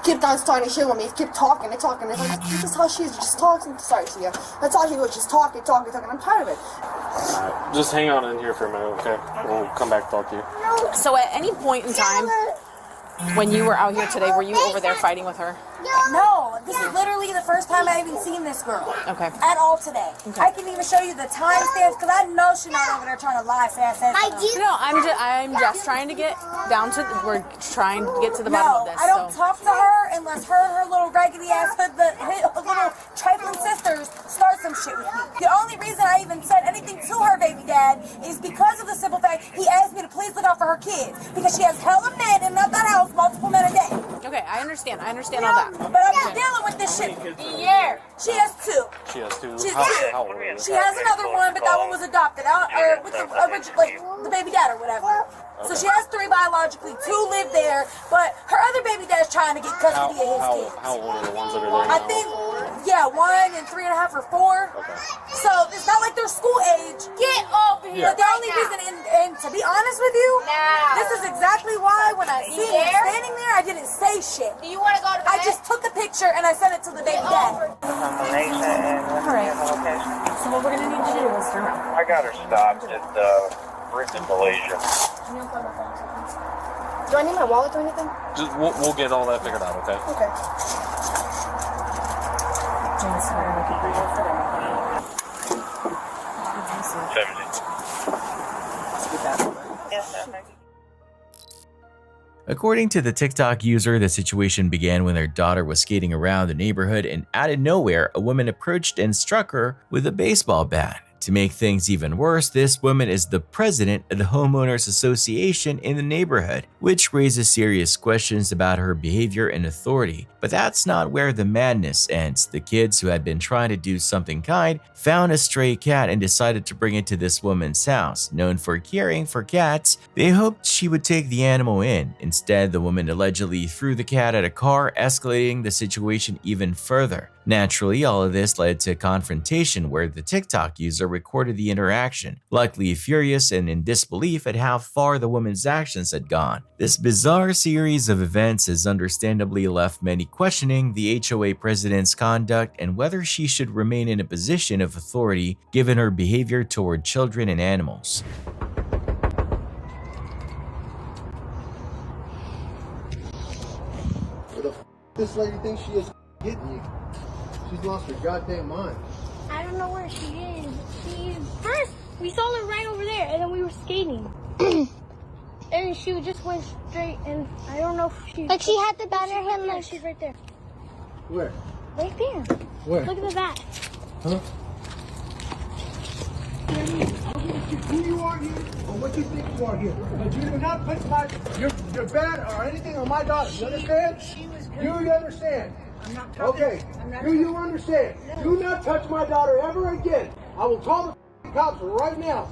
kept on starting shit with me. Kept talking and talking. It's like this is how she is. Just talking. Sorry, Tia. That's all she was. Just talking. I'm tired of it. Alright, just hang on in here for a minute, okay? We'll come back and talk to you. So at any point in time, when you were out here today, were you over there fighting with her? No, this is literally the first time I even seen this girl. Okay. At all today. Okay. I can even show you the timestamps because I know she's not over there trying to lie fast. No, I'm just trying to get down to. We're trying to get to the bottom of this. I don't talk to her unless her and her little raggedy ass little trifling sisters start some shit with me. The only reason I even said anything to her baby dad is because of the simple fact he asked me to please look out for her kids because she has hella men in that house, multiple men a day. Okay, I understand all that. But I'm just dealing with this shit. Yeah. She has two. She has two. She's How old is She has another one, but that one was adopted. Or with the original, like the baby dad or whatever. So she has 3 biologically, 2 live there, but her other baby dad's trying to get custody of his kids. How old are the ones that are there now? I think, 1 and 3.5 or 4. Okay. So it's not like they're school age. Get over here. But the only reason, and to be honest with you, this is exactly why when I see him standing there, I didn't say shit. Do you want to go to bed? I just took a picture and I sent it to the baby dad. Alright. So what we're going to need to do is turn around. I got her stopped at Britain, Malaysia. Do I need my wallet or anything? Just, we'll get all that figured out, okay? Okay. According to the TikTok user, the situation began when their daughter was skating around the neighborhood and out of nowhere, a woman approached and struck her with a baseball bat. To make things even worse, this woman is the president of the Homeowners Association in the neighborhood, which raises serious questions about her behavior and authority. But that's not where the madness ends. The kids who had been trying to do something kind found a stray cat and decided to bring it to this woman's house. Known for caring for cats, they hoped she would take the animal in. Instead, the woman allegedly threw the cat at a car, escalating the situation even further. Naturally, all of this led to a confrontation where the TikTok user recorded the interaction, likely furious and in disbelief at how far the woman's actions had gone. This bizarre series of events has understandably left many questioning the HOA president's conduct and whether she should remain in a position of authority given her behavior toward children and animals. What the f this lady thinks she is getting you? She's lost her goddamn mind. I don't know where she is. First, we saw her right over there, and then we were skating. and she just went straight, and I don't know if she... Like she had the bat in her hand, like... She's right there. Where? Right there. Where? Look at the bat. Huh? Who you are here, or what you think you are here. But you do not put your bat or anything on my daughter. You understand? Do you understand? I'm not talking. Okay. Do you understand? No. Do not touch my daughter ever again. I will call the cops right now.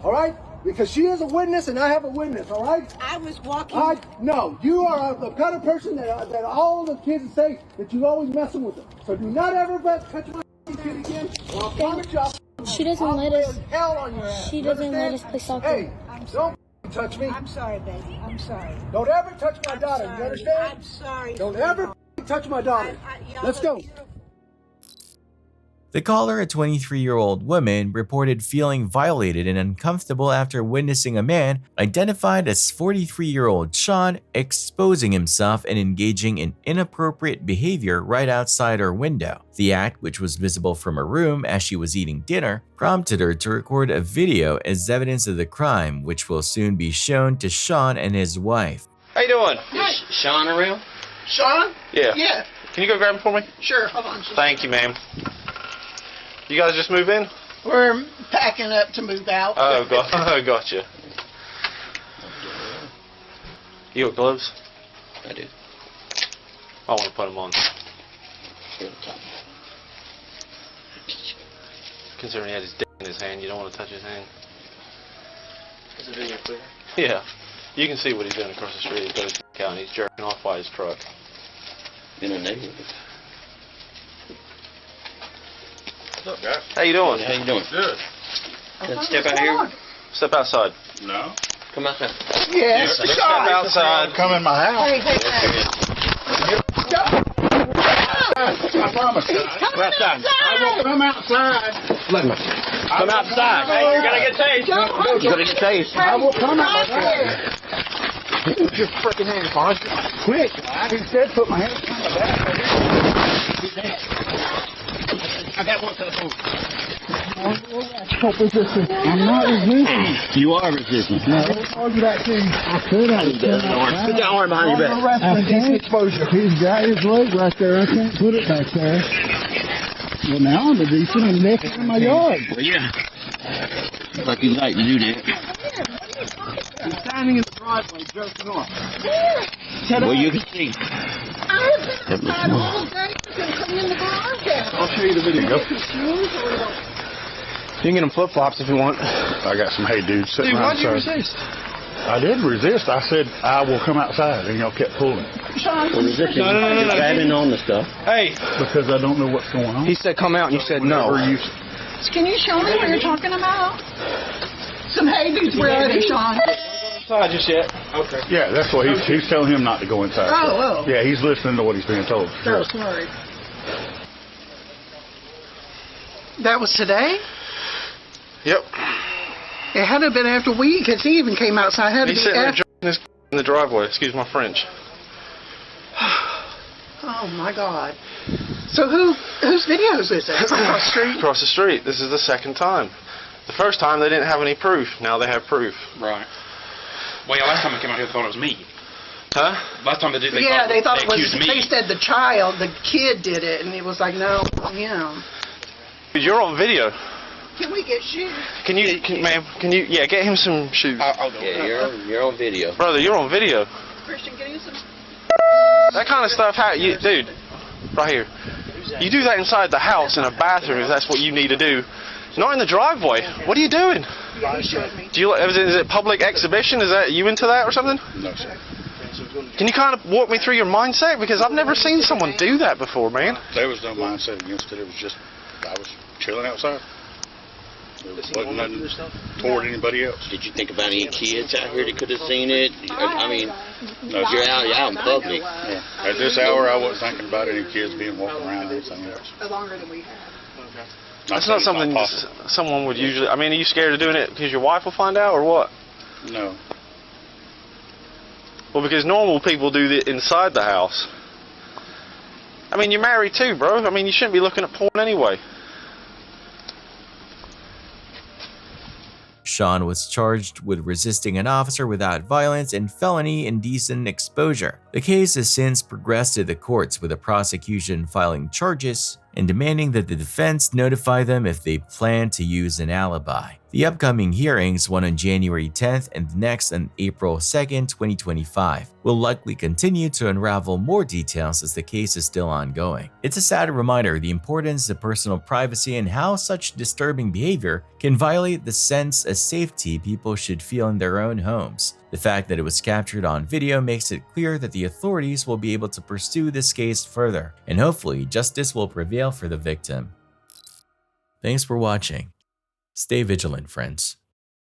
All right? Because she is a witness and I have a witness. All right? I was walking. No, you are the kind of person that all the kids say that you always messing with them. So do not ever touch my kid again. Or I'll promise you. She doesn't let us. She doesn't let us play soccer. Hey, don't touch me. I'm sorry, baby. I'm sorry. Don't ever touch my daughter. You understand? I'm sorry. Don't ever touch my daughter. Let's go. The caller, a 23-year-old woman, reported feeling violated and uncomfortable after witnessing a man identified as 43-year-old Sean exposing himself and engaging in inappropriate behavior right outside her window. The act, which was visible from her room as she was eating dinner, prompted her to record a video as evidence of the crime, which will soon be shown to Sean and his wife. How you doing? Is Sean around? Sean? Yeah. Yeah. Can you go grab him for me? Sure, hold on. Thank you, ma'am. You guys just move in? We're packing up to move out. Oh, gotcha. You got gloves? I do. I want to put them on. Considering he had his dick in his hand, you don't want to touch his hand. Is it in your clear? Yeah. You can see what he's doing across the street. He's got his dick out and he's jerking off by his truck. In a neighborhood. What's up, guys? How you doing? How you doing? Good. Step out here. Step outside. No. Come outside. Yes. Step outside. Come in my house. I promise. Right outside. I will come outside. Let me. Come outside. Hey, you're gonna get tased. You're gonna get tased. I will come outside. Put your freaking hands on. Quick. He said put my hands on my back. I got one to the phone. Stop resisting. I'm not resisting. You are resisting. No, don't argue that thing. I could have. Put your arm behind your back. I can't. Exposure. He's got his leg right there. I can't put it back there. Well, now I'm decent. I'm naked in my yard. Well, yeah. Like you'd like to do that. He's standing in the driveway, joking off. Well, you can see. I've been outside all day. I'll show you the video. Go. You can get them flip-flops if you want. I got some hey dudes sitting why'd you outside. resist? I did resist. I said I will come outside, and y'all kept pulling. Well, resisting. No. Grabbing on the stuff. Hey. Because I don't know what's going on. He said come out, and you said no. Can you show me what you're talking about? Some hay dudes. Where are they, Sean? Inside just yet. Okay. Yeah, that's what he's telling him not to go inside. Oh. Yeah, he's listening to what he's being told. Sure. Sorry. That was today? Yep. It had to have been after we, because he even came outside. He's sitting there jerking in the driveway. Excuse my French. Oh my God. So whose video is this? Across the street? Across the street. This is the second time. The first time they didn't have any proof. Now they have proof. Right. Well, yeah, last time I came out here, they thought it was me. Huh? Last time they did, they thought it was. accused me. They said the kid did it, and it was like, no, him. You're on video. Can we get shoes? Ma'am, get him some shoes. Yeah, you're on video. Brother, you're on video. Christian, get you some. That kind of stuff, dude, right here. You do that inside the house in a bathroom if that's what you need to do. Not in the driveway. What are you doing? Yeah, he showed me. Is it public exhibition? Is that you into that or something? No, sir. Can you kind of walk me through your mindset? Because I've never seen someone do that before, man. There was no mindset against it. It was just, I was chilling outside. It wasn't nothing toward anybody else. Did you think about any kids out here that could have seen it? I mean, you're out in public. Yeah. At this hour, I wasn't thinking about any kids being walking around or anything else. Longer than we have. Okay. That's not something someone would usually... I mean, are you scared of doing it because your wife will find out or what? No. Well, because normal people do it inside the house. I mean, you're married too, bro. I mean, you shouldn't be looking at porn anyway. Sean was charged with resisting an officer without violence and felony indecent exposure. The case has since progressed to the courts, with the prosecution filing charges and demanding that the defense notify them if they plan to use an alibi. The upcoming hearings, one on January 10th and the next on April 2nd, 2025, will likely continue to unravel more details as the case is still ongoing. It's a sad reminder of the importance of personal privacy and how such disturbing behavior can violate the sense of safety people should feel in their own homes. The fact that it was captured on video makes it clear that the authorities will be able to pursue this case further, and hopefully justice will prevail for the victim. Thanks for watching. Stay vigilant, friends.